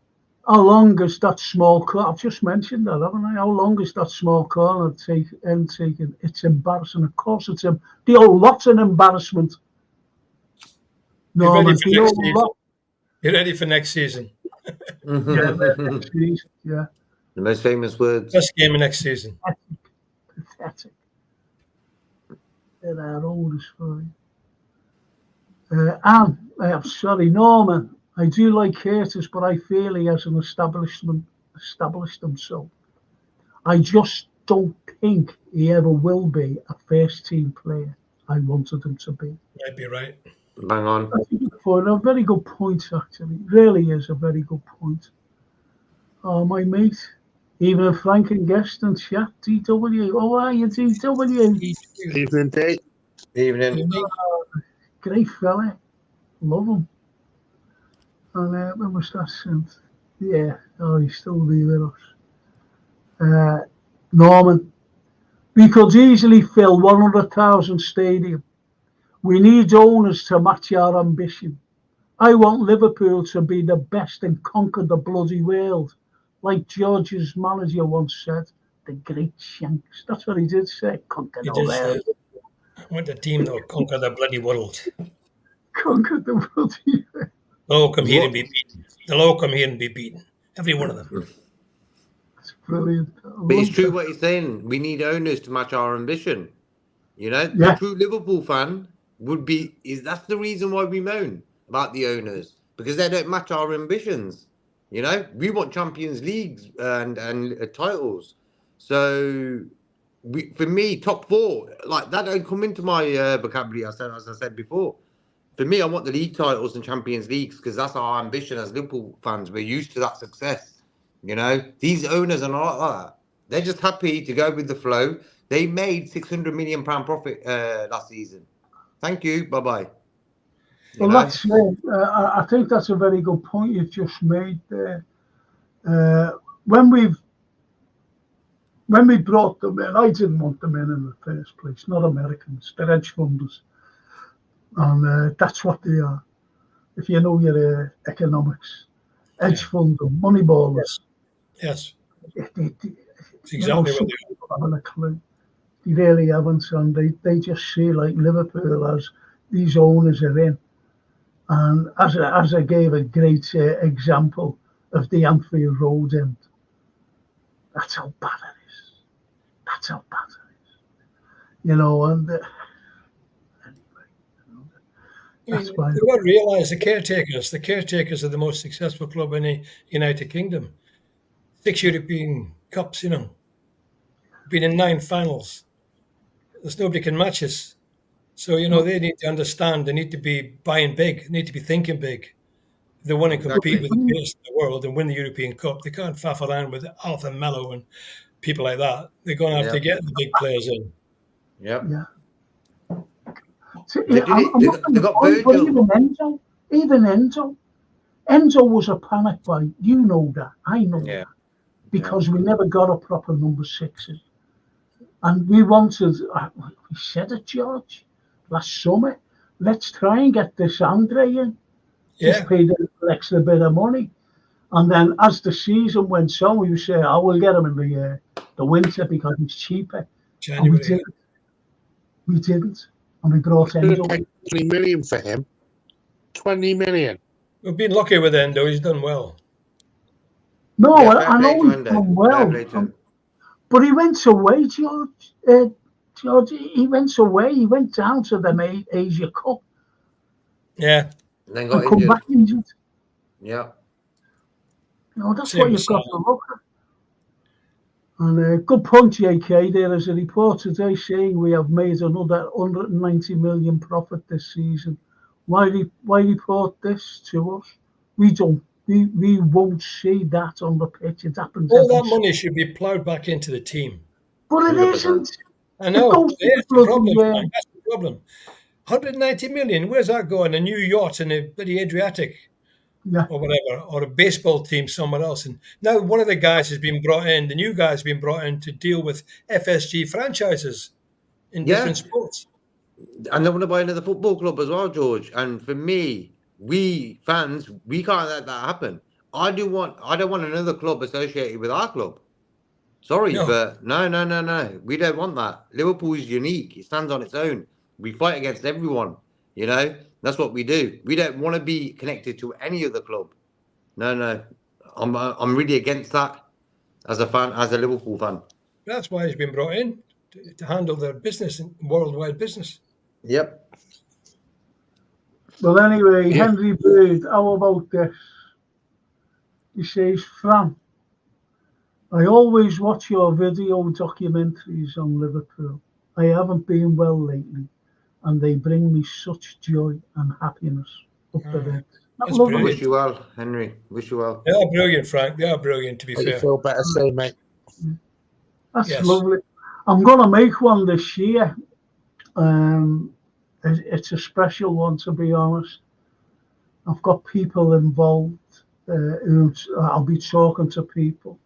how long is that small corner? I've just mentioned that, haven't I? How long is that small corner taken? It's embarrassing. Of course, it's the whole lot's an embarrassment. Norman, you're ready for next season. Next season. Yeah. The most famous words. Best game of next season. Pathetic. They're our oldest for you. I'm sorry, Norman. I do like Curtis, but I feel he has established himself. I just don't think he ever will be a first team player I wanted him to be. Might be right. Bang on. That's a good point. A very good point, actually. It really is a very good point. Oh, my mate. Even if Frank and guest and chat, DW. Oh, are you, DW? Evening, Dave. Evening. Great fella. Love him. And when was that sent? Yeah. Oh, he's still be with us. Norman. We could easily fill 100,000 stadium. We need owners to match our ambition. I want Liverpool to be the best and conquer the bloody world. Like George's manager once said, the great Shanks. That's what he did say, conquer the world. I want a team that will conquer the bloody world. Conquer the bloody world. They'll all come here and be beaten. They'll all come here and be beaten. Every one of them. It's brilliant. But it's true what he's saying. We need owners to match our ambition. You know, Yeah. the true Liverpool fan that's the reason why we moan about the owners, because they don't match our ambitions. You know, we want Champions Leagues and titles. So for me, top four, like that don't come into my vocabulary. As I said before, for me, I want the league titles and Champions Leagues because that's our ambition as Liverpool fans. We're used to that success. You know, these owners are not like that. They're just happy to go with the flow. They made £600 million profit last season. Thank you. Bye-bye. Well, that's I think that's a very good point you've just made there. When we brought them in, I didn't want them in the first place. Not Americans, they're hedge funders, and that's what they are. If you know your economics, hedge funder, money ballers. Yes. It's exactly what they haven't a clue. They really haven't, and they just see like Liverpool as these owners are in. And as I gave a great example of the Anfield Road end, that's how bad it is. That's how bad it is. You know, and anyway, that's why. You've got to realise the caretakers are the most successful club in the United Kingdom. 6 European Cups, you know, been in 9 finals. There's nobody can match us. So, you know, they need to understand, they need to be buying big, they need to be thinking big. If they want to compete with the best in the world and win the European Cup, they can't faff around with Arthur Mello and people like that. They're going to have to get the big players in. Yep. Yeah. They got Virgil. Even Enzo was a panic buy. You know that. I know that. Because we never got a proper number 6. And we wanted, we said it, George, last summer, let's try and get this Andre in. Just paid an extra bit of money. And then as the season went on, we would say, we'll get him in the winter because he's cheaper. January. And we didn't. And we brought Endo. 20 million for him. 20 million. We've been lucky with Endo. He's done well. No, I know he's done well. But he went away, George. He went away. He went down to the Asia Cup. Yeah. And then got injured. Come back injured. Yeah. You know, that's what you've got to look at. And good point, JK. There is a report today saying we have made another 190 million profit this season. Why report this to us? We don't. We won't see that on the pitch. It happens. All that money should be ploughed back into the team. But it isn't. I know. That's the problem. That's the problem. 190 million. Where's that going? A new yacht in the Adriatic, or whatever, or a baseball team somewhere else. And now one of the guys has been brought in. The new guy's been brought in to deal with FSG franchises in different sports. And they want to buy another football club as well, George. And for me, we fans, we can't let that happen. I don't want another club associated with our club. Sorry, but no. We don't want that. Liverpool is unique. It stands on its own. We fight against everyone. You know, that's what we do. We don't want to be connected to any other club. No. I'm really against that as a fan, as a Liverpool fan. That's why he's been brought in to handle their business, worldwide business. Yep. Well, anyway, Yeah. Henry Bird, how about this? He says, Fran, I always watch your video documentaries on Liverpool. I haven't been well lately, and they bring me such joy and happiness up the Reds. That's Lovely. I brilliant. wish you well, Henry. Wish you well. They are brilliant, Frank. They are brilliant, to be Hope you fair. feel better soon, mate. That's Yes. lovely. I'm going to make one this year. It's a special one, to be honest. I've got people involved. I'll be talking to people.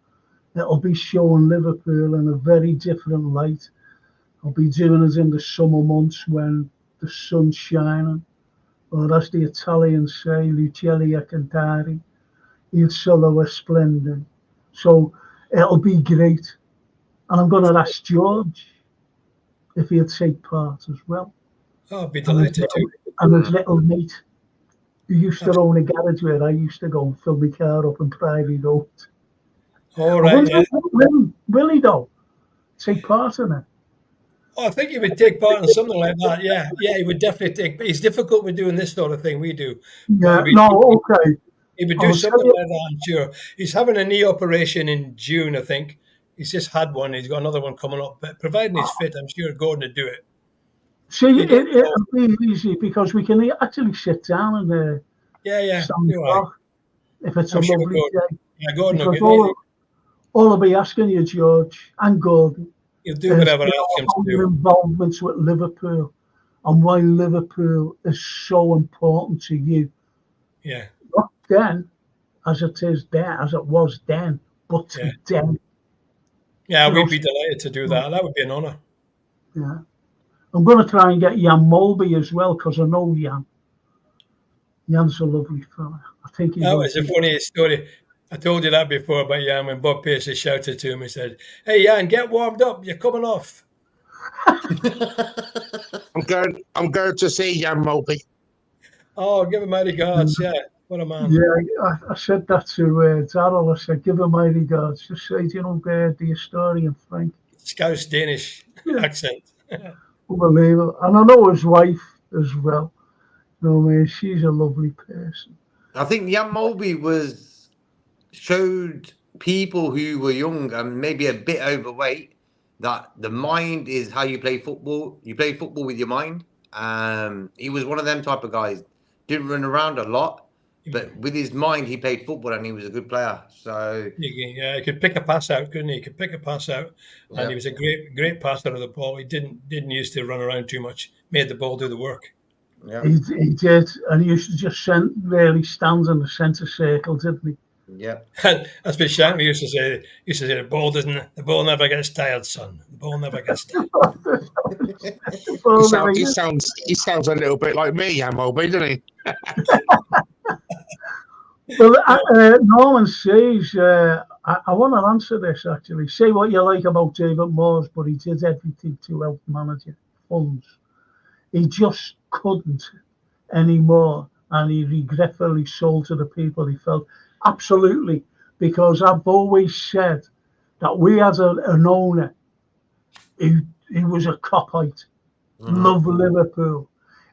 It'll be showing Liverpool in a very different light. I'll be doing it in the summer months when the sun's shining, or as the Italians say, Lucelli e cantare, il sole è splendid. So it'll be great. And I'm going to ask George if he'll take part as well. Oh, I'll be And his delighted to. little mate who used to own a garage where I used to go and fill my car up in Priory Road. All I right, wonder yeah. will he though take part in it? Oh, I think he would take part in something like that. Yeah, he would definitely take. But he's difficult with doing this sort of thing we do. Yeah, But no, okay. he would I'll do something tell you- like that, I'm sure. He's having a knee operation in June, I think. He's just had one. He's got another one coming up. But providing he's fit, I'm sure Gordon would do it. See, You don't know. it'll be easy because we can actually sit down and Yeah. stand You're right. back if it's I'm a sure lovely Gordon. day. Yeah, Gordon will Because get. all I'll be asking you, George and Gordon, He'll do whatever I ask him to about your do. involvements with Liverpool and why Liverpool is so important to you. Yeah. Not then, as it is then, as it was then, but Yeah. today. Yeah, You we'd know, be delighted to do that. That would be an honour. Yeah. I'm going to try and get Jan Mulby as well because I know Jan. Jan's a lovely fella. I think he That will was a be. funny story. I told you that before about Jan when Bob Paisley shouted to him and said, "Hey Jan, get warmed up. You're coming off." I'm going to see Jan Mulby. Oh, give him my regards. Yeah, what a man. Yeah, I said that to Darryl. I said, give him my regards. Just say, the historian, Frank. Scouse Danish accent. Unbelievable. And I know his wife as well. You know, man, she's a lovely person. I think Jan Mulby showed people who were young and maybe a bit overweight that the mind is how you play football. You play football with your mind. He was one of them type of guys. Didn't run around a lot, but with his mind, he played football and he was a good player. So Yeah, he could pick a pass out, couldn't he? He could pick a pass out, and he was a great passer of the ball. He didn't used to run around too much. Made the ball do the work. Yeah, He did, and he used to just really stand in the centre circle, didn't he? yeah. That's what Shankly used to say. He used to say, the ball never gets tired, son. The ball never gets tired. He sounds a little bit like me, Jan Mulby, doesn't he? Well, Norman says, I want to answer this actually. Say what you like about David Moores, but he did everything to help manage funds. He just couldn't anymore, and he regretfully sold to the people he felt. Absolutely, because I've always said that we had an owner who was a copite, loved Liverpool.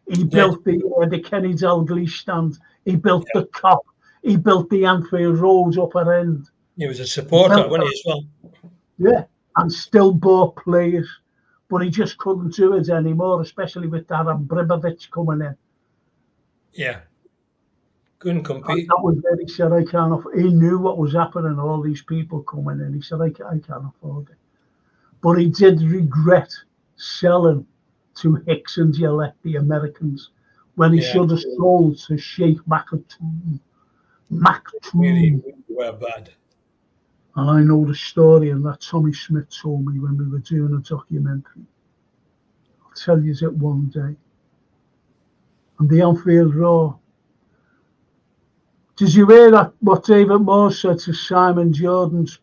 He built the Kenny Dalglish stand. He built the Cop. He built the Anfield Road upper end. He was a supporter, wasn't he, as well? Yeah, and still bought players. But he just couldn't do it anymore, especially with Darren Bribovic coming in. Yeah. Couldn't compete. That was it. He said, I can't afford. He knew what was happening, all these people coming in. He said, I can't afford it. But he did regret selling to Hicks and Gillette, the Americans, when he should have sold to Sheikh Maktoum. Really were bad. And I know the story, and that Tommy Smith told me when we were doing a documentary. I'll tell you it one day. And the Anfield Roar. Did you hear that? What David Moore said to Simon Jordan's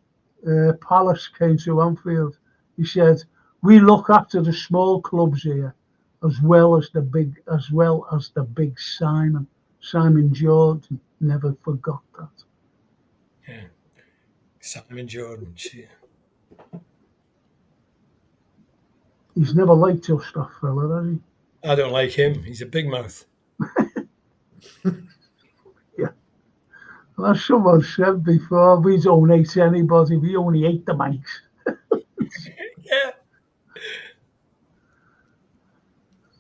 Palace came to Anfield? He said, "We look after the small clubs here, as well as the big Simon. Simon Jordan never forgot that." Yeah. Simon Jordan. He's never liked us, that fella, has he? I don't like him. He's a big mouth. Well, as someone said before, we don't hate anybody, we only hate the Manx. Yeah.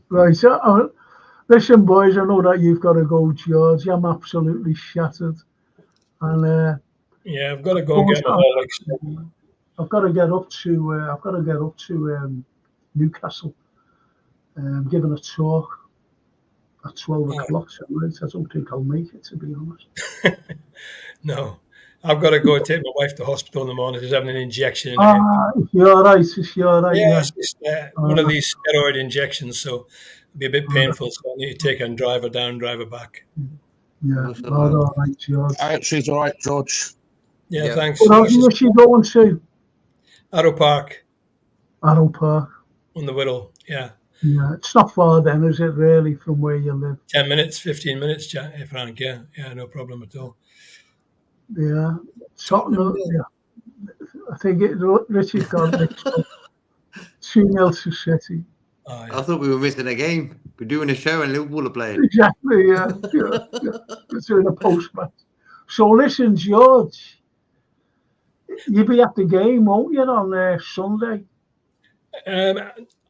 Right, so, listen, boys, I know that you've got to go, George. I'm absolutely shattered. And Yeah, I've got to go and get my Horlicks. I've got to get up to Newcastle, giving a talk at 12 o'clock. So I don't think I'll make it, to be honest. No, I've got to go take my wife to the hospital in the morning. She's having an injection in her hip. You're right. You're right. Yeah, Yeah. it's just one of these steroid injections, so it'll be a bit painful. So I need to take her and drive her down, drive her back. Yeah. All right, George. I hope she's all right, George. Yeah, thanks. What else is she going to? Arrow Park Arrow Park. on the Whittle. Yeah. Yeah, it's not far then, is it, really, from where you live? 10 minutes, 15 minutes, Frank. Yeah, no problem at all. Yeah. Tottenham, yeah. I think Richard got it 2-0 to City. Oh, yeah. I thought we were missing a game. We're doing a show and Liverpool are playing. Exactly, yeah. We're doing a post-match. So listen, George, you'll be at the game, won't you, on Sunday?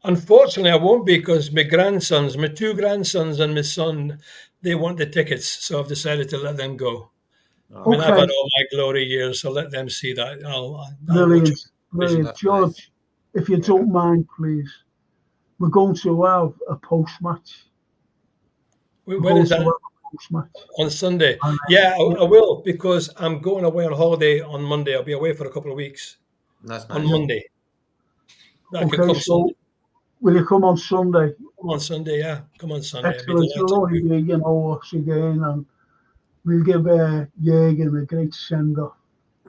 Unfortunately, I won't be because my two grandsons and my son, they want the tickets. So I've decided to let them go. I mean, I've had all my glory years, so let them see that. I'll Brilliant. George, if you don't mind, please, we're going to have a post-match. When is that? On Sunday. Yeah, I will, because I'm going away on holiday on Monday. I'll be away for a couple of weeks. That's nice. On Monday. So will you come on Sunday? Come on Sunday, yeah. Come on Sunday. Excellent. We'll only be, us again, and we'll give Jürgen a great send-off.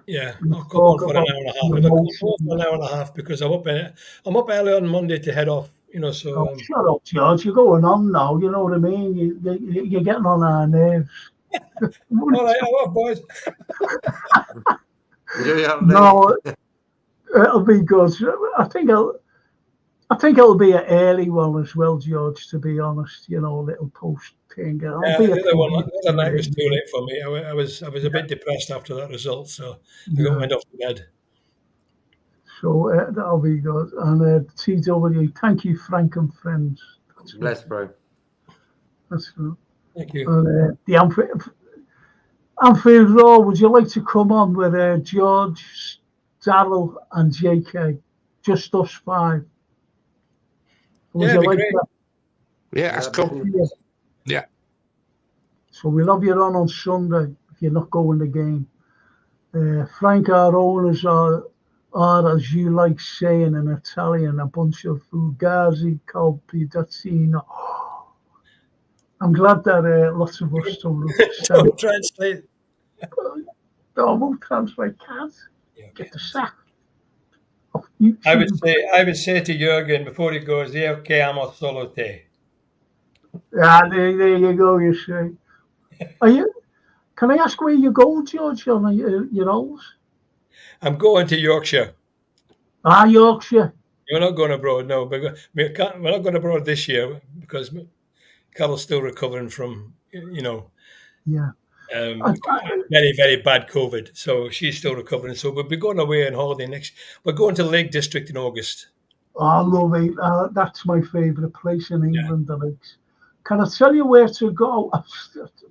Yeah, I'll come on for an hour and a half. I'll come on for an hour and a half because I'm up early on Monday to head off. So shut up, George. You're going on now. You know what I mean? You're getting on our nerves. All right, I love boys. No, it'll be good. I think it'll be an early one as well, George. To be honest, a little post thing. The other night was too late for me. I was a bit depressed after that result, so I went off to bed. So that'll be good. And TW, thank you, Frank and friends. That's bless, bro. That's good. Thank you. And the Anfield Road, would you like to come on with George, Darryl, and JK? Just us 5. Would you like that? Yeah, that's cool. Yeah. So we'll have you on Sunday if you're not going to the game. Frank, our owners are, as you like saying in Italian, a bunch of fugazi calpitazzino. I'm glad that lots of us don't translate. No, I won't translate, can't. Get the sack. I would say to Jürgen before he goes, io che amo solo te. Yeah, there you go, you see. Can I ask where you go, George, on your roles? I'm going to Yorkshire. Yorkshire. You're not going abroad, no. We're not going abroad this year because Carl's still recovering from, Yeah. Very, very bad COVID. So she's still recovering. So we'll be going away on holiday next. We're going to the Lake District in August. I love it. That's my favourite place in England, the Lakes. Can I tell you where to go? I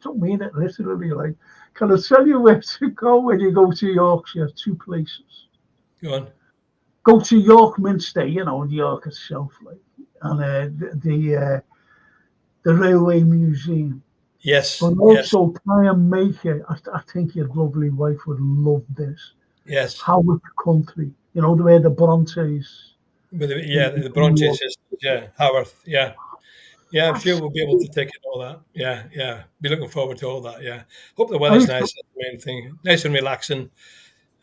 don't mean it literally. Can I tell you where to go when you go to Yorkshire? 2 places. Go on. Go to York Minster, York itself, and the Railway Museum. Yes. But also try and make it. I think your lovely wife would love this. Yes. Howard Country, the way the Brontes. The Brontes sisters, Haworth, Yeah, I'm sure we'll be able to take it all that. Yeah. Be looking forward to all that, yeah. Hope the weather's nice, that's the main thing. Nice and relaxing.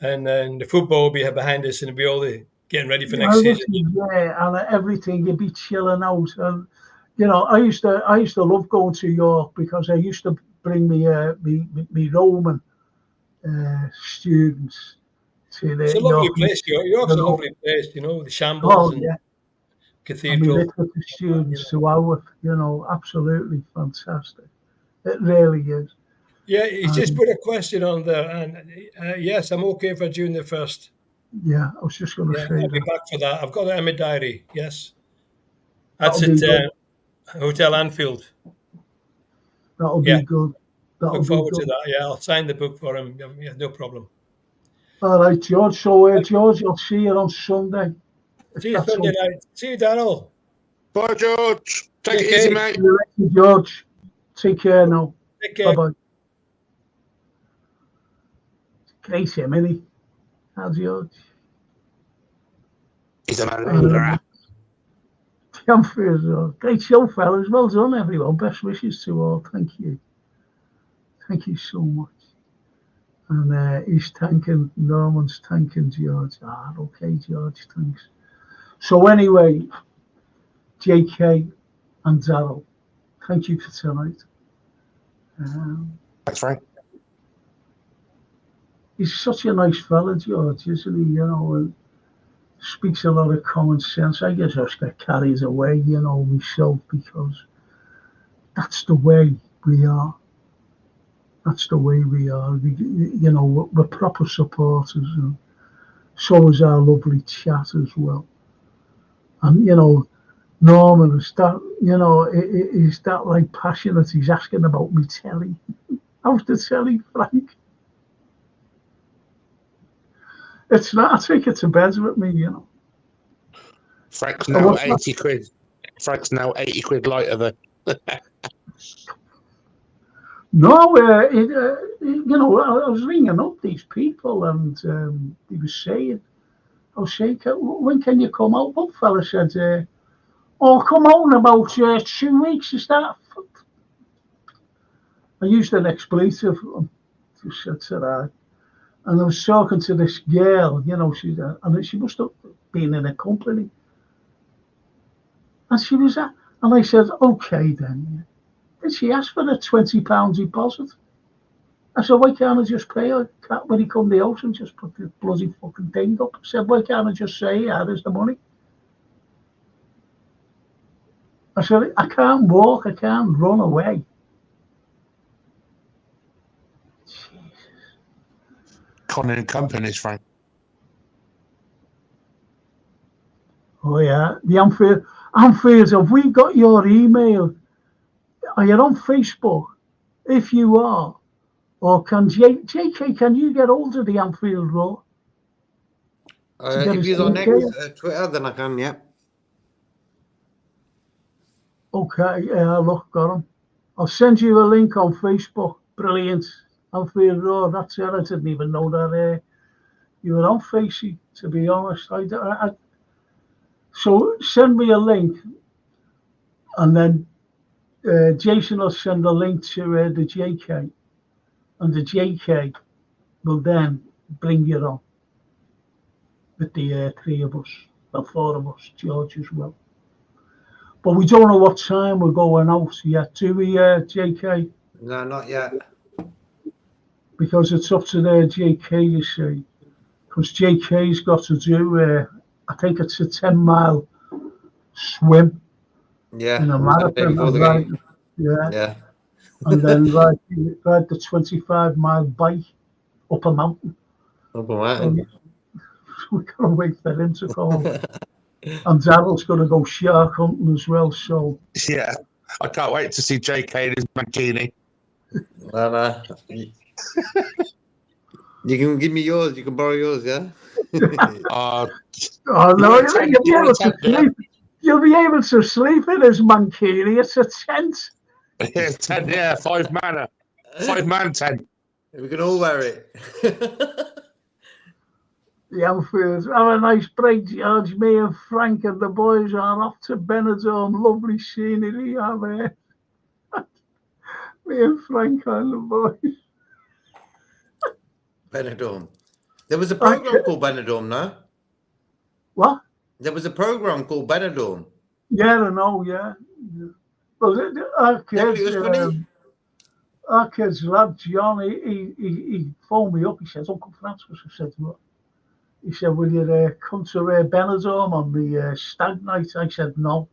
And then the football will be behind us and we'll be all getting ready for next season. Yeah, and everything, you'd be chilling out. And, I used to love going to York because I used to bring me Roman students to the. It's a lovely place, York's a lovely place, the shambles and cathedral. And we lived with the students to Haworth, absolutely fantastic. It really is. Yeah, he's just put a question on there, and yes, I'm okay for June the 1st. Yeah, I was just going to Yeah, say I'll be that. back for that. I've got it in my diary. Yes, that's That'll be good. at Hotel Anfield. That'll Yeah, be good. That'll look be forward to good. that. Yeah, I'll sign the book for him. Yeah, no problem. All right, George. So, George, I'll see you on Sunday. If See you that's Sunday okay. night. See you, Darryl. Bye, George. Take it Okay. easy, mate. George, take care now. Take care. Bye-bye. Great him, isn't he? How's George? He's a malingerer. Great show, fellas. Well done, everyone. Best wishes to all. Thank you. Thank you so much. And he's thanking, Norman's thanking George. Okay, George, thanks. So anyway, JK and Darryl, thank you for tonight. That's right. He's such a nice fella, George, isn't he? You know, and speaks a lot of common sense. I guess I just get carried away, you know, myself, because that's the way we are. That's the way we are. You know, we're proper supporters, and so is our lovely chat as well. And, you know, Norman is that, you know, is that like passionate? He's asking about me telly. How's the telly, Frank? It's not. I take it to bed with me, you know. Frank's now 80 quid. Frank's now 80 quid lighter than. No, you know, I was ringing up these people, and he was saying, I was saying, when can you come out? One fella said, oh, come out in about 2 weeks. Is that? I used an expletive. Just said to that. And I was talking to this girl, you know, and she must have been in a company. And she was and I said, okay then. Did she ask for a £20 deposit? I said, why can't I just pay her when he come to the house and just put the bloody fucking thing up? I said, why can't I just say, yeah, there's the money? I said, I can't walk, I can't run away. Conning and Company's, Frank. Oh yeah, the Anfield, have we got your email? Are you on Facebook? If you are, or can JK, can you get hold of the Anfield Road? If he's on Twitter, then I can, yeah. Okay, yeah, look, got him. I'll send you a link on Facebook. Brilliant. Anfield Road, that's it. I didn't even know that you were on Facey, to be honest. So send me a link, and then Jason will send a link to the JK, and the JK will then bring you on with the 3 of us, well, 4 of us, George as well. But we don't know what time we're going out yet, do we, JK? No, not yet. Because it's up to the JK, you see. Because JK's got to do, I think it's a 10-mile swim. Yeah. In a marathon. Yeah. And then ride the 25-mile bike up a mountain. Up a mountain. We can't wait for him to come. And Daryl's going to go shark hunting as well. So yeah, I can't wait to see JK in his mankini. Well, you can give me yours. You can borrow yours, yeah. Oh no, you'll be able to sleep in his mankini. It's a tent. Yeah, 10, yeah, 5-man tent. We can all wear it. The Anfield. Have a nice break, George. Me and Frank and the boys are off to Benidorm. Lovely scenery, have it. Me and Frank and the boys. Benidorm. There was a program called Benidorm, no? What? There was a program called Benidorm. Yeah, I know, yeah. Well, our kid's lad, John, he phoned me up. He says, Uncle Francis, I said, what? He said, will you come to Benidorm on the stag night? I said, no.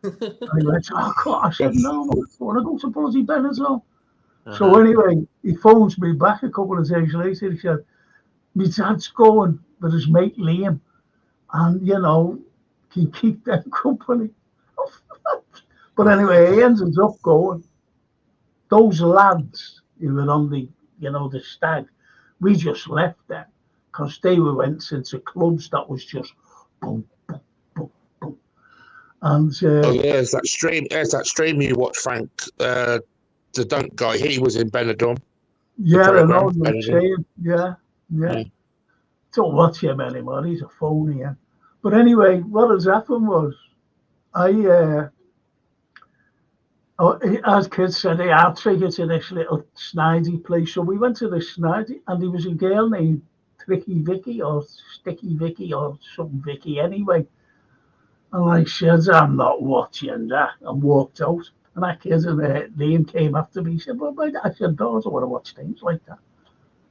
And he went, oh, God. I said, no, I want to go to bloody Benidorm. So anyway, he phones me back a couple of days later. He said, "My dad's going with his mate Liam, and can you keep them company?" But anyway, he ended up going. Those lads who were on the stag, we just left them because they went into clubs that was just boom, boom, boom, boom. And there's that stream. There's that stream you watch, Frank. The Dunk guy. He was in Benidorm. Yeah, I know you're saying. Yeah. Don't watch him anymore. He's a phony. Yeah. But anyway, what has happened was, as kids said, hey, I'll take you to this little snidey place. So we went to this snidey, and there was a girl named Tricky Vicky or Sticky Vicky or something Vicky anyway. And I said, I'm not watching that, and walked out. And that kid and Liam came after me. He said, well, I said, no, I don't want to watch things like that.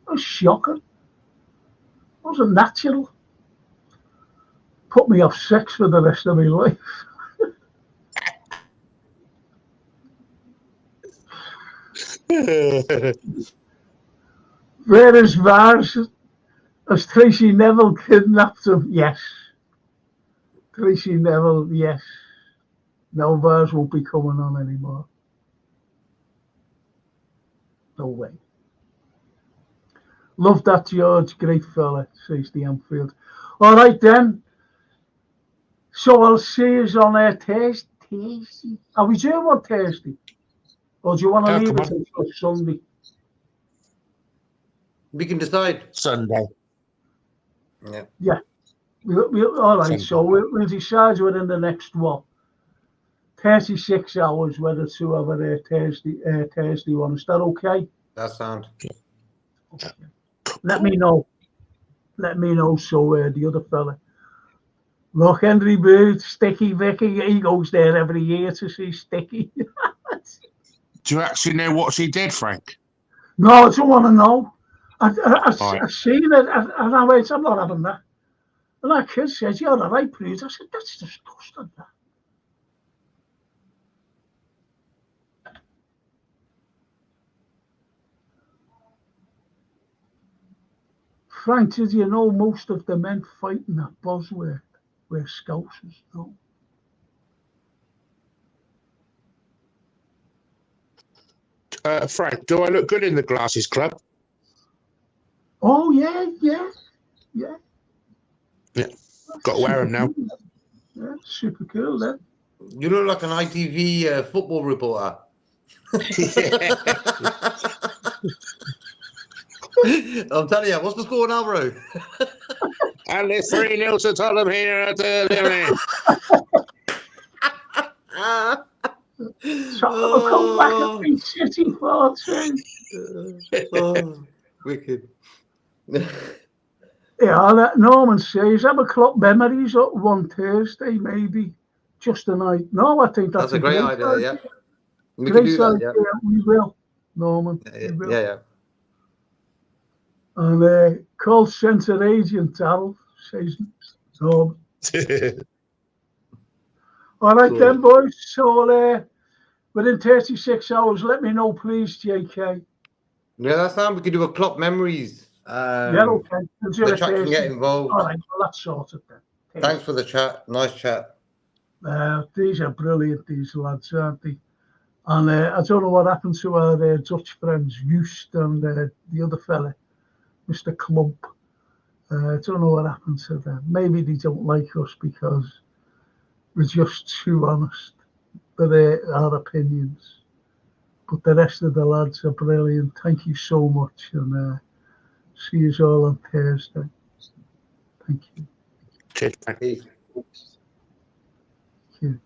It was shocking. It wasn't natural. Put me off sex for the rest of my life. Whereas Vars, as Tracy Neville kidnapped him, yes. Tracy Neville, yes. No, Vars won't be coming on anymore. No way. Love that, George. Great fella, says the Anfield. All right, then. So I'll see you on Thursday. Are we doing on Thursday? Or do you want to leave it until Sunday? We can decide. Sunday. Yeah. All right, so we'll decide within the next, 36 hours whether to have a Thursday one. Is that okay? That sound. Okay. Let me know. So the other fella. Look, Henry Bird, Sticky Vicky, he goes there every year to see Sticky. Do you actually know what she did, Frank? No, I don't want to know. I've seen it, and I went, I'm not having that. And that kid said, you're the right breed. I said, that's disgusting. Frank, did you know most of the men fighting at Bosworth were Scousers? No. Frank, do I look good in the Glasses Club? Oh, yeah. Got to wear them now. Yeah, super cool, then. You look like an ITV football reporter. I'm telling you, what's the score now, bro? And it's 3-0 to Tottenham here at the Tottenham come back and beat City 4-2. Wicked. Yeah, that Norman says, have a club memories up one Thursday, maybe. Just a night. No, I think that's a great idea, yeah. We great can do that, idea. We will, Norman. Yeah. And call centre agent Al, says Norman. All right, cool. Then, boys. So within 36 hours, let me know, please, JK. Yeah, that's fine. We could do a Klopp memories. Yeah, okay. The chat can get involved. All right, well, that's sorted then. Thanks for the chat. Nice chat. These are brilliant, these lads, aren't they? And I don't know what happened to our Dutch friends, Just and the other fella, Mr. Klump. I don't know what happened to them. Maybe they don't like us because we're just too honest with our opinions. But the rest of the lads are brilliant. Thank you so much. And see you all on Thursday. Thank you. Cheers. Peace. Thank you.